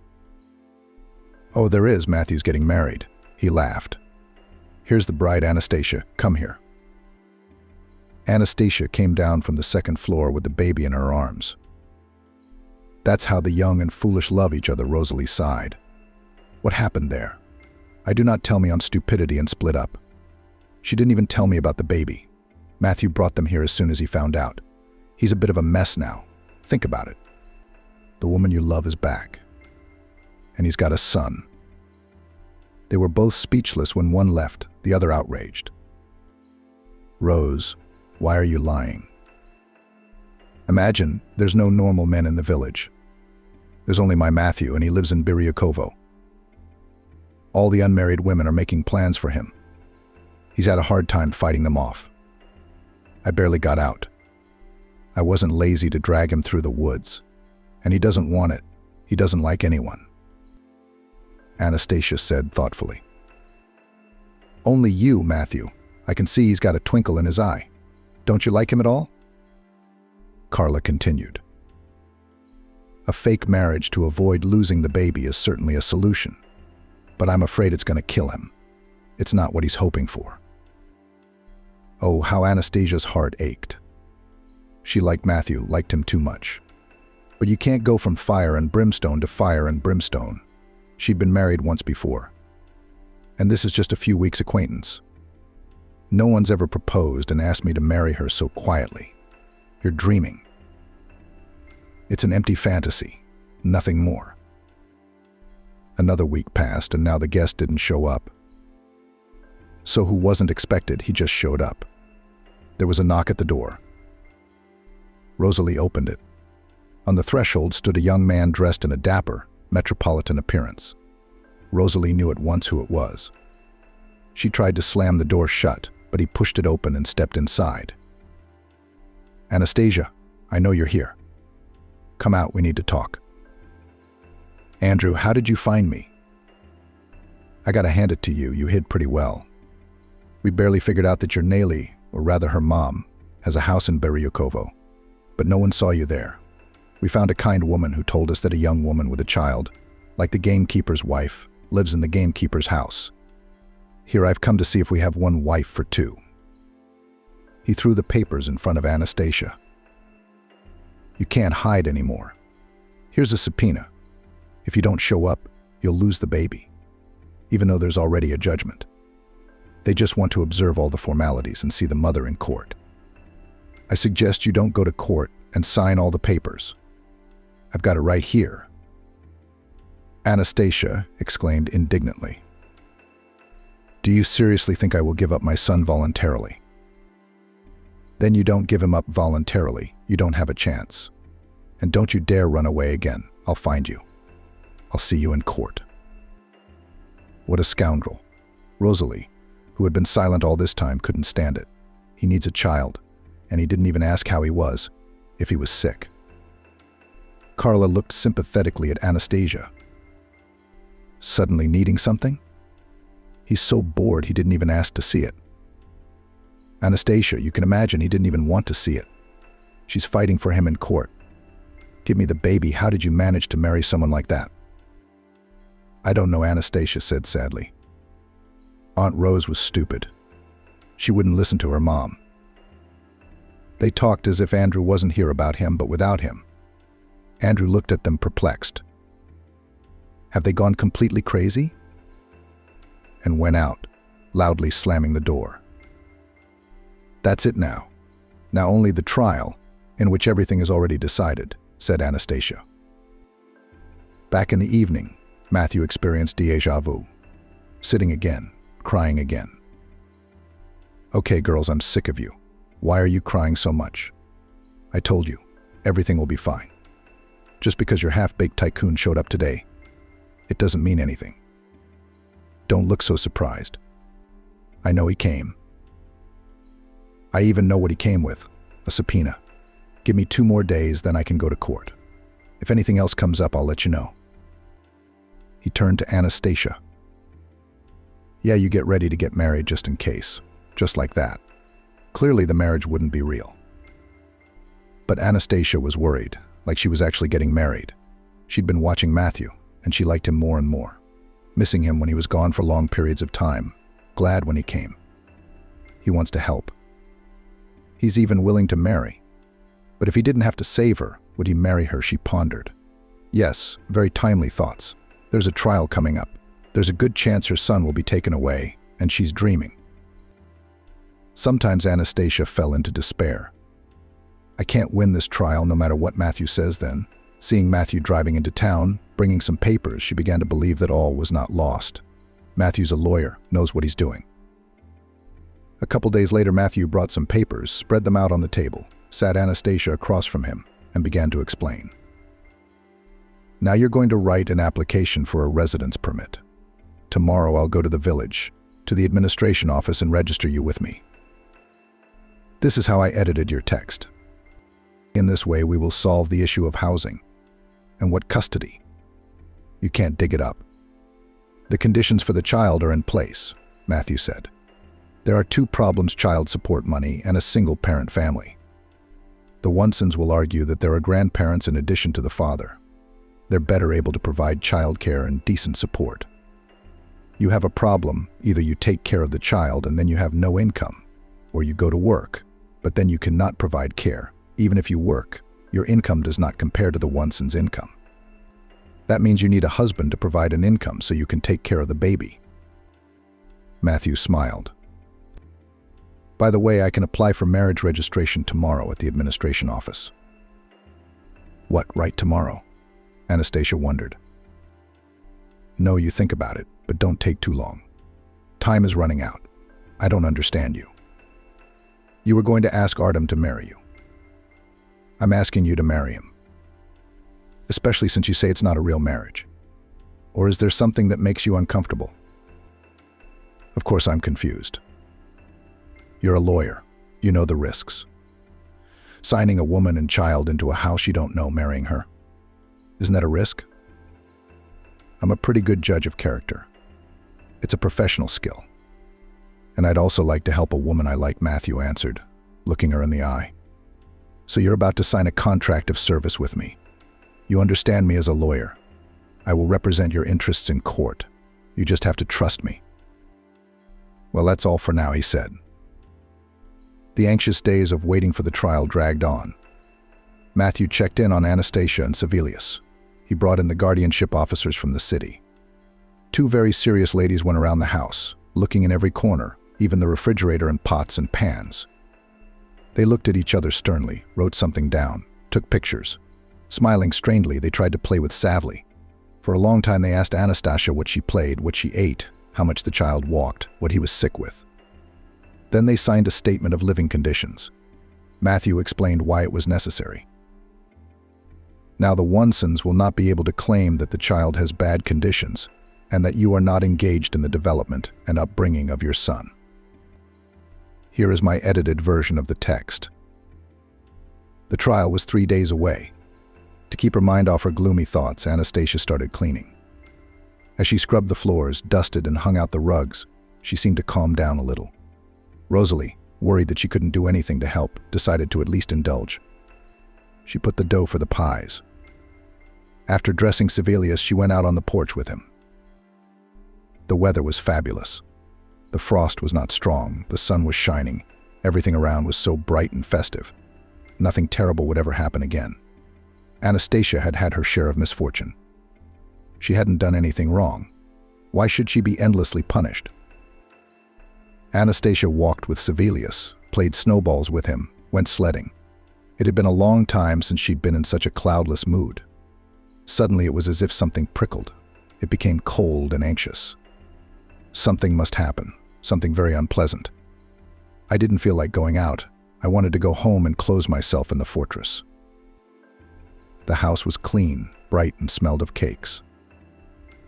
Oh, there is. Matthew's getting married. He laughed. Here's the bride, Anastasia. Come here. Anastasia came down from the second floor with the baby in her arms. That's how the young and foolish love each other, Rosalie sighed. What happened there? I do not tell me on stupidity and split up. She didn't even tell me about the baby. Matthew brought them here as soon as he found out. He's a bit of a mess now. Think about it. The woman you love is back. And he's got a son. They were both speechless when one left, the other outraged. Rose, why are you lying? Imagine there's no normal men in the village. There's only my Matthew, and he lives in Biryakovo. All the unmarried women are making plans for him. He's had a hard time fighting them off. I barely got out. I wasn't lazy to drag him through the woods. And he doesn't want it. He doesn't like anyone. Anastasia said thoughtfully. Only you, Matthew. I can see he's got a twinkle in his eye. Don't you like him at all? Carla continued. A fake marriage to avoid losing the baby is certainly a solution. But I'm afraid it's going to kill him. It's not what he's hoping for. Oh, how Anastasia's heart ached. She liked Matthew, liked him too much. But you can't go from fire and brimstone to fire and brimstone. She'd been married once before. And this is just a few weeks' acquaintance. No one's ever proposed and asked me to marry her so quietly. You're dreaming. It's an empty fantasy, nothing more. Another week passed, and now the guest didn't show up. So who wasn't expected, he just showed up. There was a knock at the door. Rosalie opened it. On the threshold stood a young man dressed in a dapper, metropolitan appearance. Rosalie knew at once who it was. She tried to slam the door shut, but he pushed it open and stepped inside. Anastasia, I know you're here. Come out, we need to talk. Andrew, how did you find me? I gotta hand it to you, you hid pretty well. We barely figured out that your Nelly, or rather her mom, has a house in Biryakovo. But no one saw you there. We found a kind woman who told us that a young woman with a child, like the gamekeeper's wife, lives in the gamekeeper's house. Here I've come to see if we have one wife for two. He threw the papers in front of Anastasia. You can't hide anymore. Here's a subpoena. If you don't show up, you'll lose the baby, even though there's already a judgment. They just want to observe all the formalities and see the mother in court. I suggest you don't go to court and sign all the papers. I've got it right here. Anastasia exclaimed indignantly. Do you seriously think I will give up my son voluntarily? Then you don't give him up voluntarily. You don't have a chance. And don't you dare run away again. I'll find you. I'll see you in court. What a scoundrel. Rosalie, who had been silent all this time, couldn't stand it. He needs a child, and he didn't even ask how he was, if he was sick. Carla looked sympathetically at Anastasia. Suddenly needing something? He's so bored he didn't even ask to see it. Anastasia, you can imagine he didn't even want to see it. She's fighting for him in court. Give me the baby. How did you manage to marry someone like that? I don't know, Anastasia said sadly. Aunt Rose was stupid. She wouldn't listen to her mom. They talked as if Andrew wasn't here about him, but without him. Andrew looked at them perplexed. Have they gone completely crazy? And went out, loudly slamming the door. That's it now. Now only the trial, in which everything is already decided, said Anastasia. Back in the evening, Matthew experienced déjà vu. Sitting again, crying again. Okay, girls, I'm sick of you. Why are you crying so much? I told you, everything will be fine. Just because your half-baked tycoon showed up today, it doesn't mean anything. Don't look so surprised. I know he came. I even know what he came with, a subpoena. Give me 2 more days, then I can go to court. If anything else comes up, I'll let you know. He turned to Anastasia. Yeah, you get ready to get married just in case. Just like that. Clearly the marriage wouldn't be real. But Anastasia was worried, like she was actually getting married. She'd been watching Matthew, and she liked him more and more. Missing him when he was gone for long periods of time. Glad when he came. He wants to help. He's even willing to marry. But if he didn't have to save her, would he marry her, she pondered. Yes, very timely thoughts. There's a trial coming up. There's a good chance her son will be taken away, and she's dreaming. Sometimes Anastasia fell into despair. I can't win this trial no matter what Matthew says then. Seeing Matthew driving into town, bringing some papers, she began to believe that all was not lost. Matthew's a lawyer, knows what he's doing. A couple days later, Matthew brought some papers, spread them out on the table, sat Anastasia across from him, and began to explain. Now you're going to write an application for a residence permit. Tomorrow I'll go to the village, to the administration office, and register you with me. This is how I edited your text. In this way, we will solve the issue of housing. And what custody? You can't dig it up. The conditions for the child are in place, Matthew said. There are 2 problems: child support money and a single-parent family. The Wonsons will argue that there are grandparents in addition to the father. They're better able to provide childcare and decent support. You have a problem: either you take care of the child and then you have no income, or you go to work, but then you cannot provide care. Even if you work, your income does not compare to the Wonsons' income. That means you need a husband to provide an income so you can take care of the baby. Matthew smiled. By the way, I can apply for marriage registration tomorrow at the administration office. What, right tomorrow? Anastasia wondered. No, you think about it, but don't take too long. Time is running out. I don't understand you. You were going to ask Artem to marry you. I'm asking you to marry him. Especially since you say it's not a real marriage. Or is there something that makes you uncomfortable? Of course I'm confused. You're a lawyer. You know the risks. Signing a woman and child into a house you don't know, marrying her. Isn't that a risk? I'm a pretty good judge of character. It's a professional skill. And I'd also like to help a woman I like, Matthew answered, looking her in the eye. So you're about to sign a contract of service with me. You understand me as a lawyer. I will represent your interests in court. You just have to trust me. Well, that's all for now, he said. The anxious days of waiting for the trial dragged on. Matthew checked in on Anastasia and Sevelius. He brought in the guardianship officers from the city. 2 very serious ladies went around the house, looking in every corner, even the refrigerator and pots and pans. They looked at each other sternly, wrote something down, took pictures. Smiling strangely, they tried to play with Savli. For a long time they asked Anastasia what she played, what she ate, how much the child walked, what he was sick with. Then they signed a statement of living conditions. Matthew explained why it was necessary. Now the Wonsons will not be able to claim that the child has bad conditions and that you are not engaged in the development and upbringing of your son. Here is my edited version of the text. The trial was 3 days away. To keep her mind off her gloomy thoughts, Anastasia started cleaning. As she scrubbed the floors, dusted, and hung out the rugs, she seemed to calm down a little. Rosalie, worried that she couldn't do anything to help, decided to at least indulge. She put the dough for the pies. After dressing Sevelius, she went out on the porch with him. The weather was fabulous. The frost was not strong, the sun was shining, everything around was so bright and festive. Nothing terrible would ever happen again. Anastasia had had her share of misfortune. She hadn't done anything wrong. Why should she be endlessly punished? Anastasia walked with Sevelius, played snowballs with him, went sledding. It had been a long time since she'd been in such a cloudless mood. Suddenly it was as if something prickled. It became cold and anxious. Something must happen, something very unpleasant. I didn't feel like going out. I wanted to go home and close myself in the fortress. The house was clean, bright, and smelled of cakes.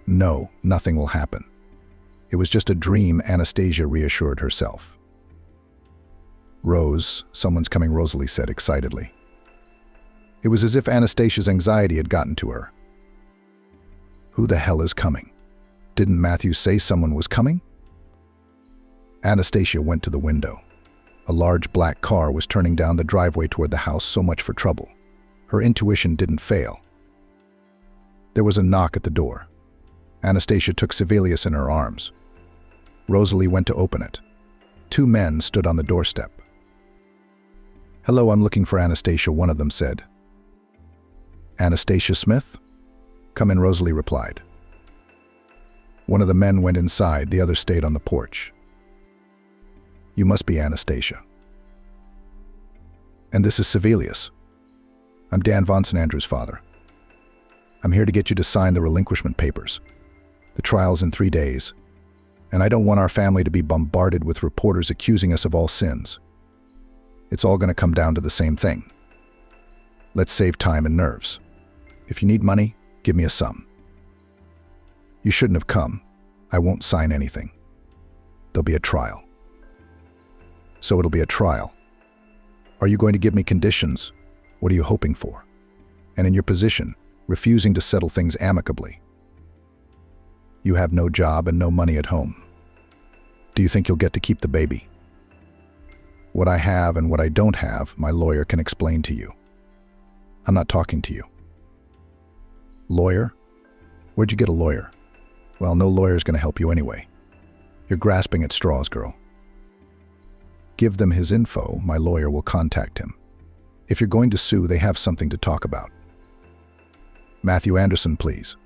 No, nothing will happen. It was just a dream, Anastasia reassured herself. Rose, someone's coming, Rosalie said excitedly. It was as if Anastasia's anxiety had gotten to her. Who the hell is coming? Didn't Matthew say someone was coming? Anastasia went to the window. A large black car was turning down the driveway toward the house, so much for trouble. Her intuition didn't fail. There was a knock at the door. Anastasia took Sevelius in her arms. Rosalie went to open it. 2 men stood on the doorstep. "Hello, I'm looking for Anastasia," one of them said. "Anastasia Smith?" "Come in," Rosalie replied. One of the men went inside, the other stayed on the porch. "You must be Anastasia." "And this is Sevelius. I'm Dan Vonson, Andrew's father. I'm here to get you to sign the relinquishment papers. The trial's in 3 days, and I don't want our family to be bombarded with reporters accusing us of all sins. It's all going to come down to the same thing. Let's save time and nerves. If you need money, give me a sum. You shouldn't have come. I won't sign anything. There'll be a trial." "So it'll be a trial. Are you going to give me conditions? What are you hoping for? And in your position, refusing to settle things amicably. You have no job and no money at home. Do you think you'll get to keep the baby? What I have and what I don't have, my lawyer can explain to you. I'm not talking to you." "Lawyer? Where'd you get a lawyer?" "Well, no lawyer's going to help you anyway. You're grasping at straws, girl." "Give them his info, my lawyer will contact him. If you're going to sue, they have something to talk about." "Matthew Anderson, please."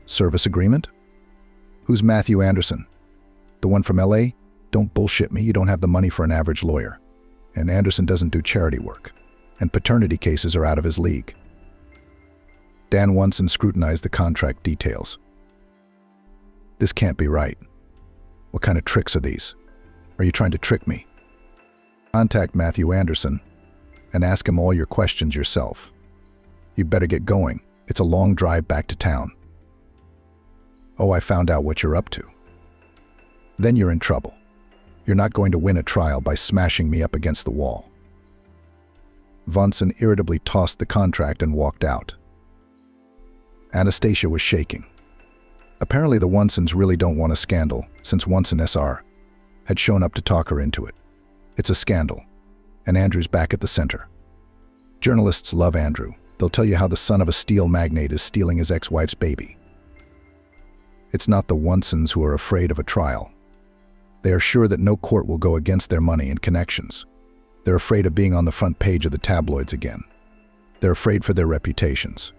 "Service agreement? Who's Matthew Anderson? The one from LA? Don't bullshit me, you don't have the money for an average lawyer. And Anderson doesn't do charity work. And paternity cases are out of his league." Dan Wonson scrutinized the contract details. "This can't be right. What kind of tricks are these? Are you trying to trick me? Contact Matthew Anderson and ask him all your questions yourself. You'd better get going. It's a long drive back to town." "Oh, I found out what you're up to." "Then you're in trouble. You're not going to win a trial by smashing me up against the wall." Vonson irritably tossed the contract and walked out. Anastasia was shaking. Apparently the Wonsons really don't want a scandal, since Wonson SR had shown up to talk her into it. It's a scandal, and Andrew's back at the center. Journalists love Andrew. They'll tell you how the son of a steel magnate is stealing his ex-wife's baby. It's not the Wonsons who are afraid of a trial. They are sure that no court will go against their money and connections. They're afraid of being on the front page of the tabloids again. They're afraid for their reputations.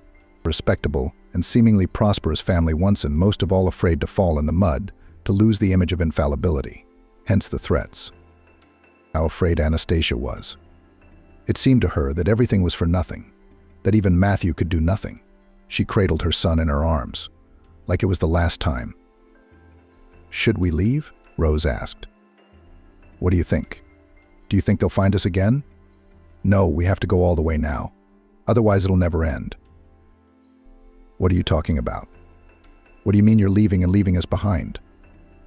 Respectable and seemingly prosperous family Wonson, most of all afraid to fall in the mud, to lose the image of infallibility, hence the threats. How afraid Anastasia was. It seemed to her that everything was for nothing, that even Matthew could do nothing. She cradled her son in her arms, like it was the last time. "Should we leave?" Rose asked. "What do you think? Do you think they'll find us again?" "No, we have to go all the way now. Otherwise it'll never end." "What are you talking about? What do you mean you're leaving and leaving us behind?"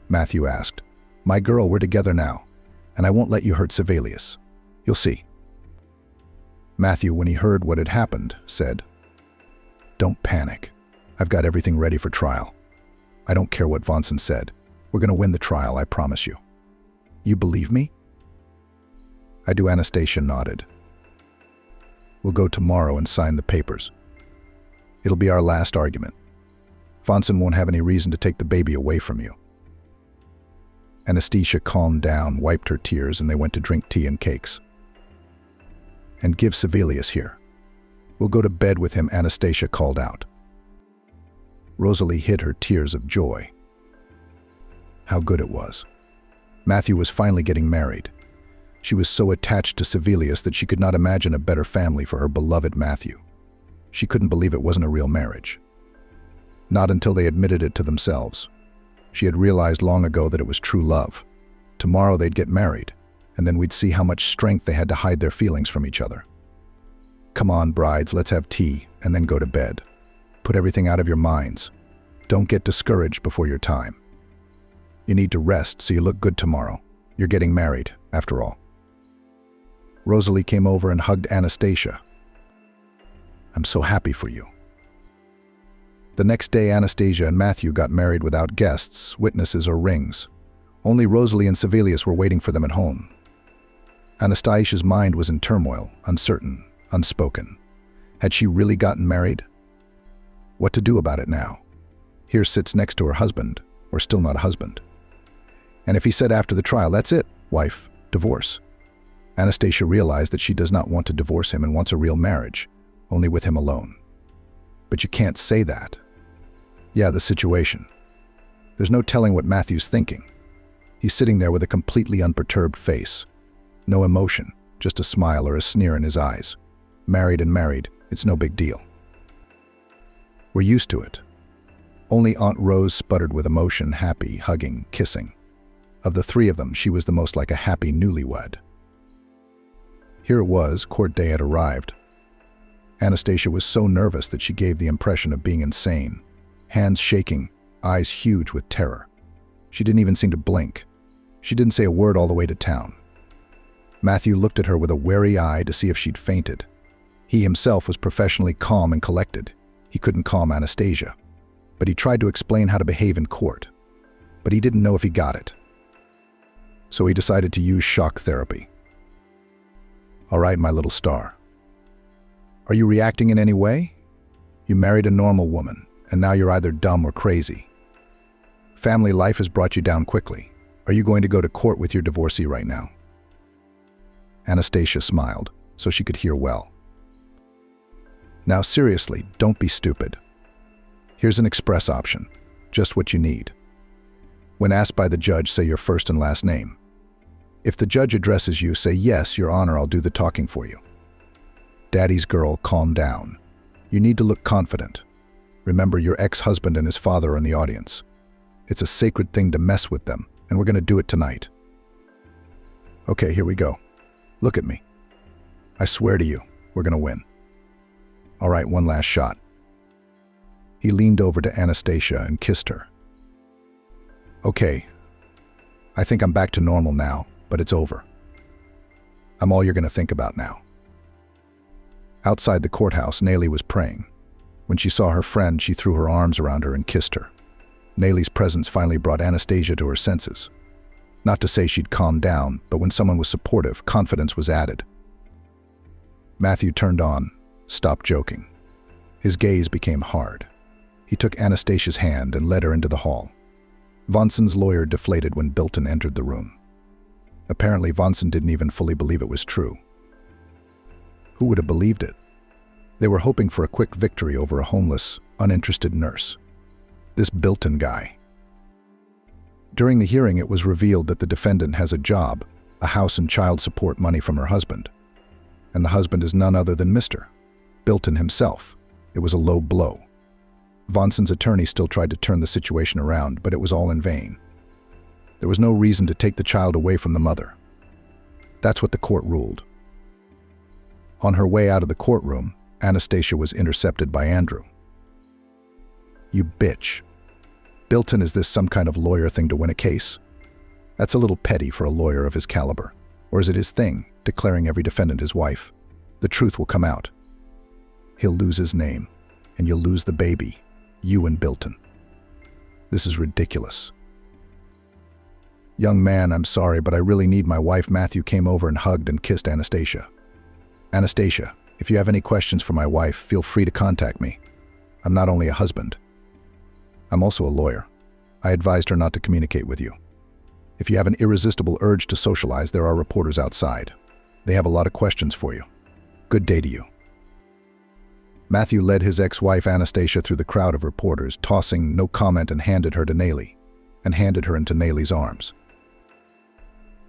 Matthew asked. "My girl, we're together now, and I won't let you hurt Sevelius. You'll see." Matthew, when he heard what had happened, said, "Don't panic. I've got everything ready for trial. I don't care what Vonson said. We're going to win the trial, I promise you." "You believe me?" "I do." Anastasia nodded. "We'll go tomorrow and sign the papers. It'll be our last argument. Vonson won't have any reason to take the baby away from you." Anastasia calmed down, wiped her tears, and they went to drink tea and cakes. "And give Sevelius here. We'll go to bed with him," Anastasia called out. Rosalie hid her tears of joy. How good it was. Matthew was finally getting married. She was so attached to Sevelius that she could not imagine a better family for her beloved Matthew. She couldn't believe it wasn't a real marriage. Not until they admitted it to themselves. She had realized long ago that it was true love. Tomorrow they'd get married, and then we'd see how much strength they had to hide their feelings from each other. "Come on, brides, let's have tea, and then go to bed. Put everything out of your minds. Don't get discouraged before your time. You need to rest so you look good tomorrow. You're getting married, after all." Rosalie came over and hugged Anastasia. "I'm so happy for you." The next day, Anastasia and Matthew got married without guests, witnesses, or rings. Only Rosalie and Sevelius were waiting for them at home. Anastasia's mind was in turmoil, uncertain, unspoken. Had she really gotten married? What to do about it now? Here sits next to her husband, or still not a husband. And if he said after the trial, "That's it, wife, divorce." Anastasia realized that she does not want to divorce him and wants a real marriage, only with him alone. But you can't say that. Yeah, the situation. There's no telling what Matthew's thinking. He's sitting there with a completely unperturbed face. No emotion, just a smile or a sneer in his eyes. Married and married, it's no big deal. We're used to it. Only Aunt Rose sputtered with emotion, happy, hugging, kissing. Of the three of them, she was the most like a happy newlywed. Here it was, court day had arrived. Anastasia was so nervous that she gave the impression of being insane. Hands shaking, eyes huge with terror. She didn't even seem to blink. She didn't say a word all the way to town. Matthew looked at her with a wary eye to see if she'd fainted. He himself was professionally calm and collected. He couldn't calm Anastasia. But he tried to explain how to behave in court. But he didn't know if he got it. So he decided to use shock therapy. "All right, my little star. Are you reacting in any way? You married a normal woman, and now you're either dumb or crazy. Family life has brought you down quickly. Are you going to go to court with your divorcee right now?" Anastasia smiled, so she could hear well. "Now seriously, don't be stupid. Here's an express option, just what you need. When asked by the judge, say your first and last name. If the judge addresses you, say, 'Yes, Your Honor, I'll do the talking for you.' Daddy's girl, calm down. You need to look confident. Remember, your ex-husband and his father are in the audience. It's a sacred thing to mess with them, and we're going to do it tonight. Okay, here we go. Look at me. I swear to you, we're going to win. All right, one last shot." He leaned over to Anastasia and kissed her. "Okay, I think I'm back to normal now, but it's over. I'm all you're going to think about now." Outside the courthouse, Nellie was praying. When she saw her friend, she threw her arms around her and kissed her. Nellie's presence finally brought Anastasia to her senses. Not to say she'd calmed down, but when someone was supportive, confidence was added. Matthew turned on, stopped joking. His gaze became hard. He took Anastasia's hand and led her into the hall. Vonson's lawyer deflated when Bilton entered the room. Apparently, Vonson didn't even fully believe it was true. Who would have believed it? They were hoping for a quick victory over a homeless, uninterested nurse. This Bilton guy. During the hearing, it was revealed that the defendant has a job, a house and child support money from her husband. And the husband is none other than Mr. Bilton himself. It was a low blow. Vonson's attorney still tried to turn the situation around, but it was all in vain. There was no reason to take the child away from the mother. That's what the court ruled. On her way out of the courtroom, Anastasia was intercepted by Andrew. "You bitch. Bilton, is this some kind of lawyer thing to win a case? That's a little petty for a lawyer of his caliber. Or is it his thing, declaring every defendant his wife? The truth will come out. He'll lose his name, and you'll lose the baby, you and Bilton. This is ridiculous." "Young man, I'm sorry, but I really need my wife." Matthew came over and hugged and kissed Anastasia. "Anastasia, if you have any questions for my wife, feel free to contact me. I'm not only a husband. I'm also a lawyer. I advised her not to communicate with you. If you have an irresistible urge to socialize, there are reporters outside. They have a lot of questions for you. Good day to you." Matthew led his ex-wife Anastasia through the crowd of reporters, tossing no comment, and handed her into Nayli's arms.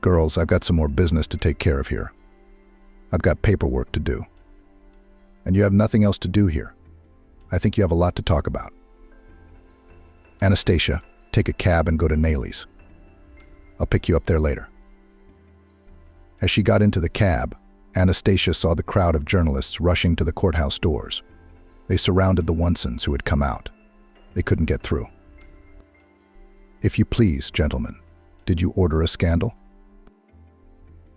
"Girls, I've got some more business to take care of here. I've got paperwork to do. And you have nothing else to do here. I think you have a lot to talk about. Anastasia, take a cab and go to Nayli's. I'll pick you up there later." As she got into the cab, Anastasia saw the crowd of journalists rushing to the courthouse doors. They surrounded the Wonsons who had come out. They couldn't get through. "If you please, gentlemen, did you order a scandal?"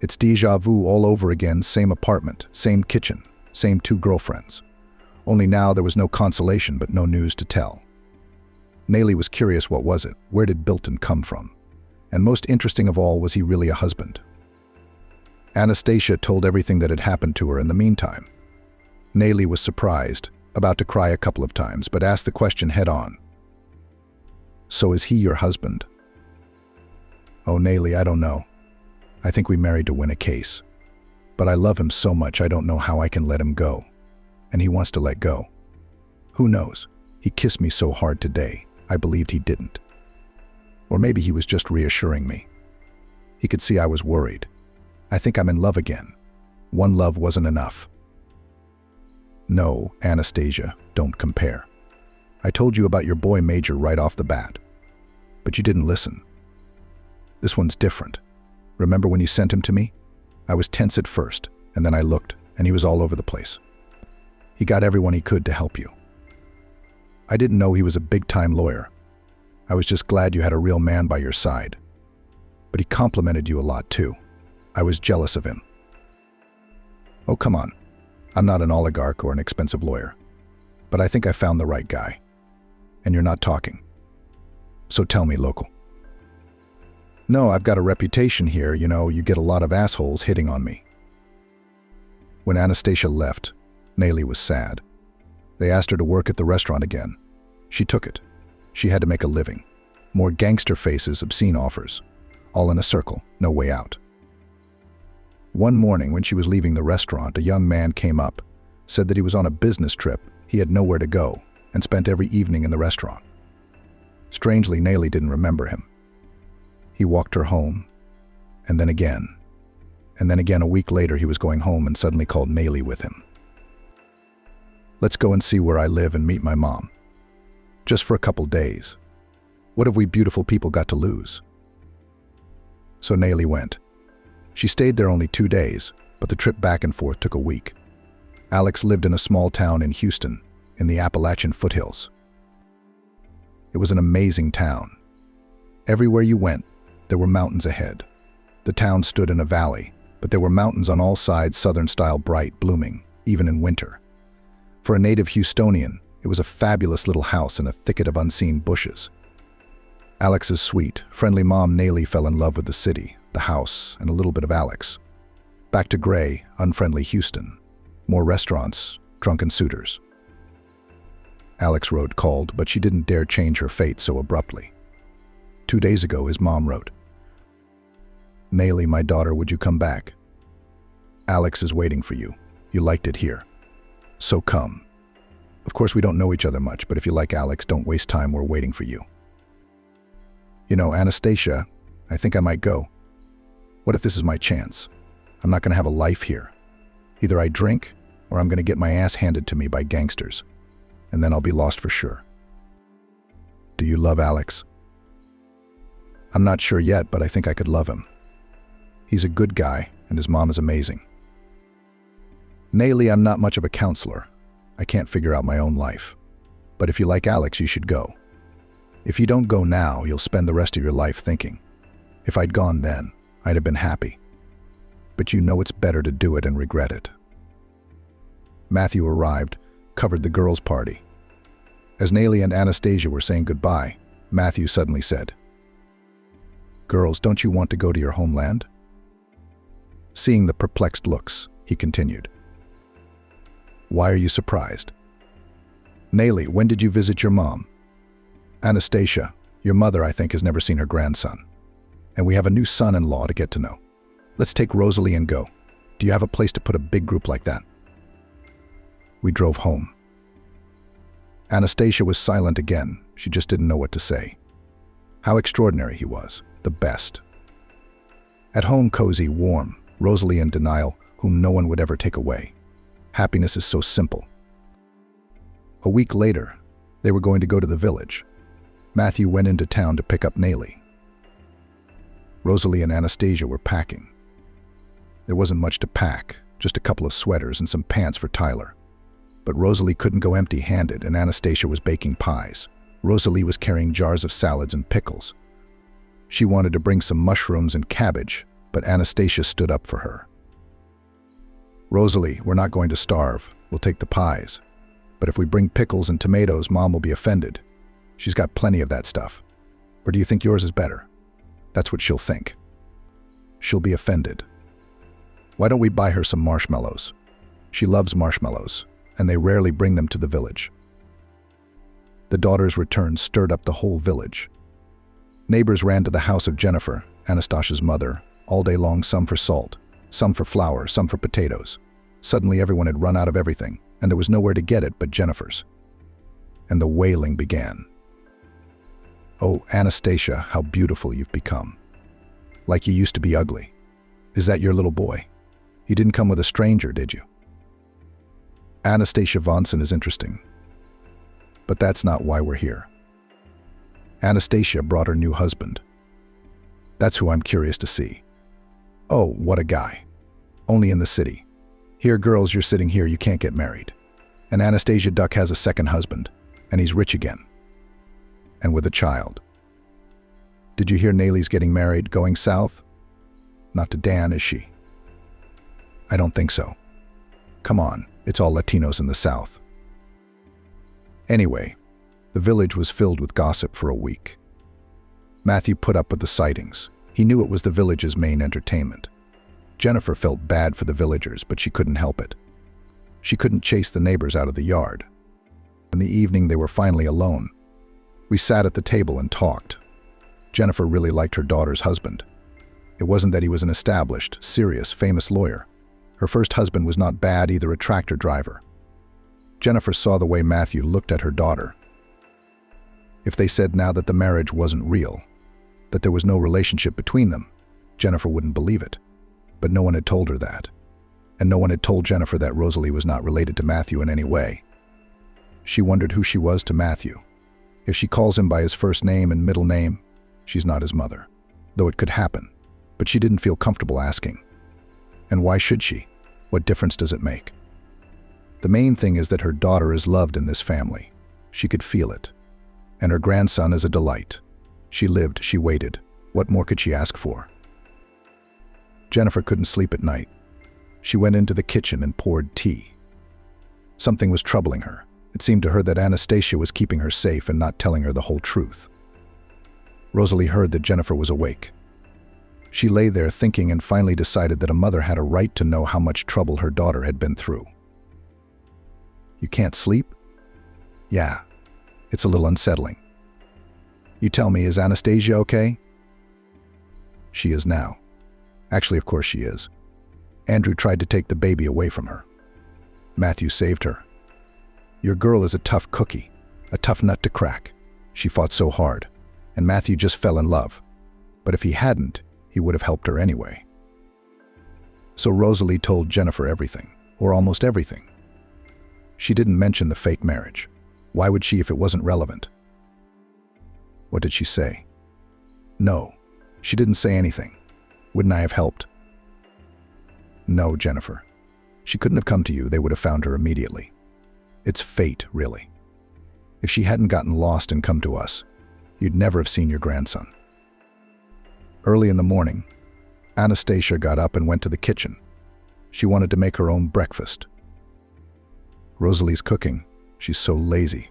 It's déjà vu all over again, same apartment, same kitchen, same two girlfriends. Only now there was no consolation but no news to tell. Nayli was curious, what was it? Where did Bilton come from? And most interesting of all, was he really a husband? Anastasia told everything that had happened to her in the meantime. Nayli was surprised, about to cry a couple of times, but asked the question head on. "So is he your husband?" "Oh, Nayli, I don't know. I think we married to win a case. But I love him so much I don't know how I can let him go. And he wants to let go. Who knows? He kissed me so hard today, I believed he didn't. Or maybe he was just reassuring me. He could see I was worried. I think I'm in love again. One love wasn't enough." "No, Anastasia, don't compare. I told you about your boy Major right off the bat. But you didn't listen. This one's different. Remember when you sent him to me? I was tense at first, and then I looked, and he was all over the place. He got everyone he could to help you. I didn't know he was a big-time lawyer. I was just glad you had a real man by your side. But he complimented you a lot too. I was jealous of him." "Oh, come on. I'm not an oligarch or an expensive lawyer. But I think I found the right guy. And you're not talking. So tell me, local." "No, I've got a reputation here, you get a lot of assholes hitting on me." When Anastasia left, Nayli was sad. They asked her to work at the restaurant again. She took it. She had to make a living. More gangster faces, obscene offers. All in a circle, no way out. One morning when she was leaving the restaurant, a young man came up, said that he was on a business trip, he had nowhere to go, and spent every evening in the restaurant. Strangely, Nayli didn't remember him. He walked her home, and then again. And then again a week later he was going home and suddenly called Nayli with him. "Let's go and see where I live and meet my mom. Just for a couple days. What have we beautiful people got to lose?" So Nayli went. She stayed there only 2 days, but the trip back and forth took a week. Alex lived in a small town in Houston, in the Appalachian foothills. It was an amazing town. Everywhere you went, there were mountains ahead. The town stood in a valley, but there were mountains on all sides, southern-style, bright, blooming, even in winter. For a native Houstonian, it was a fabulous little house in a thicket of unseen bushes. Alex's sweet, friendly mom Nayli fell in love with the city, the house, and a little bit of Alex. Back to gray, unfriendly Houston. More restaurants, drunken suitors. Alex wrote, called, but she didn't dare change her fate so abruptly. 2 days ago, his mom wrote, "Nayli, my daughter, would you come back? Alex is waiting for you. You liked it here. So come. Of course, we don't know each other much, but if you like Alex, don't waste time. We're waiting for you." Anastasia, I think I might go. What if this is my chance? I'm not going to have a life here. Either I drink, or I'm going to get my ass handed to me by gangsters. And then I'll be lost for sure. Do you love Alex? I'm not sure yet, but I think I could love him. He's a good guy, and his mom is amazing. Nayli, I'm not much of a counselor. I can't figure out my own life. But if you like Alex, you should go. If you don't go now, you'll spend the rest of your life thinking, if I'd gone then, I'd have been happy. But you know it's better to do it and regret it. Matthew arrived, covered the girls' party. As Nayli and Anastasia were saying goodbye, Matthew suddenly said, "Girls, don't you want to go to your homeland?" Seeing the perplexed looks, he continued, "Why are you surprised?" "Nayli, when did you visit your mom?" "Anastasia, your mother, I think, has never seen her grandson. And we have a new son-in-law to get to know. Let's take Rosalie and go. Do you have a place to put a big group like that?" We drove home. Anastasia was silent again. She just didn't know what to say. How extraordinary he was. The best. At home, cozy, warm, Rosalie in denial, whom no one would ever take away. Happiness is so simple. A week later, they were going to go to the village. Matthew went into town to pick up Nayli. Rosalie and Anastasia were packing. There wasn't much to pack, just a couple of sweaters and some pants for Tyler. But Rosalie couldn't go empty-handed, and Anastasia was baking pies. Rosalie was carrying jars of salads and pickles. She wanted to bring some mushrooms and cabbage, but Anastasia stood up for her. "Rosalie, we're not going to starve. We'll take the pies. But if we bring pickles and tomatoes, Mom will be offended. She's got plenty of that stuff. Or do you think yours is better?" "That's what she'll think. She'll be offended. Why don't we buy her some marshmallows? She loves marshmallows, and they rarely bring them to the village." The daughter's return stirred up the whole village. Neighbors ran to the house of Jennifer, Anastasia's mother, all day long, some for salt, some for flour, some for potatoes. Suddenly everyone had run out of everything, and there was nowhere to get it but Jennifer's. And the wailing began. "Oh, Anastasia, how beautiful you've become. Like you used to be ugly. Is that your little boy? You didn't come with a stranger, did you?" Anastasia Vonson is interesting. But that's not why we're here. Anastasia brought her new husband. That's who I'm curious to see. Oh, what a guy. Only in the city. Here, girls, you're sitting here, you can't get married. And Anastasia Duck has a second husband, and he's rich again. And with a child. Did you hear Nayli's getting married, going south? Not to Dan, is she? I don't think so. Come on, it's all Latinos in the South. Anyway, the village was filled with gossip for a week. Matthew put up with the sightings. He knew it was the village's main entertainment. Jennifer felt bad for the villagers, but she couldn't help it. She couldn't chase the neighbors out of the yard. In the evening, they were finally alone. We sat at the table and talked. Jennifer really liked her daughter's husband. It wasn't that he was an established, serious, famous lawyer. Her first husband was not bad, either, a tractor driver. Jennifer saw the way Matthew looked at her daughter. If they said now that the marriage wasn't real, that there was no relationship between them, Jennifer wouldn't believe it. But no one had told her that. And no one had told Jennifer that Rosalie was not related to Matthew in any way. She wondered who she was to Matthew. If she calls him by his first name and middle name, she's not his mother. Though it could happen. But she didn't feel comfortable asking. And why should she? What difference does it make? The main thing is that her daughter is loved in this family. She could feel it. And her grandson is a delight. She lived, she waited. What more could she ask for? Jennifer couldn't sleep at night. She went into the kitchen and poured tea. Something was troubling her. It seemed to her that Anastasia was keeping her safe and not telling her the whole truth. Rosalie heard that Jennifer was awake. She lay there thinking and finally decided that a mother had a right to know how much trouble her daughter had been through. You can't sleep? Yeah, it's a little unsettling. You tell me, is Anastasia okay? She is now. Actually, of course she is. Andrew tried to take the baby away from her. Matthew saved her. Your girl is a tough cookie, a tough nut to crack. She fought so hard, and Matthew just fell in love. But if he hadn't, he would have helped her anyway. So Rosalie told Jennifer everything, or almost everything. She didn't mention the fake marriage. Why would she if it wasn't relevant? What did she say? No, she didn't say anything. Wouldn't I have helped? No, Jennifer. She couldn't have come to you. They would have found her immediately. It's fate, really. If she hadn't gotten lost and come to us, you'd never have seen your grandson. Early in the morning, Anastasia got up and went to the kitchen. She wanted to make her own breakfast. Rosalie's cooking. She's so lazy.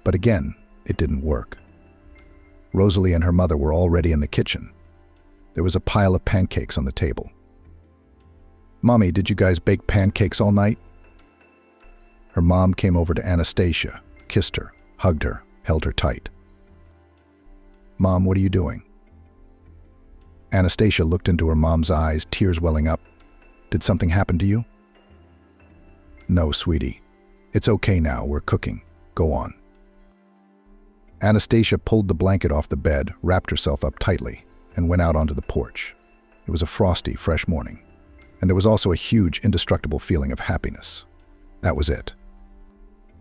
But again, it didn't work. Rosalie and her mother were already in the kitchen. There was a pile of pancakes on the table. Mommy, did you guys bake pancakes all night? Her mom came over to Anastasia, kissed her, hugged her, held her tight. Mom, what are you doing? Anastasia looked into her mom's eyes, tears welling up. Did something happen to you? No, sweetie. It's okay now, we're cooking. Go on. Anastasia pulled the blanket off the bed, wrapped herself up tightly, and went out onto the porch. It was a frosty, fresh morning, and there was also a huge, indestructible feeling of happiness. That was it.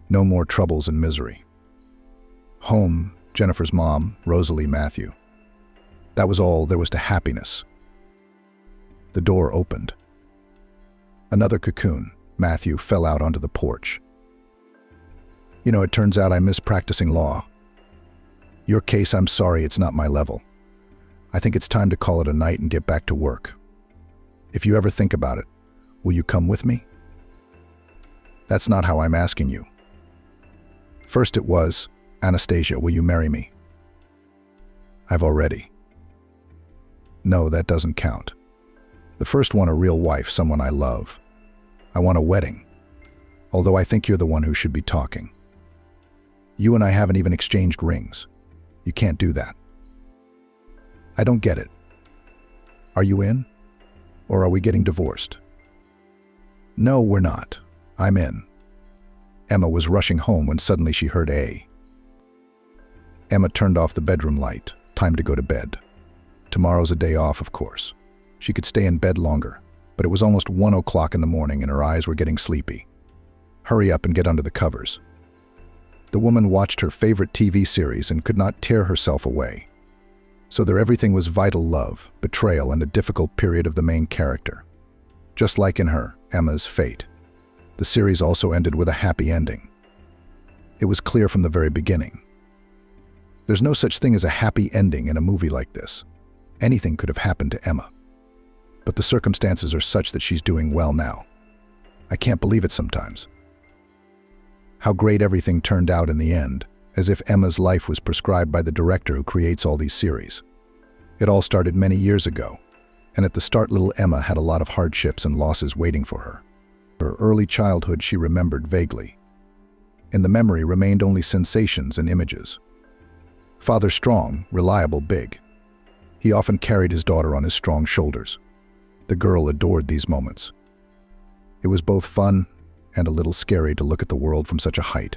No more troubles and misery. Home, Jennifer's mom, Rosalie, Matthew. That was all there was to happiness. The door opened. Another cocoon, Matthew, fell out onto the porch. You know, it turns out I miss practicing law. Your case, I'm sorry, it's not my level. I think it's time to call it a night and get back to work. If you ever think about it, will you come with me? That's not how I'm asking you. First it was, Anastasia, will you marry me? I've already. No, that doesn't count. The first one, a real wife, someone I love. I want a wedding, although I think you're the one who should be talking. You and I haven't even exchanged rings. You can't do that. I don't get it. Are you in? Or are we getting divorced? No, we're not. I'm in. Emma was rushing home when suddenly she heard a. Emma turned off the bedroom light. Time to go to bed. Tomorrow's a day off, of course. She could stay in bed longer, but it was almost 1 o'clock in the morning and her eyes were getting sleepy. Hurry up and get under the covers. The woman watched her favorite TV series and could not tear herself away. So their everything was vital love, betrayal, and a difficult period of the main character. Just like in her, Emma's, fate. The series also ended with a happy ending. It was clear from the very beginning. There's no such thing as a happy ending in a movie like this. Anything could have happened to Emma. But the circumstances are such that she's doing well now. I can't believe it sometimes. How great everything turned out in the end, as if Emma's life was prescribed by the director who creates all these series. It all started many years ago, and at the start little Emma had a lot of hardships and losses waiting for her. Her early childhood she remembered vaguely. In the memory remained only sensations and images. Father strong, reliable, big. He often carried his daughter on his strong shoulders. The girl adored these moments. It was both fun and a little scary to look at the world from such a height.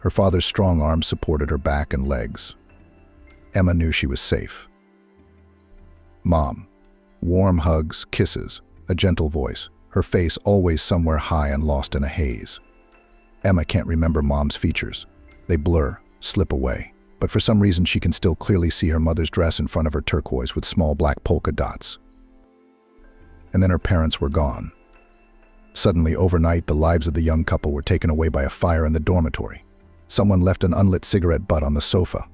Her father's strong arms supported her back and legs. Emma knew she was safe. Mom. Warm hugs, kisses, a gentle voice, her face always somewhere high and lost in a haze. Emma can't remember Mom's features. They blur, slip away. But for some reason she can still clearly see her mother's dress in front of her turquoise with small black polka dots. And then her parents were gone. Suddenly, overnight, the lives of the young couple were taken away by a fire in the dormitory. Someone left an unlit cigarette butt on the sofa.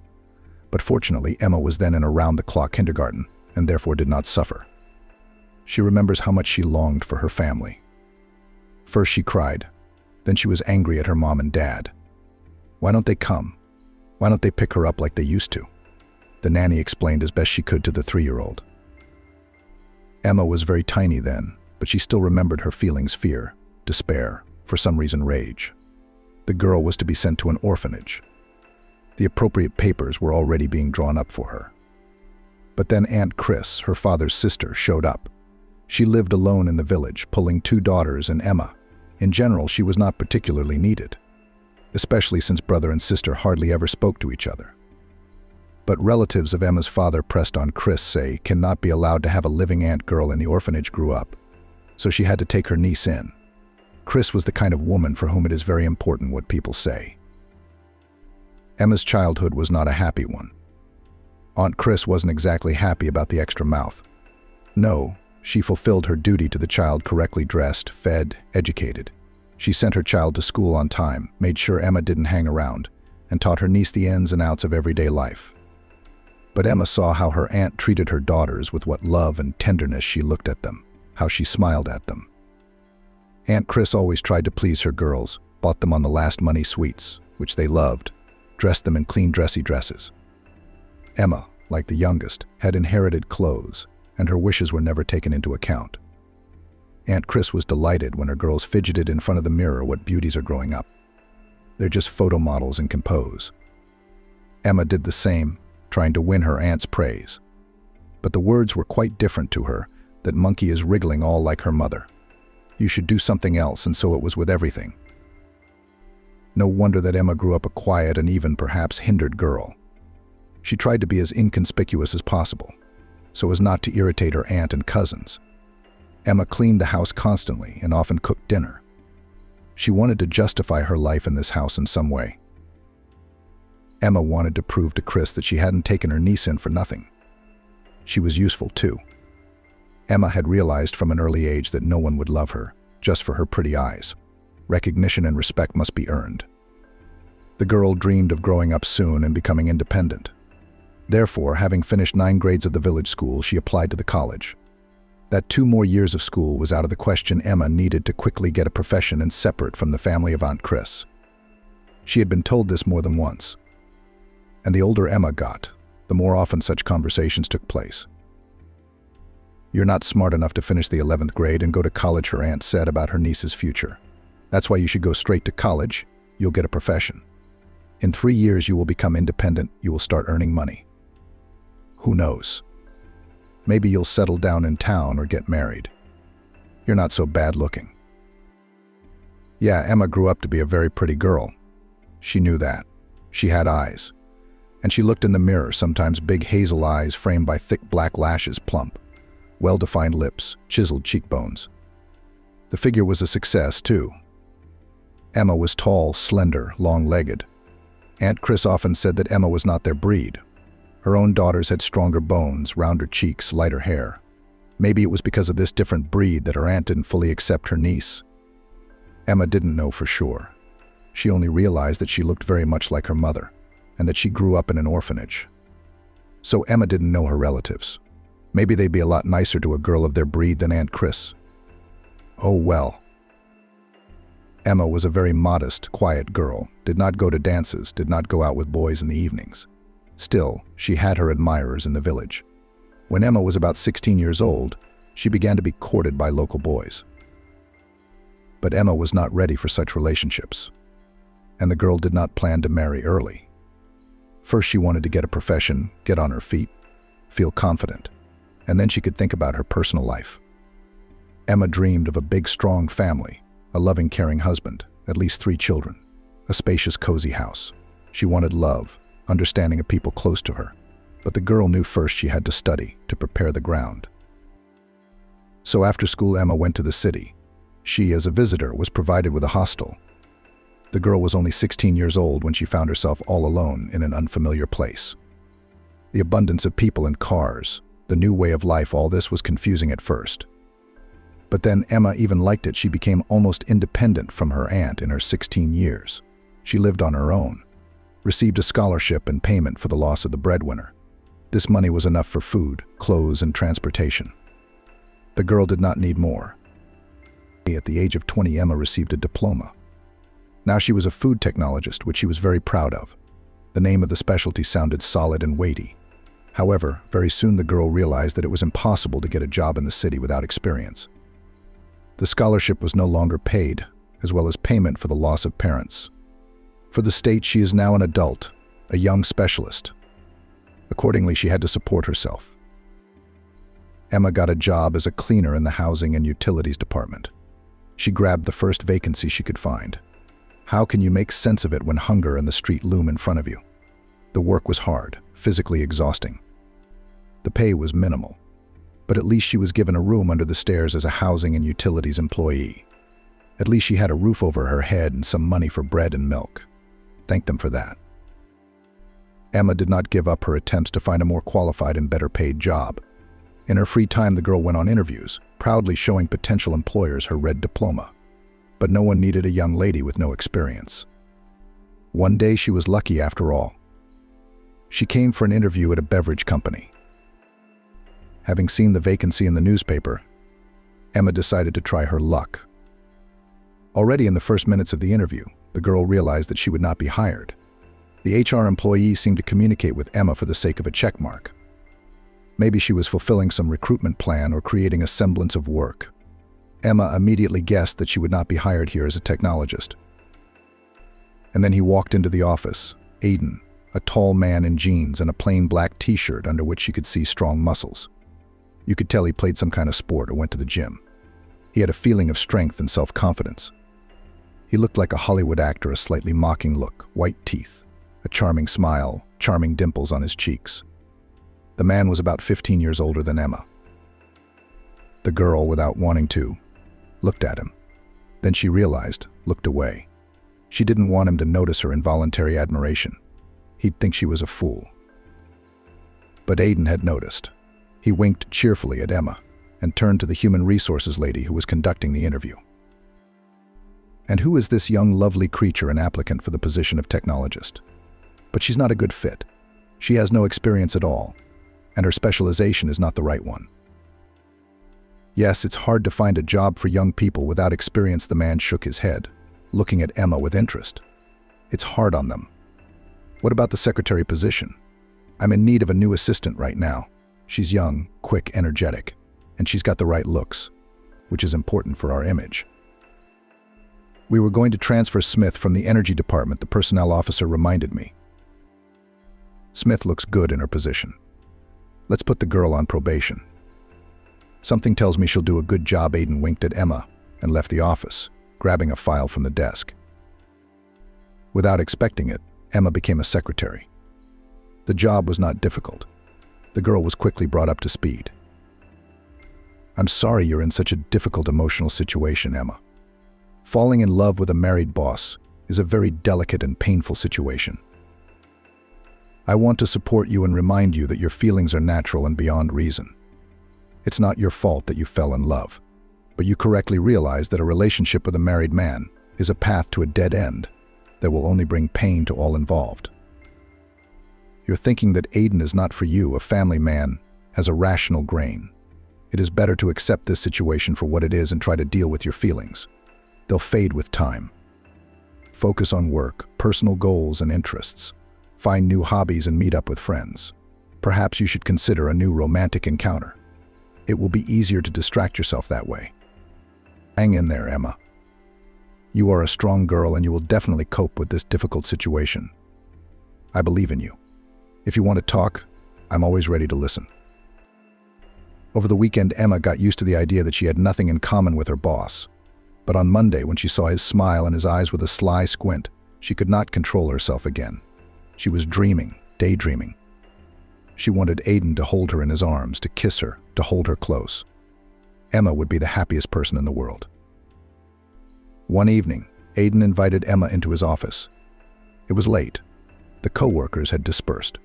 But fortunately, Emma was then in a round-the-clock kindergarten, and therefore did not suffer. She remembers how much she longed for her family. First she cried, then she was angry at her mom and dad. Why don't they come? Why don't they pick her up like they used to? The nanny explained as best she could to the 3-year-old. Emma was very tiny then, but she still remembered her feelings: fear, despair, for some reason rage. The girl was to be sent to an orphanage. The appropriate papers were already being drawn up for her. But then Aunt Chris, her father's sister, showed up. She lived alone in the village, pulling 2 daughters and Emma. In general, she was not particularly needed, especially since brother and sister hardly ever spoke to each other. But relatives of Emma's father pressed on Chris, say, cannot be allowed to have a living aunt girl in the orphanage grew up. So she had to take her niece in. Chris was the kind of woman for whom it is very important what people say. Emma's childhood was not a happy one. Aunt Chris wasn't exactly happy about the extra mouth. No, she fulfilled her duty to the child correctly dressed, fed, educated. She sent her child to school on time, made sure Emma didn't hang around, and taught her niece the ins and outs of everyday life. But Emma saw how her aunt treated her daughters, with what love and tenderness she looked at them, how she smiled at them. Aunt Chris always tried to please her girls, bought them on the last money sweets, which they loved, dressed them in clean dressy dresses. Emma, like the youngest, had inherited clothes, and her wishes were never taken into account. Aunt Chris was delighted when her girls fidgeted in front of the mirror. What beauties are growing up. They're just photo models and can pose. Emma did the same, trying to win her aunt's praise. But the words were quite different to her. That monkey is wriggling all like her mother. You should do something else, and so it was with everything. No wonder that Emma grew up a quiet and even perhaps hindered girl. She tried to be as inconspicuous as possible, so as not to irritate her aunt and cousins. Emma cleaned the house constantly and often cooked dinner. She wanted to justify her life in this house in some way. Emma wanted to prove to Chris that she hadn't taken her niece in for nothing. She was useful too. Emma had realized from an early age that no one would love her just for her pretty eyes. Recognition and respect must be earned. The girl dreamed of growing up soon and becoming independent. Therefore, having finished 9 grades of the village school, she applied to the college. That 2 more years of school was out of the question. Emma needed to quickly get a profession and separate from the family of Aunt Chris. She had been told this more than once. And the older Emma got, the more often such conversations took place. You're not smart enough to finish the 11th grade and go to college, her aunt said about her niece's future. That's why you should go straight to college. You'll get a profession. In 3 years you will become independent, you will start earning money. Who knows? Maybe you'll settle down in town or get married. You're not so bad looking. Yeah, Emma grew up to be a very pretty girl. She knew that. She had eyes. And she looked in the mirror, sometimes big hazel eyes framed by thick black lashes, plump, well-defined lips, chiseled cheekbones. The figure was a success, too. Emma was tall, slender, long-legged. Aunt Chris often said that Emma was not their breed. Her own daughters had stronger bones, rounder cheeks, lighter hair. Maybe it was because of this different breed that her aunt didn't fully accept her niece. Emma didn't know for sure. She only realized that she looked very much like her mother, and that she grew up in an orphanage. So Emma didn't know her relatives. Maybe they'd be a lot nicer to a girl of their breed than Aunt Chris. Oh well. Emma was a very modest, quiet girl, did not go to dances, did not go out with boys in the evenings. Still, she had her admirers in the village. When Emma was about 16 years old, she began to be courted by local boys. But Emma was not ready for such relationships, and the girl did not plan to marry early. First, she wanted to get a profession, get on her feet, feel confident, and then she could think about her personal life. Emma dreamed of a big, strong family, a loving, caring husband, at least 3 children, a spacious, cozy house. She wanted love, understanding of people close to her. But the girl knew first she had to study to prepare the ground. So after school, Emma went to the city. She, as a visitor, was provided with a hostel. The girl was only 16 years old when she found herself all alone in an unfamiliar place. The abundance of people and cars, the new way of life, all this was confusing at first. But then Emma even liked it. She became almost independent from her aunt in her 16 years. She lived on her own, received a scholarship and payment for the loss of the breadwinner. This money was enough for food, clothes, and transportation. The girl did not need more. At the age of 20, Emma received a diploma. Now she was a food technologist, which she was very proud of. The name of the specialty sounded solid and weighty. However, very soon the girl realized that it was impossible to get a job in the city without experience. The scholarship was no longer paid, as well as payment for the loss of parents. For the state, she is now an adult, a young specialist. Accordingly, she had to support herself. Emma got a job as a cleaner in the housing and utilities department. She grabbed the first vacancy she could find. How can you make sense of it when hunger and the street loom in front of you? The work was hard, physically exhausting. The pay was minimal, but at least she was given a room under the stairs as a housing and utilities employee. At least she had a roof over her head and some money for bread and milk. Thank them for that. Emma did not give up her attempts to find a more qualified and better paid job. In her free time, the girl went on interviews, proudly showing potential employers her red diploma. But no one needed a young lady with no experience. One day she was lucky after all. She came for an interview at a beverage company. Having seen the vacancy in the newspaper, Emma decided to try her luck. Already in the first minutes of the interview, the girl realized that she would not be hired. The HR employee seemed to communicate with Emma for the sake of a checkmark. Maybe she was fulfilling some recruitment plan or creating a semblance of work. Emma immediately guessed that she would not be hired here as a technologist. And then he walked into the office, Aiden, a tall man in jeans and a plain black t-shirt under which she could see strong muscles. You could tell he played some kind of sport or went to the gym. He had a feeling of strength and self-confidence. He looked like a Hollywood actor, a slightly mocking look, white teeth, a charming smile, charming dimples on his cheeks. The man was about 15 years older than Emma. The girl, without wanting to, looked at him. Then she realized, looked away. She didn't want him to notice her involuntary admiration. He'd think she was a fool. But Aiden had noticed. He winked cheerfully at Emma and turned to the human resources lady who was conducting the interview. And who is this young, lovely creature, an applicant for the position of technologist? But she's not a good fit. She has no experience at all, and her specialization is not the right one. Yes, it's hard to find a job for young people without experience. The man shook his head, looking at Emma with interest. It's hard on them. What about the secretary position? I'm in need of a new assistant right now. She's young, quick, energetic, and she's got the right looks, which is important for our image. We were going to transfer Smith from the energy department, the personnel officer reminded me. Smith looks good in her position. Let's put the girl on probation. Something tells me she'll do a good job. Aiden winked at Emma and left the office, grabbing a file from the desk. Without expecting it, Emma became a secretary. The job was not difficult. The girl was quickly brought up to speed. I'm sorry you're in such a difficult emotional situation, Emma. Falling in love with a married boss is a very delicate and painful situation. I want to support you and remind you that your feelings are natural and beyond reason. It's not your fault that you fell in love, but you correctly realize that a relationship with a married man is a path to a dead end that will only bring pain to all involved. You're thinking that Aiden is not for you. A family man has a rational grain. It is better to accept this situation for what it is and try to deal with your feelings. They'll fade with time. Focus on work, personal goals and interests. Find new hobbies and meet up with friends. Perhaps you should consider a new romantic encounter. It will be easier to distract yourself that way. Hang in there, Emma. You are a strong girl and you will definitely cope with this difficult situation. I believe in you. If you want to talk, I'm always ready to listen. Over the weekend, Emma got used to the idea that she had nothing in common with her boss. But on Monday, when she saw his smile and his eyes with a sly squint, she could not control herself again. She was dreaming, daydreaming. She wanted Aiden to hold her in his arms, to kiss her, to hold her close. Emma would be the happiest person in the world. One evening, Aiden invited Emma into his office. It was late. The co-workers had dispersed.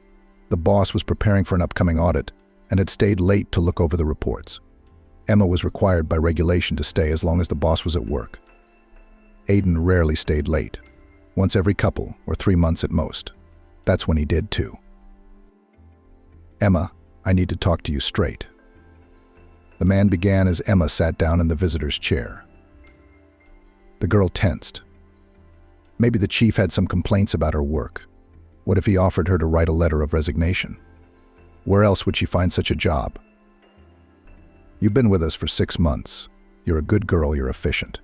The boss was preparing for an upcoming audit and had stayed late to look over the reports. Emma was required by regulation to stay as long as the boss was at work. Aiden rarely stayed late. Once every couple or 3 months at most. That's when he did too. Emma, I need to talk to you straight. The man began as Emma sat down in the visitor's chair. The girl tensed. Maybe the chief had some complaints about her work. What if he offered her to write a letter of resignation? Where else would she find such a job? You've been with us for 6 months. You're a good girl, you're efficient.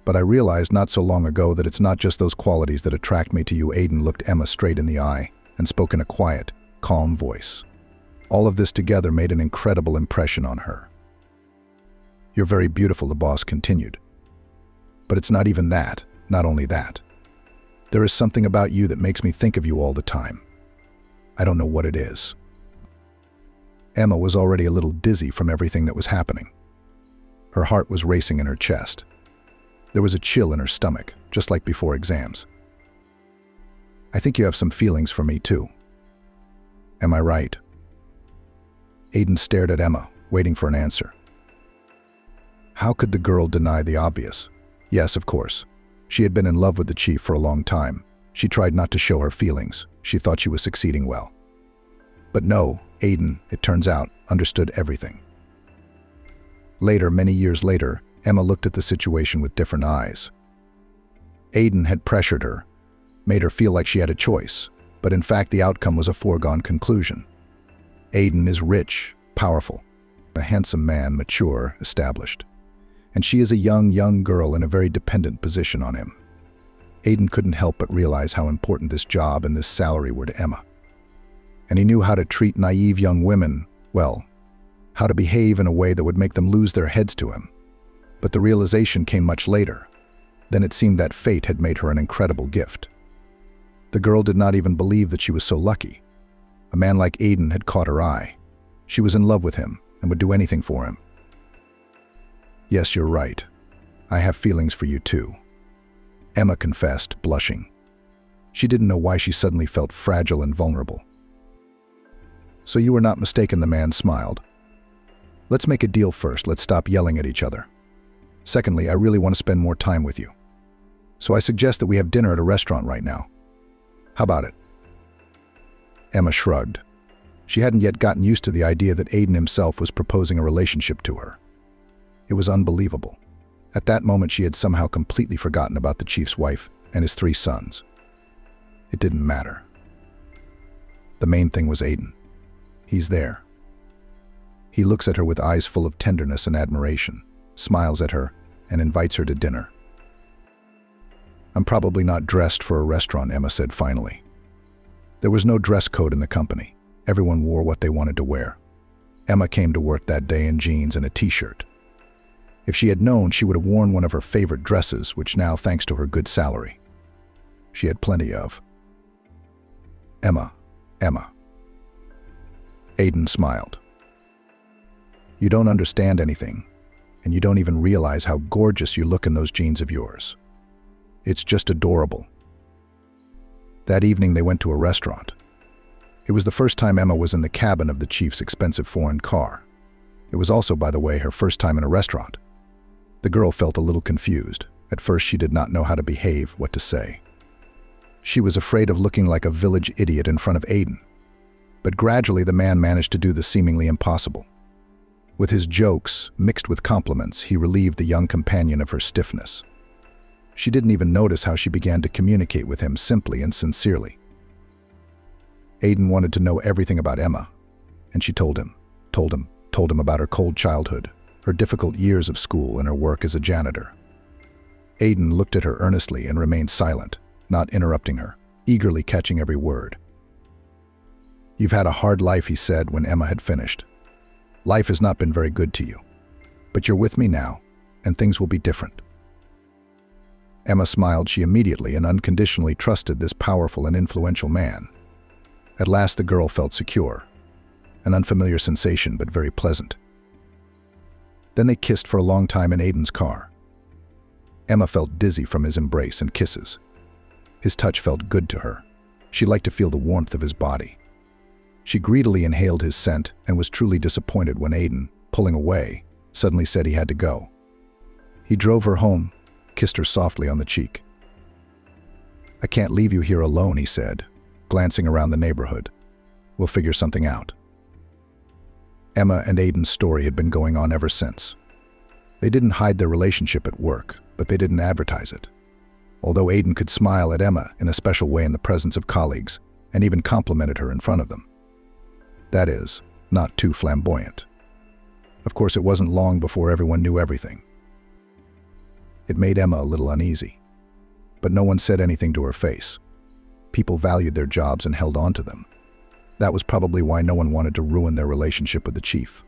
But I realized not so long ago that it's not just those qualities that attract me to you. Aiden looked Emma straight in the eye and spoke in a quiet, calm voice. All of this together made an incredible impression on her. You're very beautiful, the boss continued. But it's not even that, not only that. There is something about you that makes me think of you all the time. I don't know what it is. Emma was already a little dizzy from everything that was happening. Her heart was racing in her chest. There was a chill in her stomach, just like before exams. I think you have some feelings for me too. Am I right? Aiden stared at Emma, waiting for an answer. How could the girl deny the obvious? Yes, of course. She had been in love with the chief for a long time. She tried not to show her feelings. She thought she was succeeding well. But no, Aiden, it turns out, understood everything. Later, many years later, Emma looked at the situation with different eyes. Aiden had pressured her, made her feel like she had a choice, but in fact the outcome was a foregone conclusion. Aiden is rich, powerful, a handsome man, mature, established. And she is a young girl in a very dependent position on him. Aiden couldn't help but realize how important this job and this salary were to Emma. And he knew how to treat naive young women, well, how to behave in a way that would make them lose their heads to him. But the realization came much later. Then it seemed that fate had made her an incredible gift. The girl did not even believe that she was so lucky. A man like Aiden had caught her eye. She was in love with him and would do anything for him. Yes, you're right. I have feelings for you too, Emma confessed, blushing. She didn't know why she suddenly felt fragile and vulnerable. So you were not mistaken, the man smiled. Let's make a deal first. Let's stop yelling at each other. Secondly, I really want to spend more time with you. So I suggest that we have dinner at a restaurant right now. How about it? Emma shrugged. She hadn't yet gotten used to the idea that Aiden himself was proposing a relationship to her. It was unbelievable. At that moment, she had somehow completely forgotten about the chief's wife and his 3 sons. It didn't matter. The main thing was Aiden. He's there. He looks at her with eyes full of tenderness and admiration, smiles at her, and invites her to dinner. I'm probably not dressed for a restaurant, Emma said finally. There was no dress code in the company. Everyone wore what they wanted to wear. Emma came to work that day in jeans and a t-shirt. If she had known, she would have worn one of her favorite dresses, which now, thanks to her good salary, she had plenty of. Emma. Aiden smiled. You don't understand anything, and you don't even realize how gorgeous you look in those jeans of yours. It's just adorable. That evening they went to a restaurant. It was the first time Emma was in the cabin of the chief's expensive foreign car. It was also, by the way, her first time in a restaurant. The girl felt a little confused. At first she did not know how to behave, what to say. She was afraid of looking like a village idiot in front of Aiden. But gradually the man managed to do the seemingly impossible. With his jokes, mixed with compliments, he relieved the young companion of her stiffness. She didn't even notice how she began to communicate with him simply and sincerely. Aiden wanted to know everything about Emma, and she told him about her cold childhood, her difficult years of school, and her work as a janitor. Aiden looked at her earnestly and remained silent, not interrupting her, eagerly catching every word. You've had a hard life, he said when Emma had finished. Life has not been very good to you, but you're with me now, and things will be different. Emma smiled. She immediately and unconditionally trusted this powerful and influential man. At last the girl felt secure, an unfamiliar sensation but very pleasant. Then they kissed for a long time in Aiden's car. Emma felt dizzy from his embrace and kisses. His touch felt good to her. She liked to feel the warmth of his body. She greedily inhaled his scent and was truly disappointed when Aiden, pulling away, suddenly said he had to go. He drove her home, kissed her softly on the cheek. I can't leave you here alone, he said, glancing around the neighborhood. We'll figure something out. Emma and Aiden's story had been going on ever since. They didn't hide their relationship at work, but they didn't advertise it. Although Aiden could smile at Emma in a special way in the presence of colleagues, and even complimented her in front of them. That is, not too flamboyant. Of course, it wasn't long before everyone knew everything. It made Emma a little uneasy. But no one said anything to her face. People valued their jobs and held on to them. That was probably why no one wanted to ruin their relationship with the chief.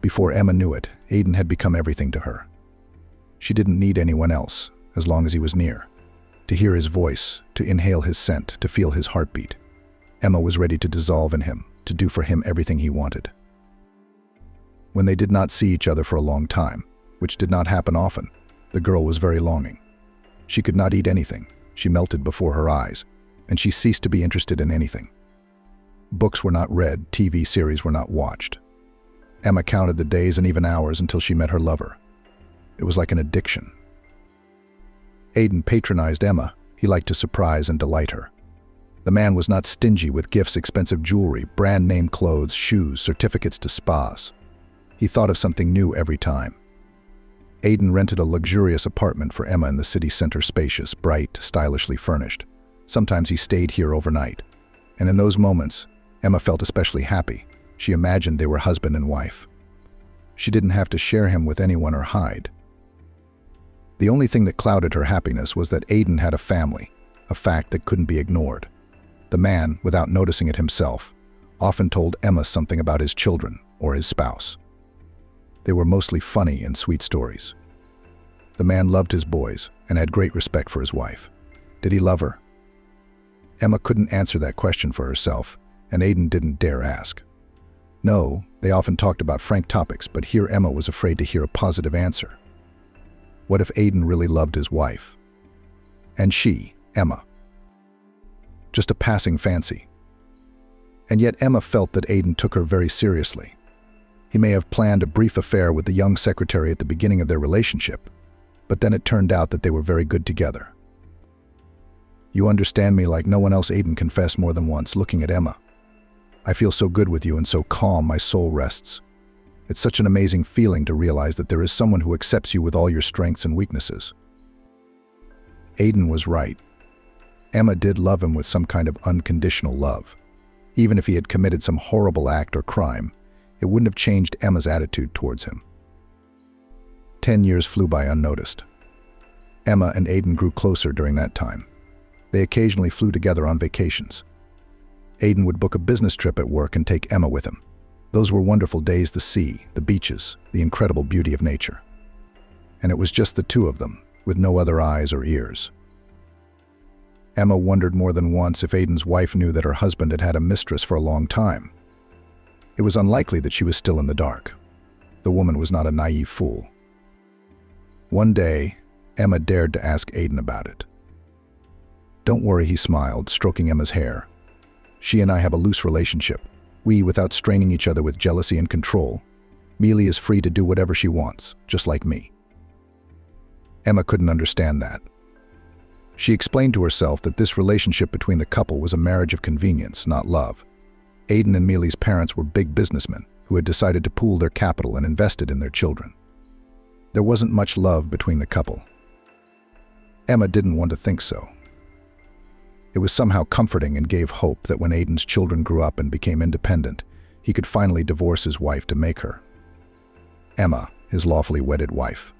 Before Emma knew it, Aiden had become everything to her. She didn't need anyone else, as long as he was near. To hear his voice, to inhale his scent, to feel his heartbeat. Emma was ready to dissolve in him, to do for him everything he wanted. When they did not see each other for a long time, which did not happen often, the girl was very longing. She could not eat anything. She melted before her eyes, and she ceased to be interested in anything. Books were not read, TV series were not watched. Emma counted the days and even hours until she met her lover. It was like an addiction. Aidan patronized Emma. He liked to surprise and delight her. The man was not stingy with gifts, expensive jewelry, brand-name clothes, shoes, certificates to spas. He thought of something new every time. Aidan rented a luxurious apartment for Emma in the city center, spacious, bright, stylishly furnished. Sometimes he stayed here overnight. And in those moments, Emma felt especially happy. She imagined they were husband and wife. She didn't have to share him with anyone or hide. The only thing that clouded her happiness was that Aidan had a family, a fact that couldn't be ignored. The man, without noticing it himself, often told Emma something about his children or his spouse. They were mostly funny and sweet stories. The man loved his boys and had great respect for his wife. Did he love her? Emma couldn't answer that question for herself, and Aidan didn't dare ask. No, they often talked about frank topics, but here Emma was afraid to hear a positive answer. What if Aidan really loved his wife? And she, Emma, just a passing fancy? And yet Emma felt that Aidan took her very seriously. He may have planned a brief affair with the young secretary at the beginning of their relationship, but then it turned out that they were very good together. You understand me like no one else, Aidan confessed more than once, looking at Emma. I feel so good with you and so calm, my soul rests. It's such an amazing feeling to realize that there is someone who accepts you with all your strengths and weaknesses. Aidan was right. Emma did love him with some kind of unconditional love. Even if he had committed some horrible act or crime, it wouldn't have changed Emma's attitude towards him. 10 years flew by unnoticed. Emma and Aidan grew closer during that time. They occasionally flew together on vacations. Aidan would book a business trip at work and take Emma with him. Those were wonderful days, the sea, the beaches, the incredible beauty of nature. And it was just the two of them, with no other eyes or ears. Emma wondered more than once if Aidan's wife knew that her husband had had a mistress for a long time. It was unlikely that she was still in the dark. The woman was not a naive fool. One day, Emma dared to ask Aidan about it. Don't worry, he smiled, stroking Emma's hair. She and I have a loose relationship. We, without straining each other with jealousy and control. Mealy is free to do whatever she wants, just like me. Emma couldn't understand that. She explained to herself that this relationship between the couple was a marriage of convenience, not love. Aidan and Mealy's parents were big businessmen who had decided to pool their capital and invested in their children. There wasn't much love between the couple. Emma didn't want to think so. It was somehow comforting and gave hope that when Aidan's children grew up and became independent, he could finally divorce his wife to make her Emma, his lawfully wedded wife.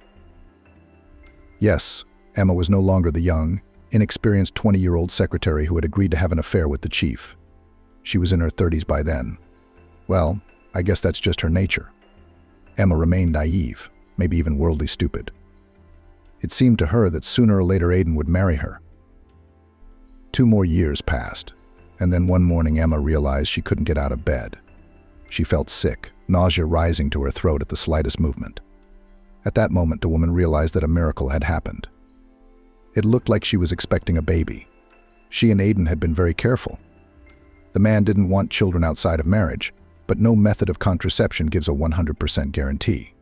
Yes, Emma was no longer the young, inexperienced 20-year-old secretary who had agreed to have an affair with the chief. She was in her 30s by then. Well, I guess that's just her nature. Emma remained naive, maybe even worldly stupid. It seemed to her that sooner or later Aidan would marry her. 2 more years passed, and then one morning Emma realized she couldn't get out of bed. She felt sick, nausea rising to her throat at the slightest movement. At that moment, the woman realized that a miracle had happened. It looked like she was expecting a baby. She and Aidan had been very careful. The man didn't want children outside of marriage, but no method of contraception gives a 100% guarantee.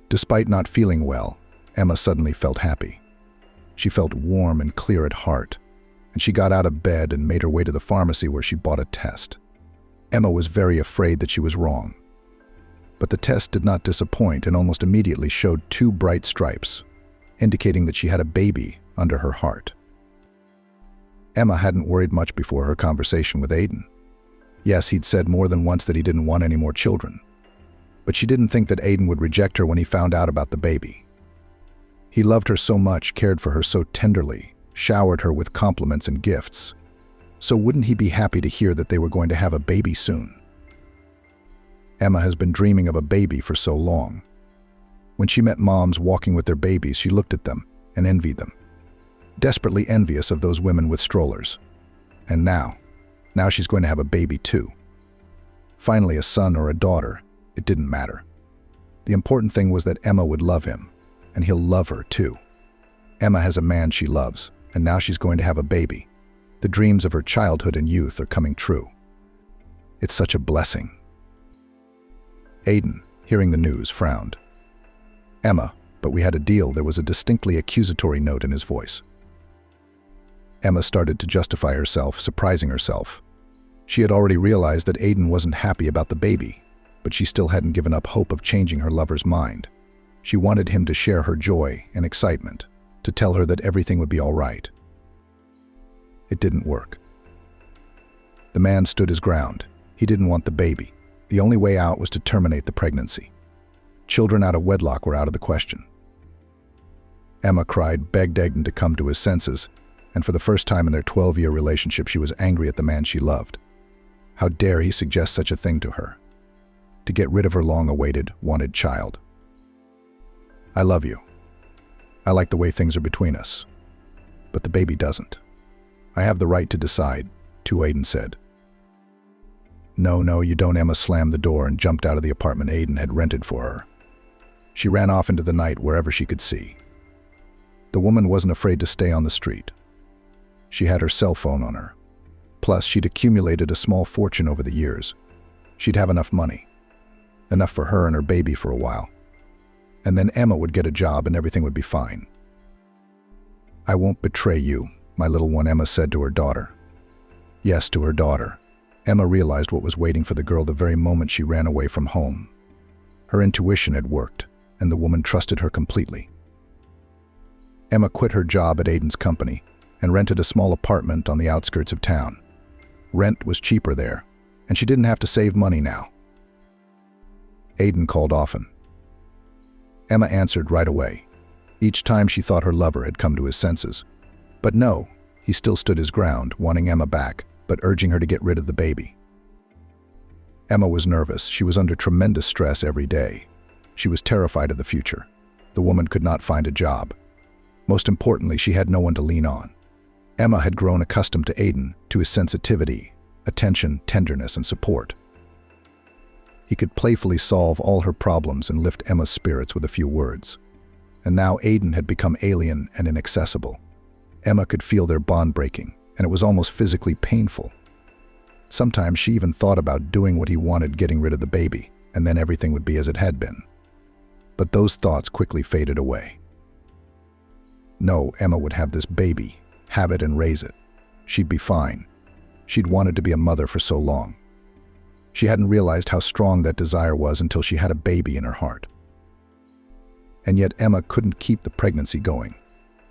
Despite not feeling well, Emma suddenly felt happy. She felt warm and clear at heart, and she got out of bed and made her way to the pharmacy where she bought a test. Emma was very afraid that she was wrong. But the test did not disappoint and almost immediately showed 2 bright stripes, indicating that she had a baby under her heart. Emma hadn't worried much before her conversation with Aidan. Yes, he'd said more than once that he didn't want any more children. But she didn't think that Aidan would reject her when he found out about the baby. He loved her so much, cared for her so tenderly, showered her with compliments and gifts. So wouldn't he be happy to hear that they were going to have a baby soon? Emma has been dreaming of a baby for so long. When she met moms walking with their babies, she looked at them and envied them, desperately envious of those women with strollers. And now she's going to have a baby too. Finally, a son or a daughter, it didn't matter. The important thing was that Emma would love him, and he'll love her too. Emma has a man she loves, and now she's going to have a baby. The dreams of her childhood and youth are coming true. It's such a blessing." Aiden, hearing the news, frowned. "Emma, but we had a deal." There was a distinctly accusatory note in his voice. Emma started to justify herself, surprising herself. She had already realized that Aiden wasn't happy about the baby, but she still hadn't given up hope of changing her lover's mind. She wanted him to share her joy and excitement, to tell her that everything would be all right. It didn't work. The man stood his ground. He didn't want the baby. The only way out was to terminate the pregnancy. Children out of wedlock were out of the question. Emma cried, begged Aiden to come to his senses, and for the first time in their 12-year relationship, she was angry at the man she loved. How dare he suggest such a thing to her? To get rid of her long-awaited, wanted child. "I love you. I like the way things are between us. But the baby doesn't. I have the right to decide," Aiden said. No, you don't." Emma slammed the door and jumped out of the apartment Aiden had rented for her. She ran off into the night wherever she could see. The woman wasn't afraid to stay on the street. She had her cell phone on her. Plus, she'd accumulated a small fortune over the years. She'd have enough money. Enough for her and her baby for a while. And then Emma would get a job and everything would be fine. "I won't betray you, my little one," Emma said to her daughter. Yes, to her daughter. Emma realized what was waiting for the girl the very moment she ran away from home. Her intuition had worked, and the woman trusted her completely. Emma quit her job at Aiden's company and rented a small apartment on the outskirts of town. Rent was cheaper there, and she didn't have to save money now. Aiden called often. Emma answered right away. Each time she thought her lover had come to his senses. But no, he still stood his ground, wanting Emma back, but urging her to get rid of the baby. Emma was nervous. She was under tremendous stress every day. She was terrified of the future. The woman could not find a job. Most importantly, she had no one to lean on. Emma had grown accustomed to Aiden, to his sensitivity, attention, tenderness, and support. He could playfully solve all her problems and lift Emma's spirits with a few words. And now Aiden had become alien and inaccessible. Emma could feel their bond breaking, and it was almost physically painful. Sometimes she even thought about doing what he wanted, getting rid of the baby, and then everything would be as it had been. But those thoughts quickly faded away. No, Emma would have this baby, have it and raise it. She'd be fine. She'd wanted to be a mother for so long. She hadn't realized how strong that desire was until she had a baby in her heart. And yet Emma couldn't keep the pregnancy going.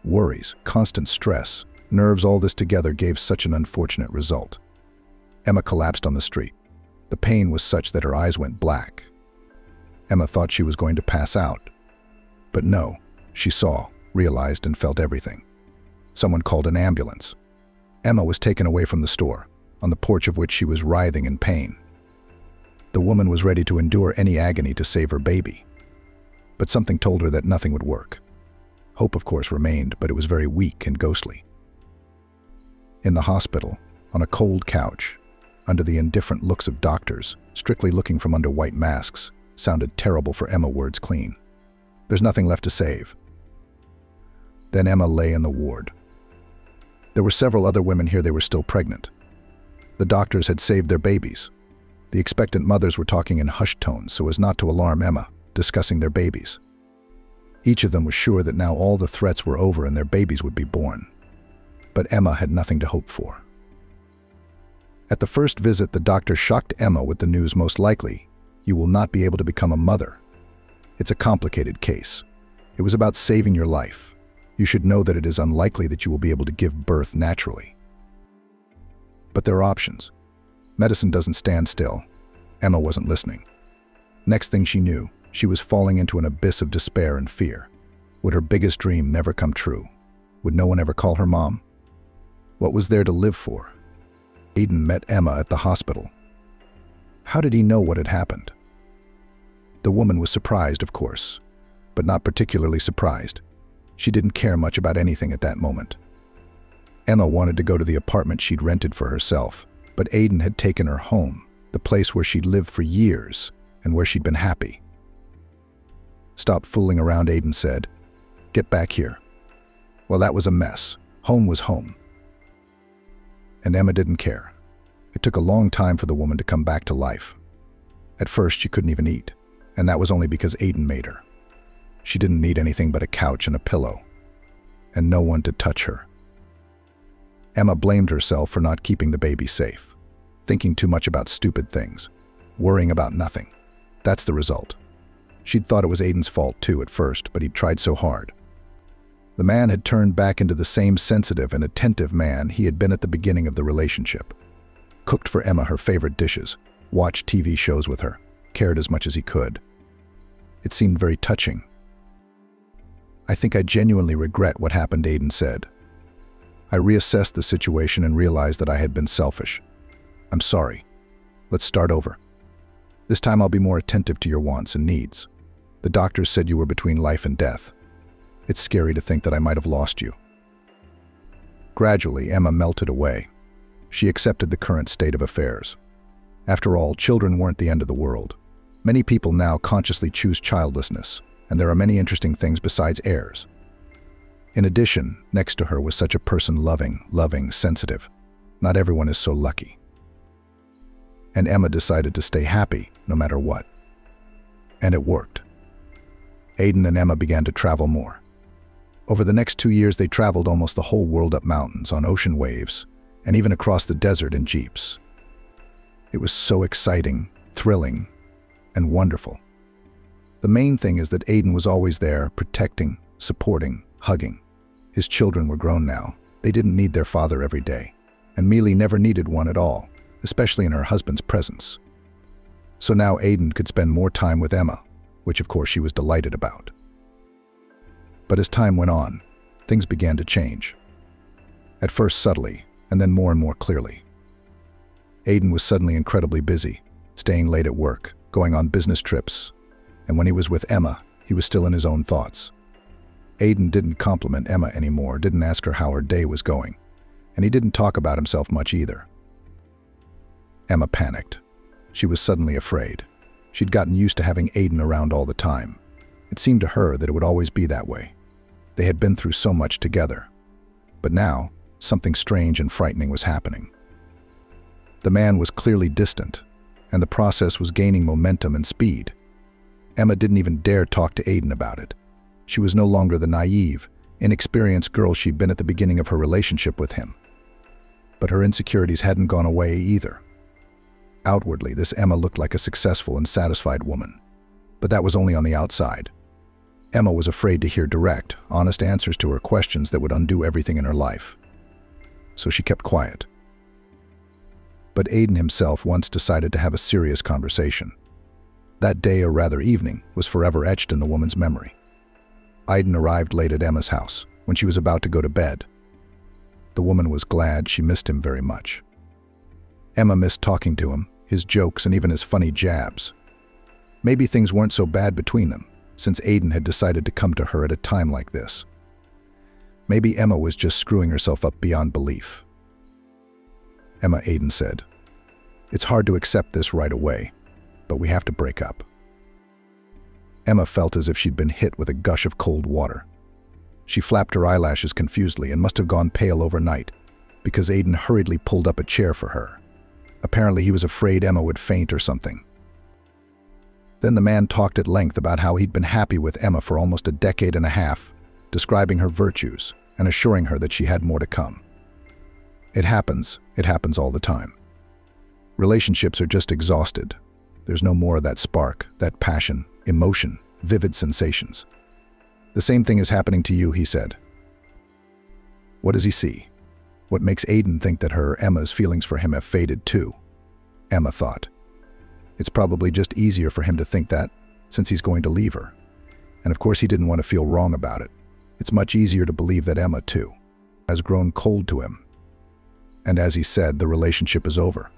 Worries, constant stress, nerves, all this together gave such an unfortunate result. Emma collapsed on the street. The pain was such that her eyes went black. Emma thought she was going to pass out. But no, she saw, realized, and felt everything. Someone called an ambulance. Emma was taken away from the store, on the porch of which she was writhing in pain. The woman was ready to endure any agony to save her baby. But something told her that nothing would work. Hope, of course, remained, but it was very weak and ghostly. In the hospital, on a cold couch, under the indifferent looks of doctors, strictly looking from under white masks, sounded terrible for Emma, words clean. There's nothing left to save. Then Emma lay in the ward. There were several other women here. They were still pregnant. The doctors had saved their babies. The expectant mothers were talking in hushed tones so as not to alarm Emma, discussing their babies. Each of them was sure that now all the threats were over and their babies would be born. But Emma had nothing to hope for. At the first visit, the doctor shocked Emma with the news: most likely, you will not be able to become a mother. It's a complicated case. It was about saving your life. You should know that it is unlikely that you will be able to give birth naturally. But there are options. Medicine doesn't stand still. Emma wasn't listening. Next thing she knew, she was falling into an abyss of despair and fear. Would her biggest dream never come true? Would no one ever call her mom? What was there to live for? Aiden met Emma at the hospital. How did he know what had happened? The woman was surprised, of course, but not particularly surprised. She didn't care much about anything at that moment. Emma wanted to go to the apartment she'd rented for herself, but Aiden had taken her home, the place where she'd lived for years and where she'd been happy. "Stop fooling around," Aiden said. "Get back here." Well, that was a mess. Home was home. And Emma didn't care. It took a long time for the woman to come back to life. At first, she couldn't even eat, and that was only because Aiden made her. She didn't need anything but a couch and a pillow, and no one to touch her. Emma blamed herself for not keeping the baby safe, thinking too much about stupid things, worrying about nothing. That's the result. She'd thought it was Aiden's fault too at first, but he'd tried so hard. The man had turned back into the same sensitive and attentive man he had been at the beginning of the relationship. Cooked for Emma her favorite dishes, watched TV shows with her, cared as much as he could. It seemed very touching. "I think I genuinely regret what happened," Aiden said. "I reassessed the situation and realized that I had been selfish. I'm sorry. Let's start over. This time I'll be more attentive to your wants and needs. The doctors said you were between life and death. It's scary to think that I might have lost you." Gradually, Emma melted away. She accepted the current state of affairs. After all, children weren't the end of the world. Many people now consciously choose childlessness, and there are many interesting things besides heirs. In addition, next to her was such a person loving, sensitive. Not everyone is so lucky. And Emma decided to stay happy, no matter what. And it worked. Aiden and Emma began to travel more. Over the next 2 years, they traveled almost the whole world up mountains, on ocean waves, and even across the desert in jeeps. It was so exciting, thrilling, and wonderful. The main thing is that Aiden was always there, protecting, supporting, hugging. His children were grown now. They didn't need their father every day, and Mealy never needed one at all, especially in her husband's presence. So now Aiden could spend more time with Emma, which of course she was delighted about. But as time went on, things began to change. At first subtly, and then more and more clearly. Aiden was suddenly incredibly busy, staying late at work, going on business trips, and when he was with Emma, he was still in his own thoughts. Aiden didn't compliment Emma anymore, didn't ask her how her day was going, and he didn't talk about himself much either. Emma panicked. She was suddenly afraid. She'd gotten used to having Aiden around all the time. It seemed to her that it would always be that way. They had been through so much together. But now, something strange and frightening was happening. The man was clearly distant, and the process was gaining momentum and speed. Emma didn't even dare talk to Aiden about it. She was no longer the naive, inexperienced girl she'd been at the beginning of her relationship with him. But her insecurities hadn't gone away either. Outwardly, this Emma looked like a successful and satisfied woman. But that was only on the outside. Emma was afraid to hear direct, honest answers to her questions that would undo everything in her life. So she kept quiet. But Aiden himself once decided to have a serious conversation. That day, or rather evening, was forever etched in the woman's memory. Aiden arrived late at Emma's house, when she was about to go to bed. The woman was glad. She missed him very much. Emma missed talking to him, his jokes, and even his funny jabs. Maybe things weren't so bad between them, since Aiden had decided to come to her at a time like this. Maybe Emma was just screwing herself up beyond belief. "Emma," Aiden said, "it's hard to accept this right away, but we have to break up." Emma felt as if she'd been hit with a gush of cold water. She flapped her eyelashes confusedly and must have gone pale overnight, because Aiden hurriedly pulled up a chair for her. Apparently he was afraid Emma would faint or something. Then the man talked at length about how he'd been happy with Emma for almost a decade and a half, describing her virtues and assuring her that she had more to come. It happens all the time. Relationships are just exhausted. There's no more of that spark, that passion, emotion, vivid sensations. "The same thing is happening to you," he said. What does he see? What makes Aiden think that Emma's feelings for him have faded too? Emma thought. It's probably just easier for him to think that, since he's going to leave her. And of course he didn't want to feel wrong about it. It's much easier to believe that Emma, too, has grown cold to him. And as he said, the relationship is over.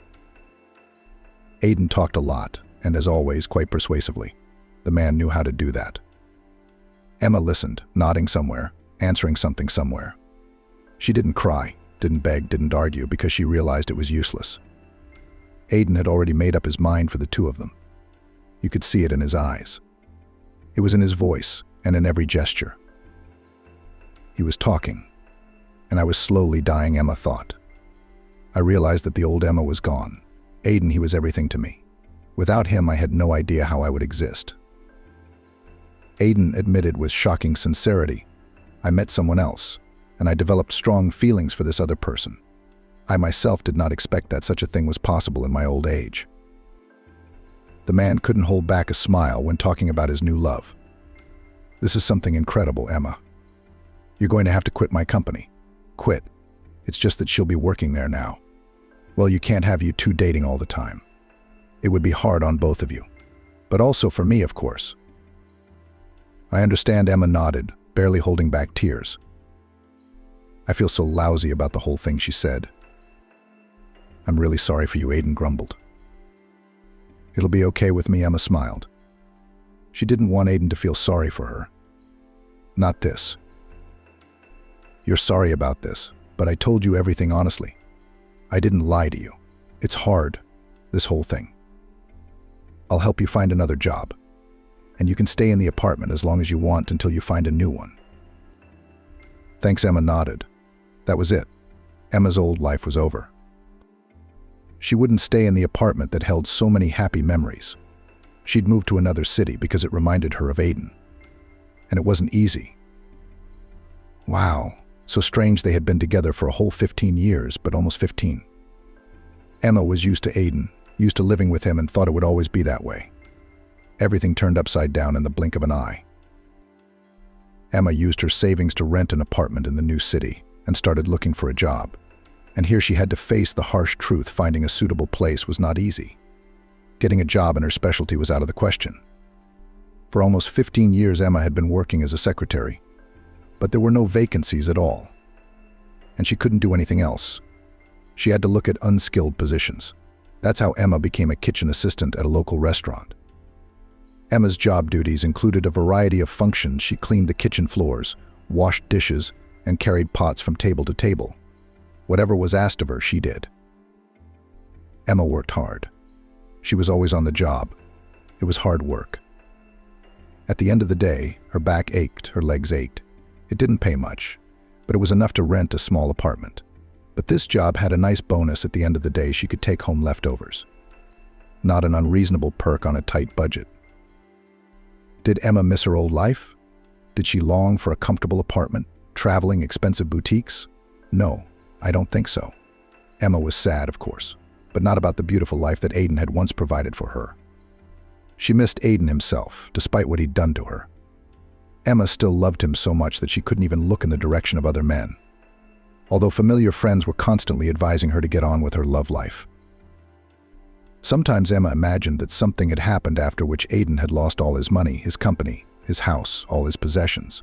Aiden talked a lot, and as always, quite persuasively. The man knew how to do that. Emma listened, nodding somewhere, answering something somewhere. She didn't cry, didn't beg, didn't argue, because she realized it was useless. Aiden had already made up his mind for the two of them. You could see it in his eyes. It was in his voice and in every gesture. He was talking, and I was slowly dying, Emma thought. I realized that the old Emma was gone. Aiden, he was everything to me. Without him, I had no idea how I would exist. Aiden admitted with shocking sincerity, I met someone else, and I developed strong feelings for this other person. I myself did not expect that such a thing was possible in my old age. The man couldn't hold back a smile when talking about his new love. This is something incredible, Emma. You're going to have to quit my company. Quit. It's just that she'll be working there now. Well, you can't have you two dating all the time. It would be hard on both of you. But also for me, of course. I understand, Emma nodded, barely holding back tears. I feel so lousy about the whole thing, she said. I'm really sorry for you, Aiden grumbled. It'll be okay with me, Emma smiled. She didn't want Aiden to feel sorry for her. Not this. You're sorry about this, but I told you everything honestly. I didn't lie to you. It's hard, this whole thing. I'll help you find another job. And you can stay in the apartment as long as you want until you find a new one. Thanks, Emma nodded. That was it. Emma's old life was over. She wouldn't stay in the apartment that held so many happy memories. She'd move to another city because it reminded her of Aiden. And it wasn't easy. Wow, so strange they had been together for a whole 15 years, but almost 15. Emma was used to Aiden, used to living with him, and thought it would always be that way. Everything turned upside down in the blink of an eye. Emma used her savings to rent an apartment in the new city and started looking for a job. And here she had to face the harsh truth: finding a suitable place was not easy. Getting a job in her specialty was out of the question. For almost 15 years, Emma had been working as a secretary, but there were no vacancies at all. And she couldn't do anything else. She had to look at unskilled positions. That's how Emma became a kitchen assistant at a local restaurant. Emma's job duties included a variety of functions. She cleaned the kitchen floors, washed dishes, and carried pots from table to table. Whatever was asked of her, she did. Emma worked hard. She was always on the job. It was hard work. At the end of the day, her back ached, her legs ached. It didn't pay much, but it was enough to rent a small apartment. But this job had a nice bonus at the end of the day: she could take home leftovers. Not an unreasonable perk on a tight budget. Did Emma miss her old life? Did she long for a comfortable apartment, traveling, expensive boutiques? No, I don't think so. Emma was sad, of course, but not about the beautiful life that Aiden had once provided for her. She missed Aiden himself, despite what he'd done to her. Emma still loved him so much that she couldn't even look in the direction of other men, although familiar friends were constantly advising her to get on with her love life. Sometimes Emma imagined that something had happened after which Aiden had lost all his money, his company, his house, all his possessions.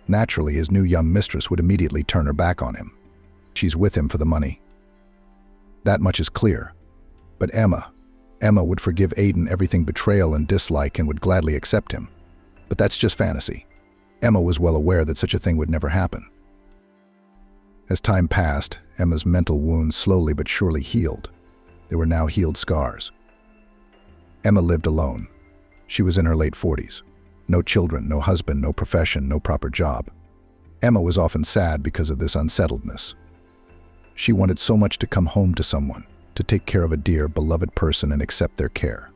Naturally, his new young mistress would immediately turn her back on him. She's with him for the money. That much is clear. But Emma would forgive Aiden everything betrayal and dislike and would gladly accept him. But that's just fantasy. Emma was well aware that such a thing would never happen. As time passed, Emma's mental wounds slowly but surely healed. They were now healed scars. Emma lived alone. She was in her late 40s. No children, no husband, no profession, no proper job. Emma was often sad because of this unsettledness. She wanted so much to come home to someone, to take care of a dear, beloved person and accept their care.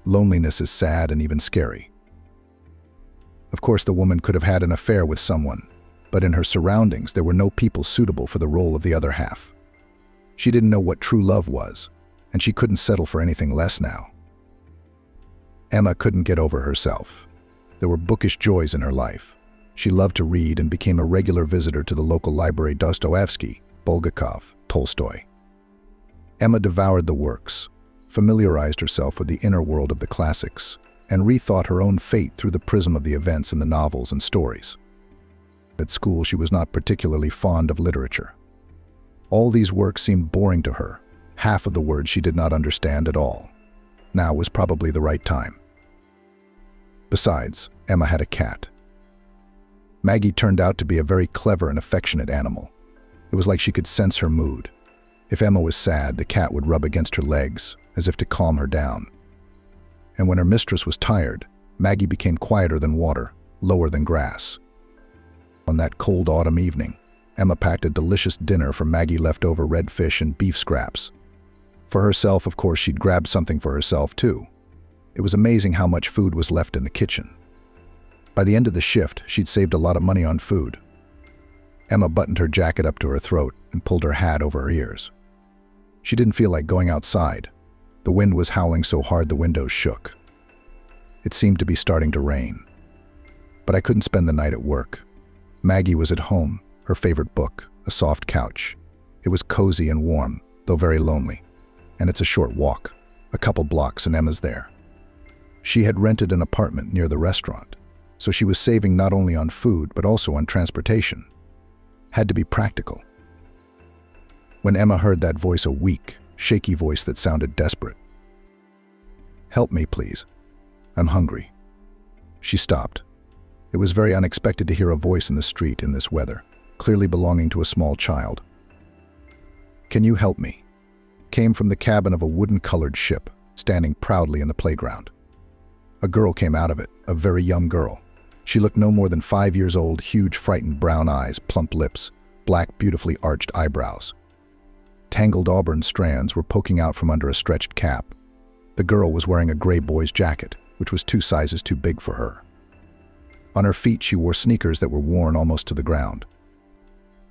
Loneliness is sad and even scary. Of course, the woman could have had an affair with someone, but in her surroundings there were no people suitable for the role of the other half. She didn't know what true love was, and she couldn't settle for anything less now. Emma couldn't get over herself. There were bookish joys in her life. She loved to read and became a regular visitor to the local library: Dostoevsky, Bulgakov, Tolstoy. Emma devoured the works, familiarized herself with the inner world of the classics, and rethought her own fate through the prism of the events in the novels and stories. At school, she was not particularly fond of literature. All these works seemed boring to her. Half of the words she did not understand at all. Now was probably the right time. Besides, Emma had a cat. Maggie turned out to be a very clever and affectionate animal. It was like she could sense her mood. If Emma was sad, the cat would rub against her legs, as if to calm her down. And when her mistress was tired, Maggie became quieter than water, lower than grass. On that cold autumn evening, Emma packed a delicious dinner for Maggie, leftover red fish and beef scraps. For herself, of course, she'd grabbed something for herself too. It was amazing how much food was left in the kitchen. By the end of the shift, she'd saved a lot of money on food. Emma buttoned her jacket up to her throat and pulled her hat over her ears. She didn't feel like going outside. The wind was howling so hard the windows shook. It seemed to be starting to rain. But I couldn't spend the night at work. Maggie was at home, her favorite book, a soft couch. It was cozy and warm, though very lonely. And it's a short walk, a couple blocks, and Emma's there. She had rented an apartment near the restaurant, so she was saving not only on food but also on transportation. Had to be practical. When Emma heard that voice, a weak, shaky voice that sounded desperate. "Help me, please. I'm hungry." She stopped. It was very unexpected to hear a voice in the street in this weather, clearly belonging to a small child. "Can you help me?" Came from the cabin of a wooden-colored ship, standing proudly in the playground. A girl came out of it, a very young girl. She looked no more than 5 years old, huge, frightened brown eyes, plump lips, black, beautifully arched eyebrows. Tangled auburn strands were poking out from under a stretched cap. The girl was wearing a gray boy's jacket, which was 2 sizes too big for her. On her feet, she wore sneakers that were worn almost to the ground.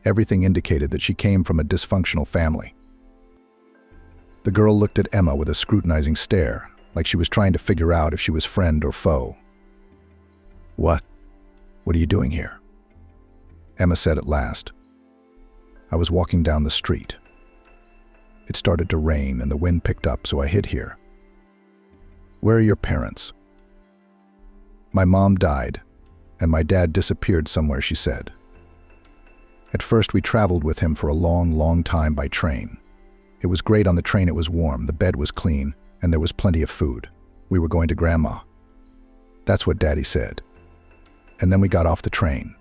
Everything indicated that she came from a dysfunctional family. The girl looked at Emma with a scrutinizing stare, like she was trying to figure out if she was friend or foe. What are you doing here?" Emma said at last. "I was walking down the street. It started to rain and the wind picked up, so I hid here." "Where are your parents?" "My mom died, and my dad disappeared somewhere," she said. "At first we traveled with him for a long, long time by train. It was great on the train, it was warm, the bed was clean, and there was plenty of food. We were going to Grandma." That's what Daddy said. "And then we got off the train.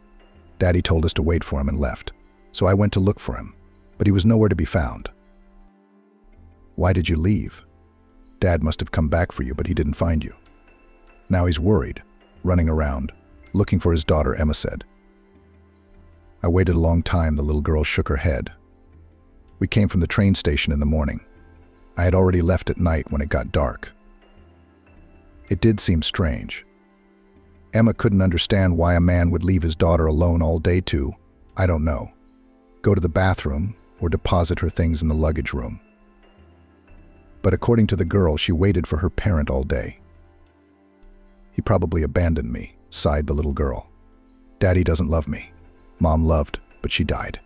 Daddy told us to wait for him and left. So I went to look for him, but he was nowhere to be found." "Why did you leave?" "Dad must have come back for you, but he didn't find you. Now he's worried, running around, looking for his daughter," Emma said. "I waited a long time," the little girl shook her head. "We came from the train station in the morning. I had already left at night when it got dark." It did seem strange. Emma couldn't understand why a man would leave his daughter alone all day to, I don't know, go to the bathroom or deposit her things in the luggage room. But according to the girl, she waited for her parent all day. "He probably abandoned me," sighed the little girl. "Daddy doesn't love me. Mom loved, but she died.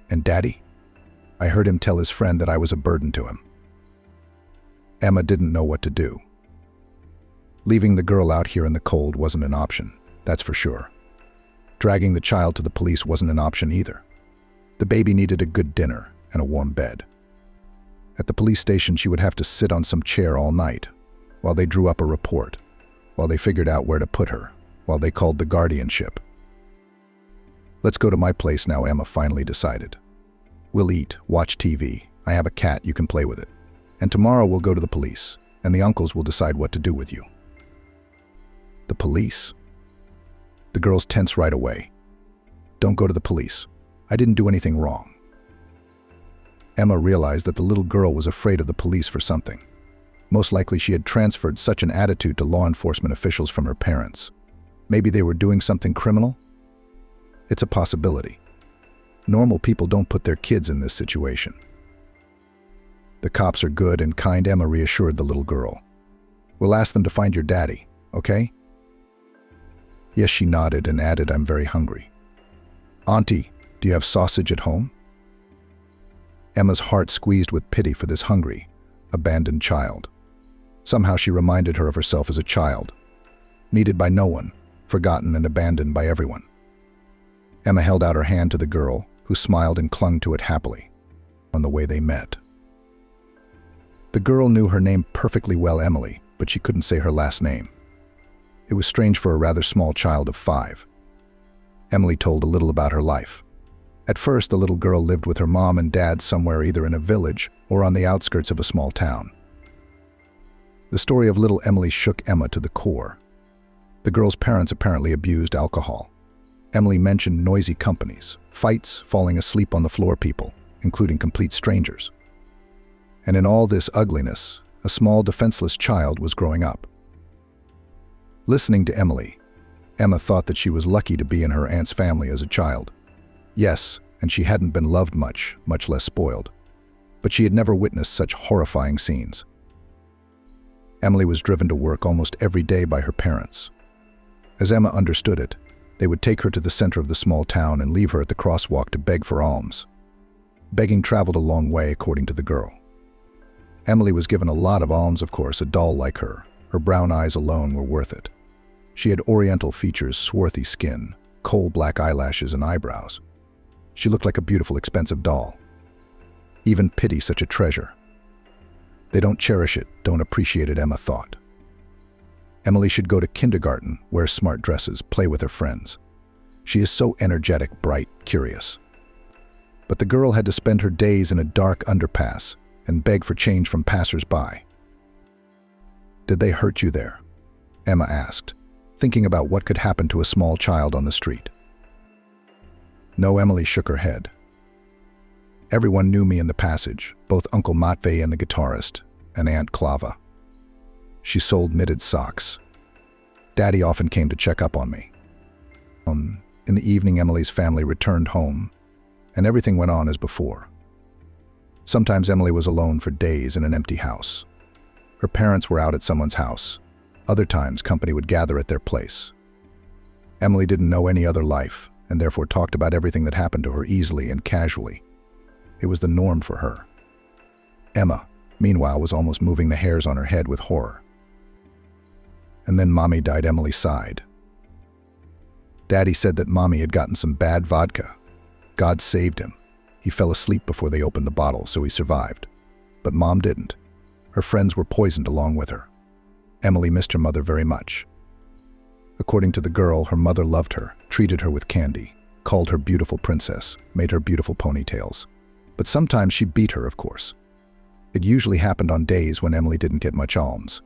And Daddy? I heard him tell his friend that I was a burden to him." Emma didn't know what to do. Leaving the girl out here in the cold wasn't an option, that's for sure. Dragging the child to the police wasn't an option either. The baby needed a good dinner and a warm bed. At the police station, she would have to sit on some chair all night, while they drew up a report, while they figured out where to put her, while they called the guardianship. "Let's go to my place now," Emma finally decided. "We'll eat, watch TV, I have a cat, you can play with it. And tomorrow we'll go to the police, and the uncles will decide what to do with you." "The police?" The girls tense right away. "Don't go to the police. I didn't do anything wrong." Emma realized that the little girl was afraid of the police for something. Most likely she had transferred such an attitude to law enforcement officials from her parents. Maybe they were doing something criminal? It's a possibility. Normal people don't put their kids in this situation. "The cops are good and kind," Emma reassured the little girl. "We'll ask them to find your daddy, okay?" Yes, she nodded and added, "I'm very hungry." "Auntie, do you have sausage at home?" Emma's heart squeezed with pity for this hungry, abandoned child. Somehow she reminded her of herself as a child, needed by no one, forgotten and abandoned by everyone. Emma held out her hand to the girl, who smiled and clung to it happily, on the way they met. The girl knew her name perfectly well, Emily, but she couldn't say her last name. It was strange for a rather small child of 5. Emily told a little about her life. At first, the little girl lived with her mom and dad somewhere either in a village or on the outskirts of a small town. The story of little Emily shook Emma to the core. The girl's parents apparently abused alcohol. Emily mentioned noisy companies, fights, falling asleep on the floor people, including complete strangers. And in all this ugliness, a small defenseless child was growing up. Listening to Emily, Emma thought that she was lucky to be in her aunt's family as a child. Yes, and she hadn't been loved much, much less spoiled. But she had never witnessed such horrifying scenes. Emily was driven to work almost every day by her parents. As Emma understood it, they would take her to the center of the small town and leave her at the crosswalk to beg for alms. Begging traveled a long way, according to the girl. Emily was given a lot of alms, of course, a doll like her. Her brown eyes alone were worth it. She had oriental features, swarthy skin, coal-black eyelashes and eyebrows. She looked like a beautiful, expensive doll. Even pity such a treasure. They don't cherish it, don't appreciate it, Emma thought. Emily should go to kindergarten, wear smart dresses, play with her friends. She is so energetic, bright, curious. But the girl had to spend her days in a dark underpass and beg for change from passers-by. Did they hurt you there? Emma asked, thinking about what could happen to a small child on the street. No, Emily shook her head. Everyone knew me in the passage, both Uncle Matvey and the guitarist, and Aunt Klava. She sold knitted socks. Daddy often came to check up on me. In the evening, Emily's family returned home, and everything went on as before. Sometimes Emily was alone for days in an empty house. Her parents were out at someone's house. Other times, company would gather at their place. Emily didn't know any other life, and therefore talked about everything that happened to her easily and casually. It was the norm for her. Emma, meanwhile, was almost moving the hairs on her head with horror. And then Mommy died. Emily sighed. Daddy said that Mommy had gotten some bad vodka. God saved him. He fell asleep before they opened the bottle, so he survived. But Mom didn't. Her friends were poisoned along with her. Emily missed her mother very much. According to the girl, her mother loved her, treated her with candy, called her beautiful princess, made her beautiful ponytails. But sometimes she beat her, of course. It usually happened on days when Emily didn't get much alms.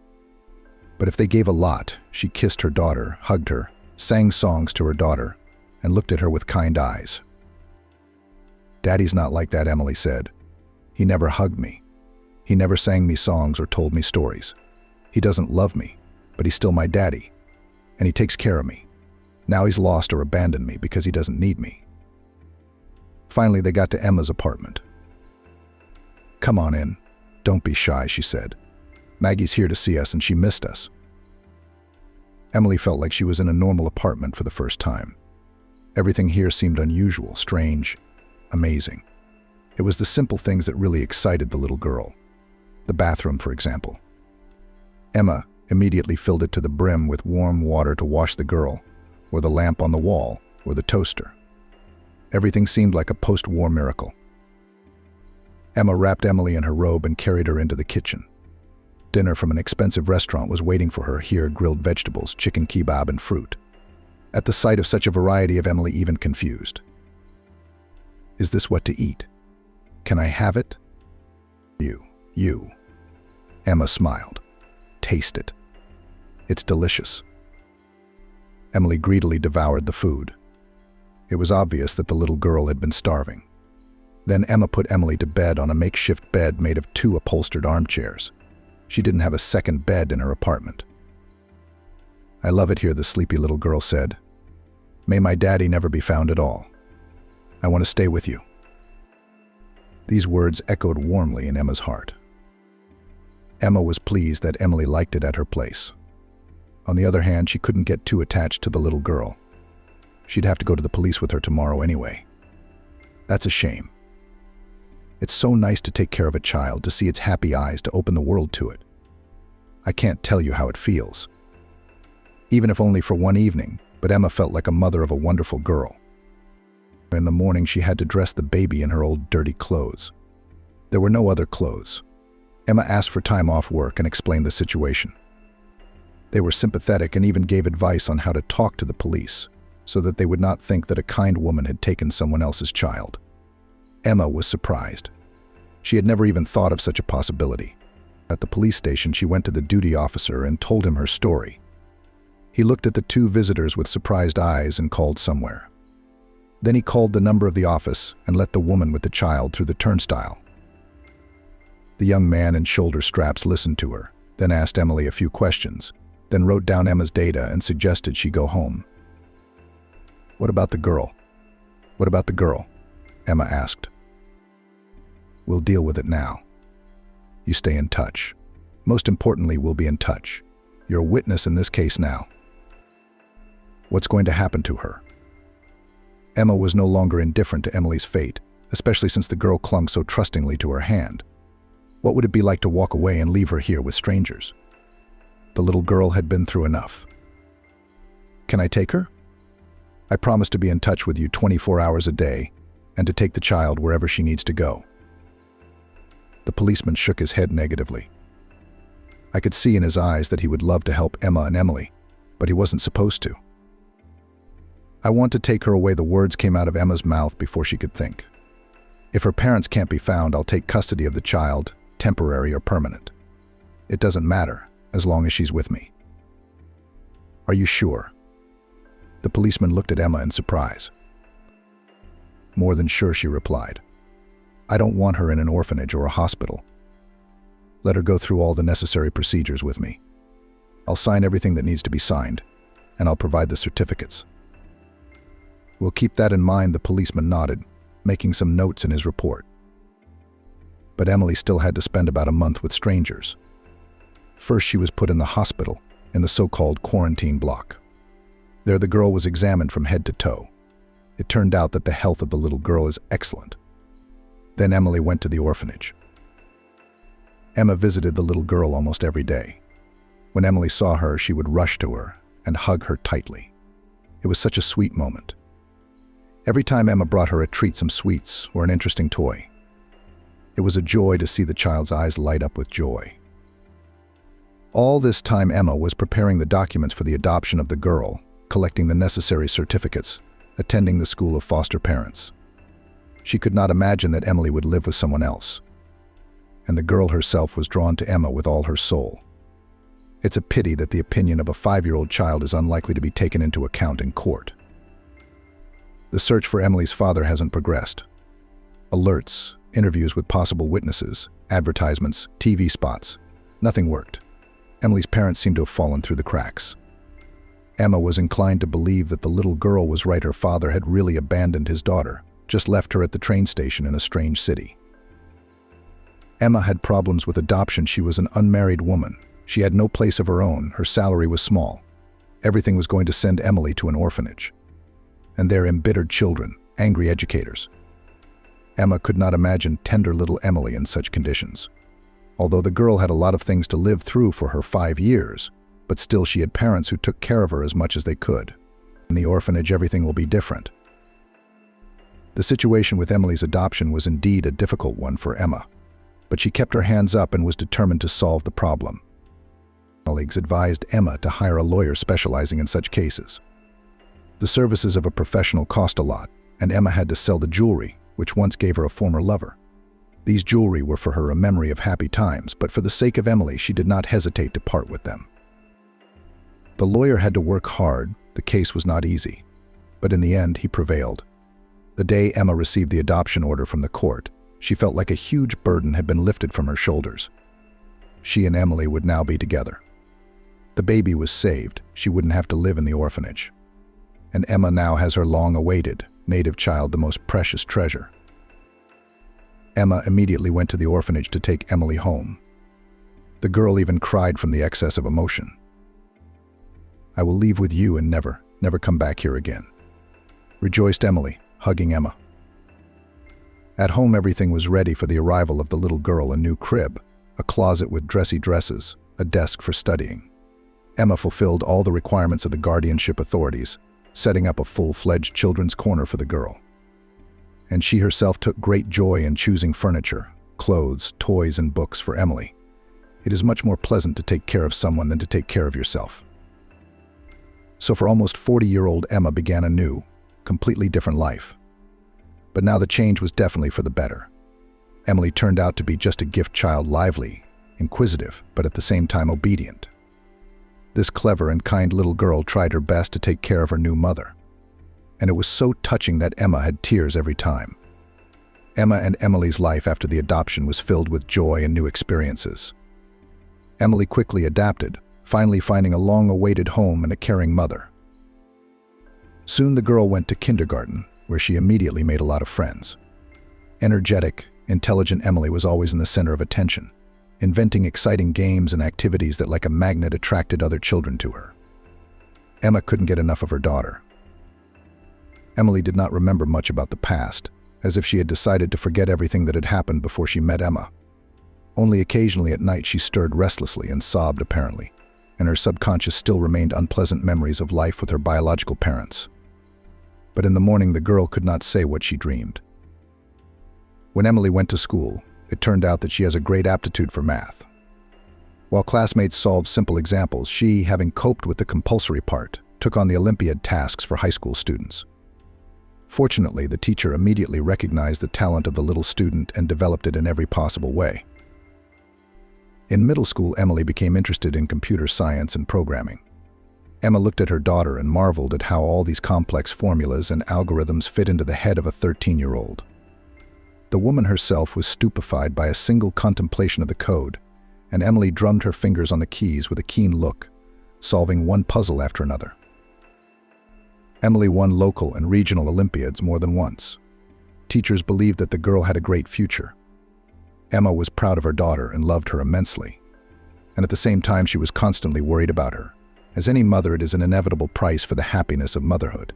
But if they gave a lot, she kissed her daughter, hugged her, sang songs to her daughter, and looked at her with kind eyes. Daddy's not like that, Emily said. He never hugged me. He never sang me songs or told me stories. He doesn't love me, but he's still my daddy, and he takes care of me. Now he's lost or abandoned me because he doesn't need me. Finally, they got to Emma's apartment. Come on in. Don't be shy, she said. Maggie's here to see us and she missed us. Emily felt like she was in a normal apartment for the first time. Everything here seemed unusual, strange, amazing. It was the simple things that really excited the little girl. The bathroom, for example. Emma immediately filled it to the brim with warm water to wash the girl, or the lamp on the wall, or the toaster. Everything seemed like a post-war miracle. Emma wrapped Emily in her robe and carried her into the kitchen. Dinner from an expensive restaurant was waiting for her here, grilled vegetables, chicken kebab, and fruit. At the sight of such a variety of Emily even confused. Is this what to eat? Can I have it? You. Emma smiled. Taste it. It's delicious. Emily greedily devoured the food. It was obvious that the little girl had been starving. Then Emma put Emily to bed on a makeshift bed made of 2 upholstered armchairs. She didn't have a second bed in her apartment. I love it here, the sleepy little girl said. May my daddy never be found at all. I want to stay with you. These words echoed warmly in Emma's heart. Emma was pleased that Emily liked it at her place. On the other hand, she couldn't get too attached to the little girl. She'd have to go to the police with her tomorrow anyway. That's a shame. It's so nice to take care of a child, to see its happy eyes, to open the world to it. I can't tell you how it feels. Even if only for one evening, but Emma felt like a mother of a wonderful girl. In the morning, she had to dress the baby in her old dirty clothes. There were no other clothes. Emma asked for time off work and explained the situation. They were sympathetic and even gave advice on how to talk to the police, so that they would not think that a kind woman had taken someone else's child. Emma was surprised. She had never even thought of such a possibility. At the police station, she went to the duty officer and told him her story. He looked at the 2 visitors with surprised eyes and called somewhere. Then he called the number of the office and let the woman with the child through the turnstile. The young man in shoulder straps listened to her, then asked Emily a few questions, then wrote down Emma's data and suggested she go home. "What about the girl? What about the girl?" Emma asked. "We'll deal with it now. You stay in touch. Most importantly, we'll be in touch. You're a witness in this case now. What's going to happen to her?" Emma was no longer indifferent to Emily's fate, especially since the girl clung so trustingly to her hand. What would it be like to walk away and leave her here with strangers? The little girl had been through enough. "Can I take her? I promise to be in touch with you 24 hours a day and to take the child wherever she needs to go." The policeman shook his head negatively. I could see in his eyes that he would love to help Emma and Emily, but he wasn't supposed to. "I want to take her away." The words came out of Emma's mouth before she could think. "If her parents can't be found, I'll take custody of the child, temporary or permanent. It doesn't matter, as long as she's with me." "Are you sure?" The policeman looked at Emma in surprise. "More than sure," she replied. "I don't want her in an orphanage or a hospital. Let her go through all the necessary procedures with me. I'll sign everything that needs to be signed, and I'll provide the certificates." "We'll keep that in mind," the policeman nodded, making some notes in his report. But Emily still had to spend about a month with strangers. First, she was put in the hospital, in the so-called quarantine block. There the girl was examined from head to toe. It turned out that the health of the little girl is excellent. Then Emily went to the orphanage. Emma visited the little girl almost every day. When Emily saw her, she would rush to her and hug her tightly. It was such a sweet moment. Every time Emma brought her a treat, some sweets or an interesting toy. It was a joy to see the child's eyes light up with joy. All this time Emma was preparing the documents for the adoption of the girl, collecting the necessary certificates, attending the school of foster parents. She could not imagine that Emily would live with someone else. And the girl herself was drawn to Emma with all her soul. It's a pity that the opinion of a 5-year-old child is unlikely to be taken into account in court. The search for Emily's father hasn't progressed. Alerts, interviews with possible witnesses, advertisements, TV spots. Nothing worked. Emily's parents seemed to have fallen through the cracks. Emma was inclined to believe that the little girl was right. Her father had really abandoned his daughter, just left her at the train station in a strange city. Emma had problems with adoption. She was an unmarried woman. She had no place of her own. Her salary was small. Everything was going to send Emily to an orphanage. And their embittered children, angry educators. Emma could not imagine tender little Emily in such conditions. Although the girl had a lot of things to live through for her 5 years, but still she had parents who took care of her as much as they could. In the orphanage, everything will be different. The situation with Emily's adoption was indeed a difficult one for Emma, but she kept her hands up and was determined to solve the problem. Colleagues advised Emma to hire a lawyer specializing in such cases. The services of a professional cost a lot, and Emma had to sell the jewelry, which once gave her a former lover. These jewelry were for her a memory of happy times, but for the sake of Emily, she did not hesitate to part with them. The lawyer had to work hard. The case was not easy, but in the end, he prevailed. The day Emma received the adoption order from the court, she felt like a huge burden had been lifted from her shoulders. She and Emily would now be together. The baby was saved. She wouldn't have to live in the orphanage. And Emma now has her long-awaited native child, the most precious treasure. Emma immediately went to the orphanage to take Emily home. The girl even cried from the excess of emotion. "I will leave with you and never come back here again," rejoiced Emily, hugging Emma. At home, everything was ready for the arrival of the little girl: a new crib, a closet with dressy dresses, a desk for studying. Emma fulfilled all the requirements of the guardianship authorities, setting up a full-fledged children's corner for the girl. And she herself took great joy in choosing furniture, clothes, toys, and books for Emily. It is much more pleasant to take care of someone than to take care of yourself. So for almost 40-year-old Emma began a new, completely different life. But now the change was definitely for the better. Emily turned out to be just a gift child, lively, inquisitive, but at the same time obedient. This clever and kind little girl tried her best to take care of her new mother. and it was so touching that Emma had tears every time. Emma and Emily's life after the adoption was filled with joy and new experiences. Emily quickly adapted, finally finding a long-awaited home and a caring mother. Soon the girl went to kindergarten, where she immediately made a lot of friends. Energetic, intelligent Emily was always in the center of attention, inventing exciting games and activities that like a magnet attracted other children to her. Emma couldn't get enough of her daughter. Emily did not remember much about the past, as if she had decided to forget everything that had happened before she met Emma. Only occasionally at night she stirred restlessly and sobbed apparently, and her subconscious still remained unpleasant memories of life with her biological parents. But in the morning the girl could not say what she dreamed. When Emily went to school, it turned out that she has a great aptitude for math. While classmates solved simple examples, she, having coped with the compulsory part, took on the Olympiad tasks for high school students. Fortunately, the teacher immediately recognized the talent of the little student and developed it in every possible way. In middle school, Emily became interested in computer science and programming. Emma looked at her daughter and marveled at how all these complex formulas and algorithms fit into the head of a 13-year-old. The woman herself was stupefied by a single contemplation of the code, and Emily drummed her fingers on the keys with a keen look, solving one puzzle after another. Emily won local and regional Olympiads more than once. Teachers believed that the girl had a great future. Emma was proud of her daughter and loved her immensely. And at the same time, she was constantly worried about her. As any mother, it is an inevitable price for the happiness of motherhood.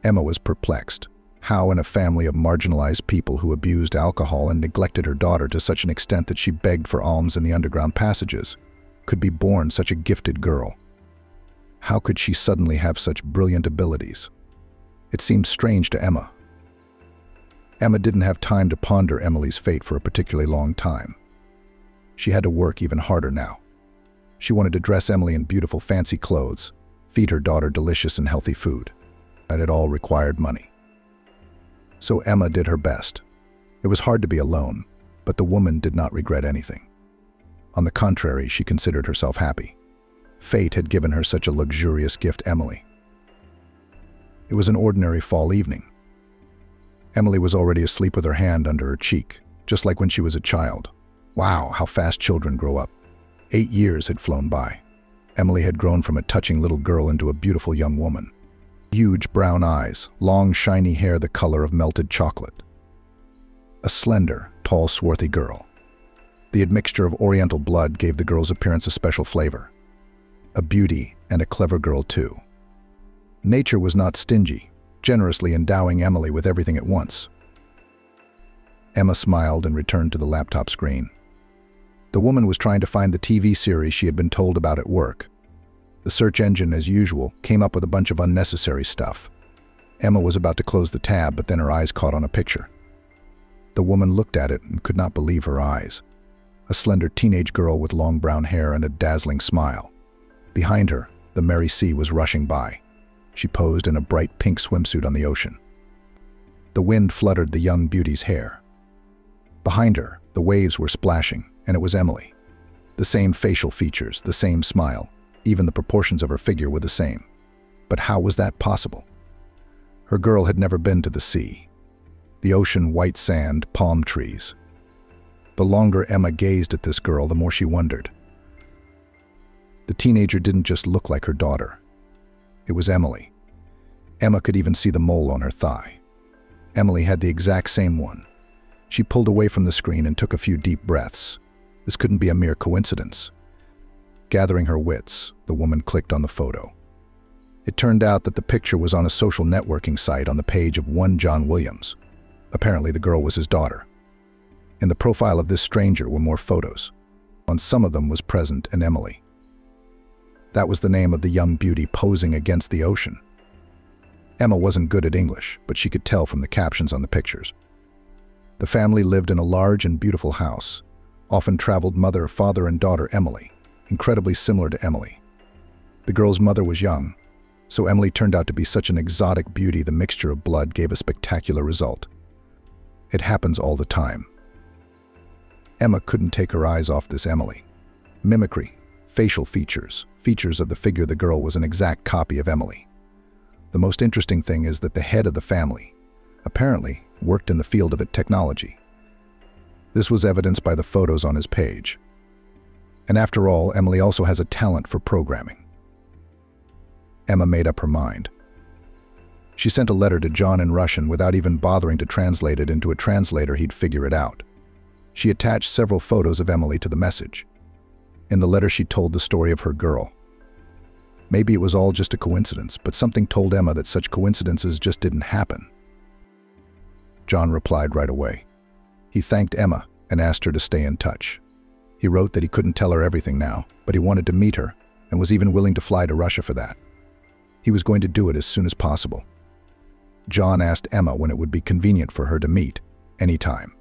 Emma was perplexed. How, in a family of marginalized people who abused alcohol and neglected her daughter to such an extent that she begged for alms in the underground passages, could be born such a gifted girl? How could she suddenly have such brilliant abilities? It seemed strange to Emma. Emma didn't have time to ponder Emily's fate for a particularly long time. She had to work even harder now. She wanted to dress Emily in beautiful fancy clothes, feed her daughter delicious and healthy food. And it all required money. So Emma did her best. It was hard to be alone, but the woman did not regret anything. On the contrary, she considered herself happy. Fate had given her such a luxurious gift, Emily. It was an ordinary fall evening. Emily was already asleep with her hand under her cheek, just like when she was a child. Wow, how fast children grow up. 8 years had flown by. Emily had grown from a touching little girl into a beautiful young woman. Huge brown eyes, long shiny hair the color of melted chocolate. A slender, tall, swarthy girl. The admixture of Oriental blood gave the girl's appearance a special flavor. A beauty and a clever girl too. Nature was not stingy, generously endowing Emily with everything at once. Emma smiled and returned to the laptop screen. The woman was trying to find the TV series she had been told about at work. The search engine, as usual, came up with a bunch of unnecessary stuff. Emma was about to close the tab, but then her eyes caught on a picture. The woman looked at it and could not believe her eyes. A slender teenage girl with long brown hair and a dazzling smile. Behind her, the merry sea was rushing by. She posed in a bright pink swimsuit on the ocean. The wind fluttered the young beauty's hair. Behind her, the waves were splashing, and it was Emily. The same facial features, the same smile. Even the proportions of her figure were the same. But how was that possible? Her girl had never been to the sea. The ocean, white sand, palm trees. The longer Emma gazed at this girl, the more she wondered. The teenager didn't just look like her daughter. It was Emily. Emma could even see the mole on her thigh. Emily had the exact same one. She pulled away from the screen and took a few deep breaths. This couldn't be a mere coincidence. Gathering her wits, the woman clicked on the photo. It turned out that the picture was on a social networking site on the page of one John Williams. Apparently, the girl was his daughter. In the profile of this stranger were more photos. On some of them was present an Emily. That was the name of the young beauty posing against the ocean. Emma wasn't good at English, but she could tell from the captions on the pictures. The family lived in a large and beautiful house. Often traveled mother, father, and daughter Emily, incredibly similar to Emily. The girl's mother was young, so Emily turned out to be such an exotic beauty the mixture of blood gave a spectacular result. It happens all the time. Emma couldn't take her eyes off this Emily. Mimicry, facial features of the figure of the girl was an exact copy of Emily. The most interesting thing is that the head of the family, apparently, worked in the field of technology. This was evidenced by the photos on his page. And after all, Emily also has a talent for programming. Emma made up her mind. She sent a letter to John in Russian without even bothering to translate it into a translator he'd figure it out. She attached several photos of Emily to the message. In the letter she told the story of her girl. Maybe it was all just a coincidence, but something told Emma that such coincidences just didn't happen. John replied right away. He thanked Emma and asked her to stay in touch. He wrote that he couldn't tell her everything now, but he wanted to meet her and was even willing to fly to Russia for that. He was going to do it as soon as possible. John asked Emma when it would be convenient for her to meet, anytime.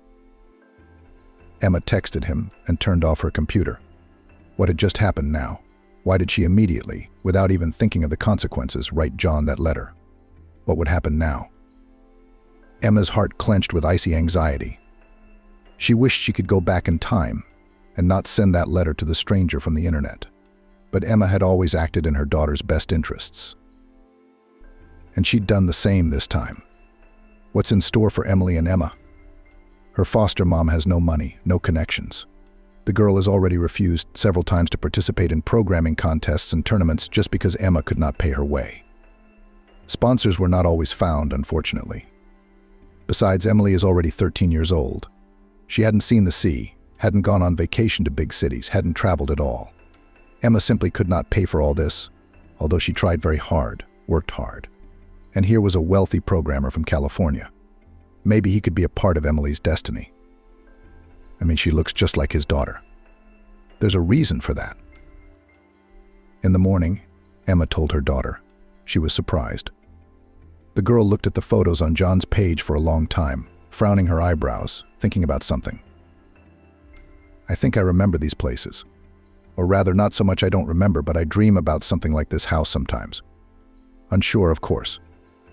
Emma texted him and turned off her computer. What had just happened now? Why did she immediately, without even thinking of the consequences, write John that letter? What would happen now? Emma's heart clenched with icy anxiety. She wished she could go back in time and not send that letter to the stranger from the internet. But Emma had always acted in her daughter's best interests. And she'd done the same this time. What's in store for Emily and Emma? Her foster mom has no money, no connections. The girl has already refused several times to participate in programming contests and tournaments just because Emma could not pay her way. Sponsors were not always found, unfortunately. Besides, Emily is already 13 years old. She hadn't seen the sea, hadn't gone on vacation to big cities, hadn't traveled at all. Emma simply could not pay for all this, although she tried very hard, worked hard. And here was a wealthy programmer from California. Maybe he could be a part of Emily's destiny. I mean, she looks just like his daughter. There's a reason for that. In the morning, Emma told her daughter. She was surprised. The girl looked at the photos on John's page for a long time, frowning her eyebrows, thinking about something. I think I remember these places. Or rather, not so much I don't remember, but I dream about something like this house sometimes. Unsure, of course.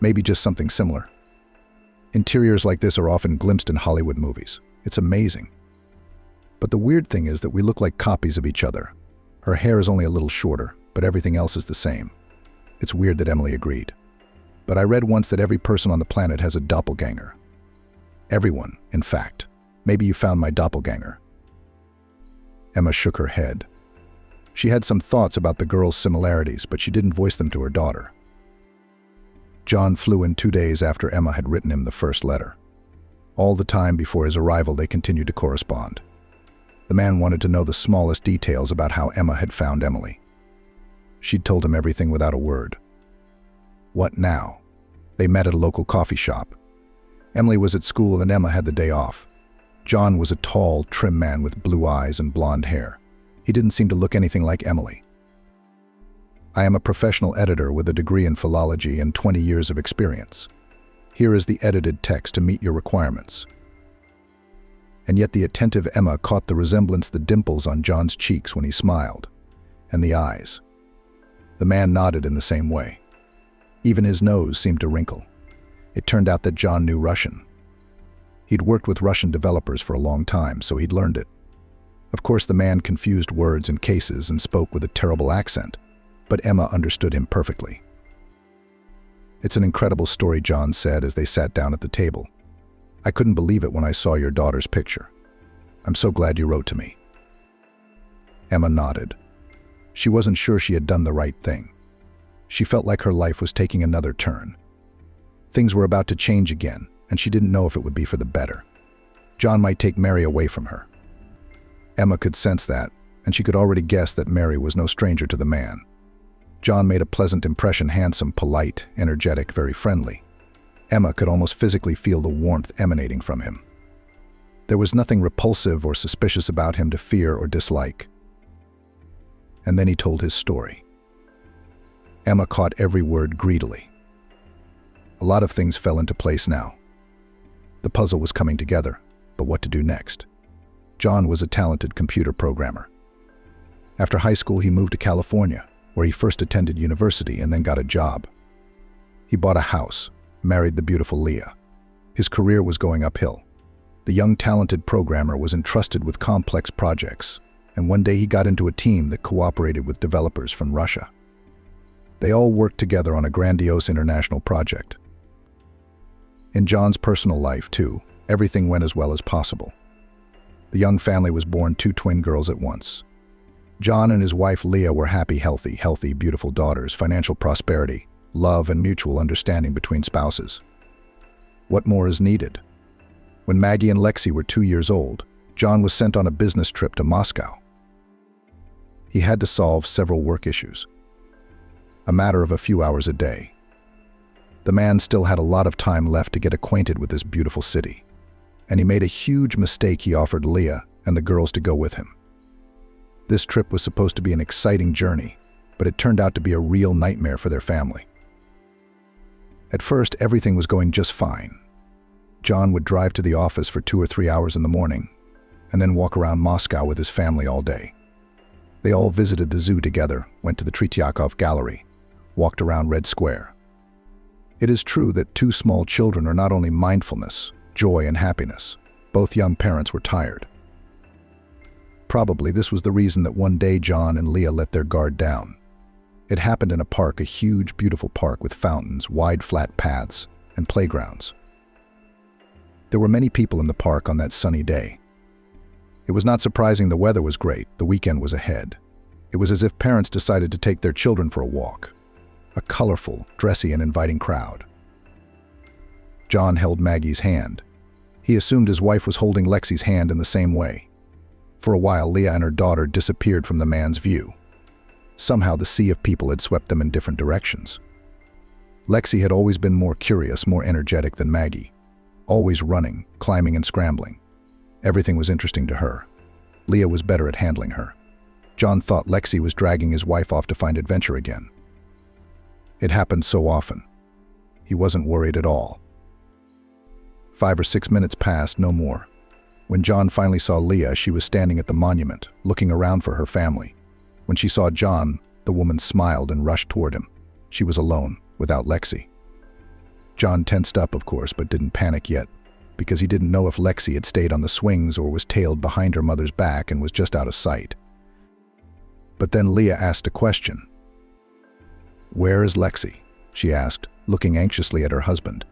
Maybe just something similar. Interiors like this are often glimpsed in Hollywood movies. It's amazing. But the weird thing is that we look like copies of each other. Her hair is only a little shorter, but everything else is the same. It's weird that Emily agreed. But I read once that every person on the planet has a doppelganger. Everyone, in fact. Maybe you found my doppelganger. Emma shook her head. She had some thoughts about the girl's similarities, but she didn't voice them to her daughter. John flew in 2 days after Emma had written him the first letter. All the time before his arrival, they continued to correspond. The man wanted to know the smallest details about how Emma had found Emily. She'd told him everything without a word. What now? They met at a local coffee shop. Emily was at school and Emma had the day off. John was a tall, trim man with blue eyes and blonde hair. He didn't seem to look anything like Emily. I am a professional editor with a degree in philology and 20 years of experience. Here is the edited text to meet your requirements. And yet the attentive Emma caught the resemblance, the dimples on John's cheeks when he smiled, and the eyes. The man nodded in the same way. Even his nose seemed to wrinkle. It turned out that John knew Russian. He'd worked with Russian developers for a long time, so he'd learned it. Of course, the man confused words and cases and spoke with a terrible accent, but Emma understood him perfectly. It's an incredible story, John said as they sat down at the table. I couldn't believe it when I saw your daughter's picture. I'm so glad you wrote to me. Emma nodded. She wasn't sure she had done the right thing. She felt like her life was taking another turn. Things were about to change again, and she didn't know if it would be for the better. John might take Mary away from her. Emma could sense that, and she could already guess that Mary was no stranger to the man. John made a pleasant impression, handsome, polite, energetic, very friendly. Emma could almost physically feel the warmth emanating from him. There was nothing repulsive or suspicious about him to fear or dislike. And then he told his story. Emma caught every word greedily. A lot of things fell into place now. The puzzle was coming together, but what to do next? John was a talented computer programmer. After high school, he moved to California, where he first attended university and then got a job. He bought a house, married the beautiful Leah. His career was going uphill. The young, talented programmer was entrusted with complex projects, and one day he got into a team that cooperated with developers from Russia. They all worked together on a grandiose international project. In John's personal life, too, everything went as well as possible. The young family was born 2 twin girls at once. John and his wife Leah were happy, healthy, beautiful daughters, financial prosperity, love, and mutual understanding between spouses. What more is needed? When Maggie and Lexi were 2 years old, John was sent on a business trip to Moscow. He had to solve several work issues, a matter of a few hours a day. The man still had a lot of time left to get acquainted with this beautiful city, and he made a huge mistake. He offered Leah and the girls to go with him. This trip was supposed to be an exciting journey, but it turned out to be a real nightmare for their family. At first, everything was going just fine. John would drive to the office for 2 or 3 hours in the morning, and then walk around Moscow with his family all day. They all visited the zoo together, went to the Tretyakov Gallery, walked around Red Square. It is true that 2 small children are not only mindfulness, joy, and happiness. Both young parents were tired. Probably this was the reason that one day John and Leah let their guard down. It happened in a park, a huge, beautiful park with fountains, wide, flat paths, and playgrounds. There were many people in the park on that sunny day. It was not surprising the weather was great. The weekend was ahead. It was as if parents decided to take their children for a walk. A colorful, dressy, and inviting crowd. John held Maggie's hand. He assumed his wife was holding Lexi's hand in the same way. For a while, Leah and her daughter disappeared from the man's view. Somehow the sea of people had swept them in different directions. Lexi had always been more curious, more energetic than Maggie. Always running, climbing, and scrambling. Everything was interesting to her. Leah was better at handling her. John thought Lexi was dragging his wife off to find adventure again. It happened so often. He wasn't worried at all. 5 or 6 minutes passed, no more. When John finally saw Leah, she was standing at the monument, looking around for her family. When she saw John, the woman smiled and rushed toward him. She was alone, without Lexi. John tensed up, of course, but didn't panic yet, because he didn't know if Lexi had stayed on the swings or was tailed behind her mother's back and was just out of sight. But then Leah asked a question. "Where is Lexi?" she asked, looking anxiously at her husband.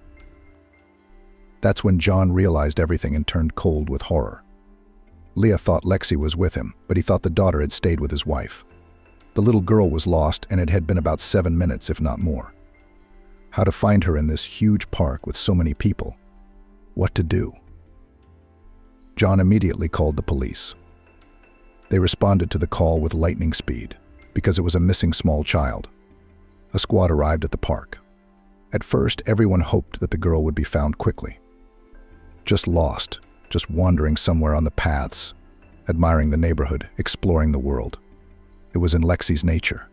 That's when John realized everything and turned cold with horror. Leah thought Lexi was with him, but he thought the daughter had stayed with his wife. The little girl was lost, and it had been about 7 minutes, if not more. How to find her in this huge park with so many people? What to do? John immediately called the police. They responded to the call with lightning speed, because it was a missing small child. A squad arrived at the park. At first, everyone hoped that the girl would be found quickly. Just lost, just wandering somewhere on the paths, admiring the neighborhood, exploring the world. It was in Lexi's nature.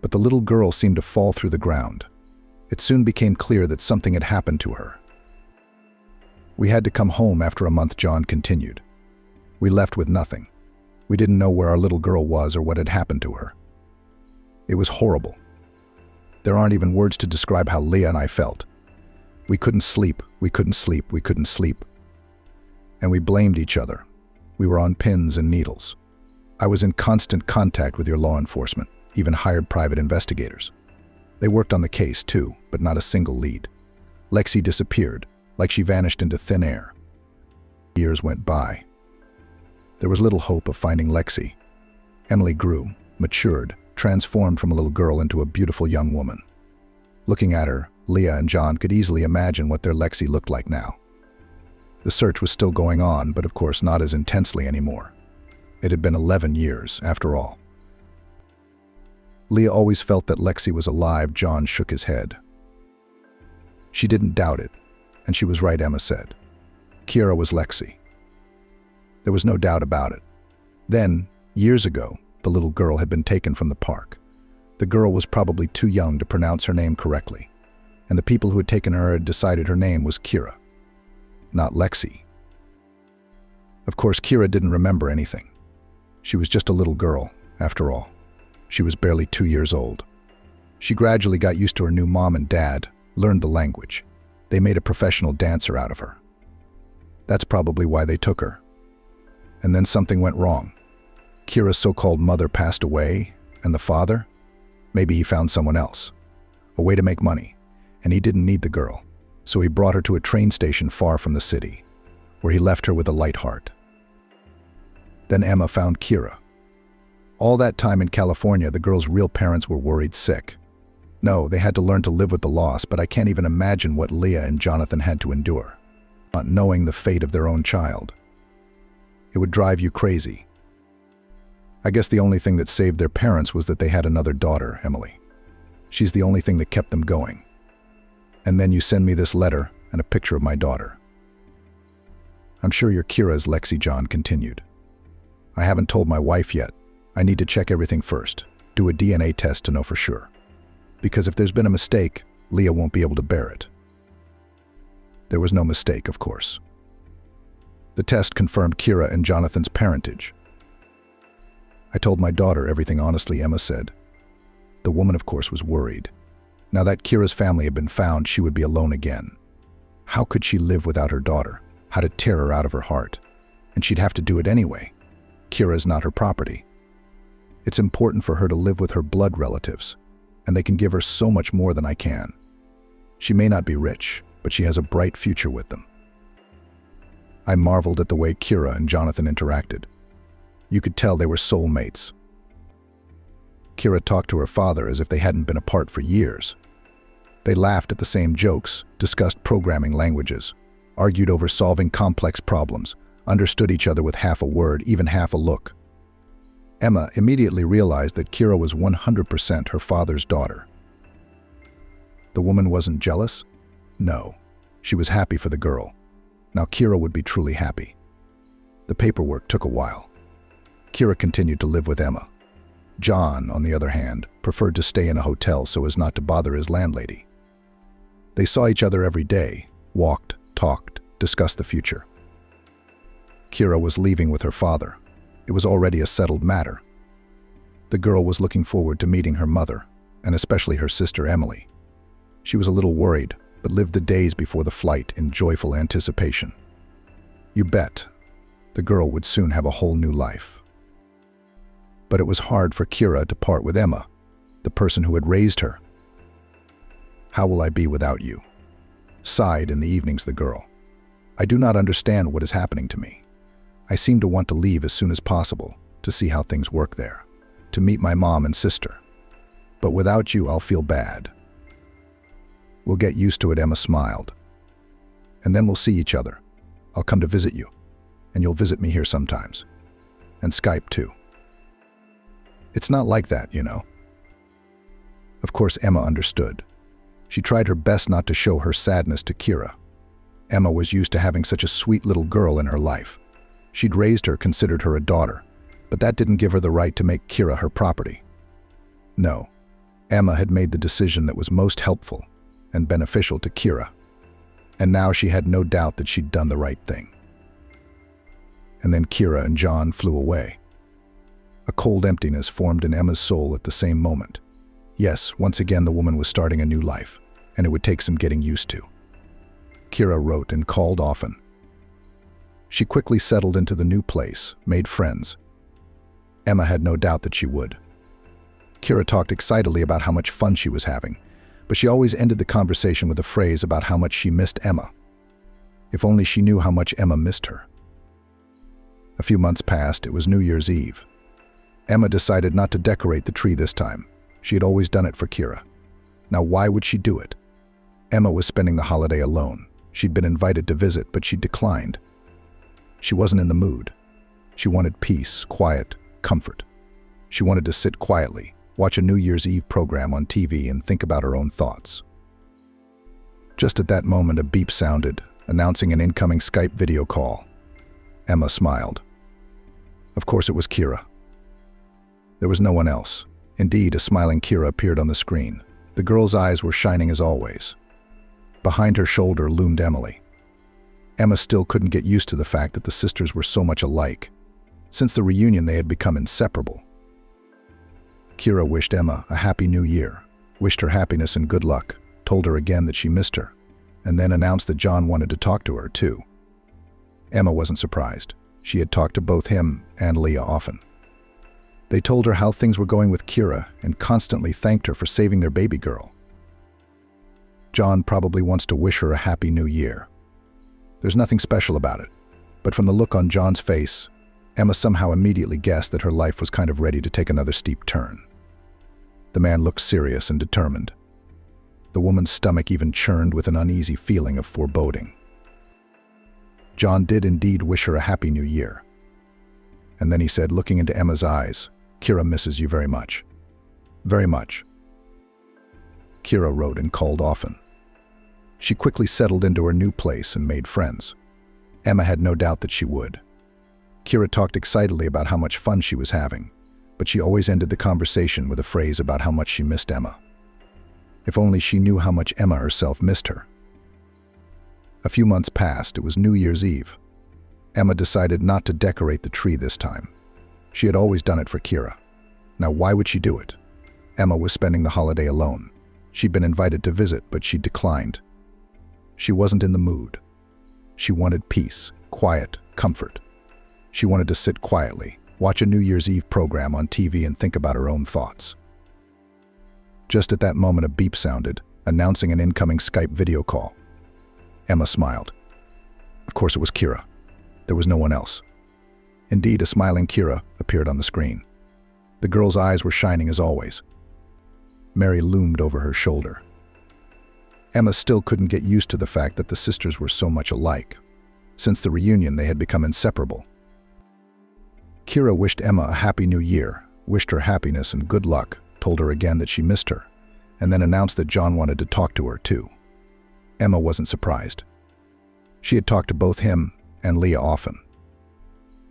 But the little girl seemed to fall through the ground. It soon became clear that something had happened to her. "We had to come home after a month," John continued. "We left with nothing. We didn't know where our little girl was or what had happened to her. It was horrible. There aren't even words to describe how Leah and I felt. We couldn't sleep, we couldn't sleep, we couldn't sleep. And we blamed each other. We were on pins and needles. I was in constant contact with your law enforcement, even hired private investigators. They worked on the case too, but not a single lead. Lexi disappeared, like she vanished into thin air. Years went by. There was little hope of finding Lexi. Emily grew, matured, transformed from a little girl into a beautiful young woman. Looking at her, Leah and John could easily imagine what their Lexi looked like now. The search was still going on, but of course not as intensely anymore. It had been 11 years, after all. Leah always felt that Lexi was alive. John shook his head. She didn't doubt it, and she was right, Emma said. Kira was Lexi. There was no doubt about it. Then, years ago, the little girl had been taken from the park. The girl was probably too young to pronounce her name correctly, and the people who had taken her had decided her name was Kira, not Lexi. Of course, Kira didn't remember anything. She was just a little girl, after all. She was barely 2 years old. She gradually got used to her new mom and dad, learned the language. They made a professional dancer out of her. That's probably why they took her. And then something went wrong. Kira's so-called mother passed away, and the father? Maybe he found someone else, a way to make money, and he didn't need the girl, so he brought her to a train station far from the city, where he left her with a light heart. Then Emma found Kira. All that time in California, the girl's real parents were worried sick. No, they had to learn to live with the loss, but I can't even imagine what Leah and Jonathan had to endure, not knowing the fate of their own child. It would drive you crazy. I guess the only thing that saved their parents was that they had another daughter, Emily. She's the only thing that kept them going. And then you send me this letter and a picture of my daughter. I'm sure you're Kira's, Lexi. John continued. I haven't told my wife yet. I need to check everything first, do a DNA test to know for sure. Because if there's been a mistake, Leah won't be able to bear it. There was no mistake, of course. The test confirmed Kira and Jonathan's parentage. I told my daughter everything honestly, Emma said. The woman, of course, was worried. Now that Kira's family had been found, she would be alone again. How could she live without her daughter? How to tear her out of her heart? And she'd have to do it anyway. Kira's not her property. It's important for her to live with her blood relatives, and they can give her so much more than I can. She may not be rich, but she has a bright future with them. I marveled at the way Kira and Jonathan interacted. You could tell they were soulmates. Kira talked to her father as if they hadn't been apart for years. They laughed at the same jokes, discussed programming languages, argued over solving complex problems, understood each other with half a word, even half a look. Emma immediately realized that Kira was 100% her father's daughter. The woman wasn't jealous? No. She was happy for the girl. Now Kira would be truly happy. The paperwork took a while. Kira continued to live with Emma. John, on the other hand, preferred to stay in a hotel so as not to bother his landlady. They saw each other every day, walked, talked, discussed the future. Kira was leaving with her father. It was already a settled matter. The girl was looking forward to meeting her mother, and especially her sister Emily. She was a little worried, but lived the days before the flight in joyful anticipation. You bet, the girl would soon have a whole new life. But it was hard for Kira to part with Emma, the person who had raised her. How will I be without you? Sighed in the evenings the girl. I do not understand what is happening to me. I seem to want to leave as soon as possible, to see how things work there, to meet my mom and sister. But without you, I'll feel bad. We'll get used to it, Emma smiled. And then we'll see each other. I'll come to visit you, and you'll visit me here sometimes. And Skype too. It's not like that, you know. Of course, Emma understood. She tried her best not to show her sadness to Kira. Emma was used to having such a sweet little girl in her life. She'd raised her, considered her a daughter, but that didn't give her the right to make Kira her property. No, Emma had made the decision that was most helpful and beneficial to Kira, and now she had no doubt that she'd done the right thing. And then Kira and John flew away. A cold emptiness formed in Emma's soul at the same moment. Yes, once again the woman was starting a new life, and it would take some getting used to. Kira wrote and called often. She quickly settled into the new place, made friends. Emma had no doubt that she would. Kira talked excitedly about how much fun she was having, but she always ended the conversation with a phrase about how much she missed Emma. If only she knew how much Emma missed her. A few months passed. It was New Year's Eve. Emma decided not to decorate the tree this time. She had always done it for Kira. Now why would she do it? Emma was spending the holiday alone. She'd been invited to visit, but she declined. She wasn't in the mood. She wanted peace, quiet, comfort. She wanted to sit quietly, watch a New Year's Eve program on TV, and think about her own thoughts. Just at that moment, a beep sounded, announcing an incoming Skype video call. Emma smiled. Of course it was Kira. There was no one else. Indeed, a smiling Kira appeared on the screen. The girl's eyes were shining as always. Behind her shoulder loomed Emily. Emma still couldn't get used to the fact that the sisters were so much alike. Since the reunion, they had become inseparable. Kira wished Emma a happy new year, wished her happiness and good luck, told her again that she missed her, and then announced that John wanted to talk to her too. Emma wasn't surprised. She had talked to both him and Leah often. They told her how things were going with Kira and constantly thanked her for saving their baby girl. John probably wants to wish her a happy new year. There's nothing special about it, but from the look on John's face, Emma somehow immediately guessed that her life was kind of ready to take another steep turn. The man looked serious and determined. The woman's stomach even churned with an uneasy feeling of foreboding. John did indeed wish her a happy new year. And then he said, looking into Emma's eyes, "Kira misses you very much." "Very much." Kira wrote and called often. She quickly settled into her new place and made friends. Emma had no doubt that she would. Kira talked excitedly about how much fun she was having, but she always ended the conversation with a phrase about how much she missed Emma. If only she knew how much Emma herself missed her. A few months passed. It was New Year's Eve. Emma decided not to decorate the tree this time. She had always done it for Kira. Now why would she do it? Emma was spending the holiday alone. She'd been invited to visit, but she declined. She wasn't in the mood. She wanted peace, quiet, comfort. She wanted to sit quietly, watch a New Year's Eve program on TV and think about her own thoughts. Just at that moment, a beep sounded, announcing an incoming Skype video call. Emma smiled. Of course it was Kira. There was no one else. Indeed, a smiling Kira appeared on the screen. The girl's eyes were shining as always. Mary loomed over her shoulder. Emma still couldn't get used to the fact that the sisters were so much alike. Since the reunion, they had become inseparable. Kira wished Emma a happy new year, wished her happiness and good luck, told her again that she missed her, and then announced that John wanted to talk to her too. Emma wasn't surprised. She had talked to both him and Leah often.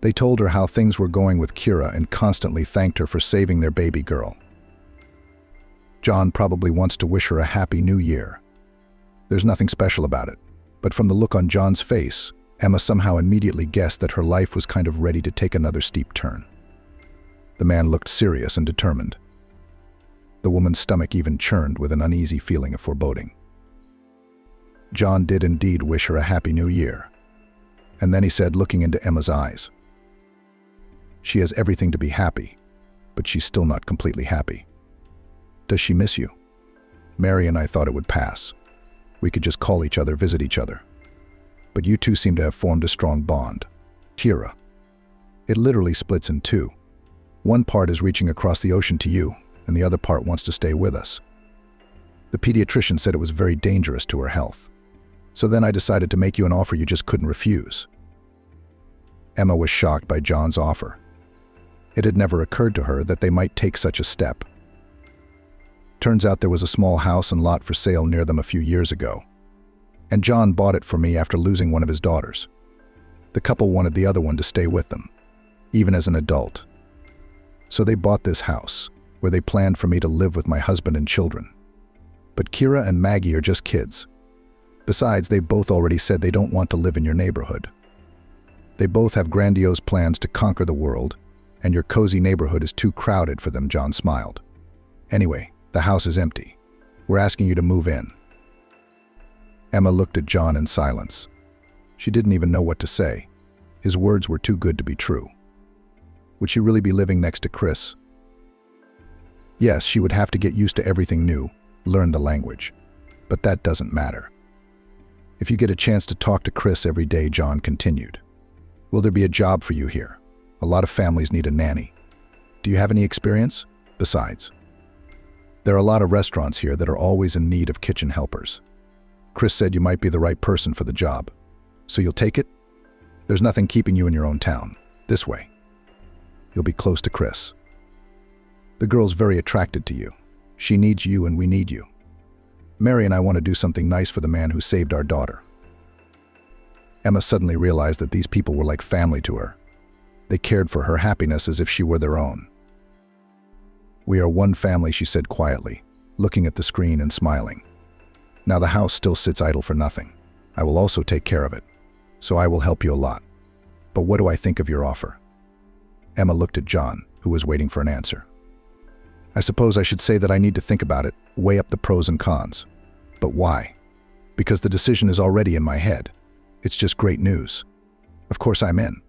They told her how things were going with Kira and constantly thanked her for saving their baby girl. John probably wants to wish her a happy new year. There's nothing special about it, but from the look on John's face, Emma somehow immediately guessed that her life was kind of ready to take another steep turn. The man looked serious and determined. The woman's stomach even churned with an uneasy feeling of foreboding. John did indeed wish her a happy new year. And then he said, looking into Emma's eyes, "She has everything to be happy, but she's still not completely happy. Does she miss you? Mary and I thought it would pass. We could just call each other, visit each other. But you two seem to have formed a strong bond. Kira. It literally splits in two. One part is reaching across the ocean to you, and the other part wants to stay with us. The pediatrician said it was very dangerous to her health. So then I decided to make you an offer you just couldn't refuse." Emma was shocked by John's offer. It had never occurred to her that they might take such a step. Turns out there was a small house and lot for sale near them a few years ago, and John bought it for me after losing one of his daughters. The couple wanted the other one to stay with them, even as an adult. So they bought this house, where they planned for me to live with my husband and children. But Kira and Maggie are just kids. Besides, they both already said they don't want to live in your neighborhood. They both have grandiose plans to conquer the world, and your cozy neighborhood is too crowded for them. John smiled. Anyway, the house is empty. We're asking you to move in. Emma looked at John in silence. She didn't even know what to say. His words were too good to be true. Would she really be living next to Chris? Yes, she would have to get used to everything new, learn the language. But that doesn't matter. If you get a chance to talk to Chris every day, John continued. Will there be a job for you here? A lot of families need a nanny. Do you have any experience? Besides, there are a lot of restaurants here that are always in need of kitchen helpers. Chris said you might be the right person for the job. So you'll take it? There's nothing keeping you in your own town. This way. You'll be close to Chris. The girl's very attracted to you. She needs you and we need you. Mary and I want to do something nice for the man who saved our daughter." Emma suddenly realized that these people were like family to her. They cared for her happiness as if she were their own. "We are one family," she said quietly, looking at the screen and smiling. "Now the house still sits idle for nothing. I will also take care of it, so I will help you a lot. But what do I think of your offer?" Emma looked at John, who was waiting for an answer. "I suppose I should say that I need to think about it, weigh up the pros and cons. But why? Because the decision is already in my head. It's just great news. Of course I'm in."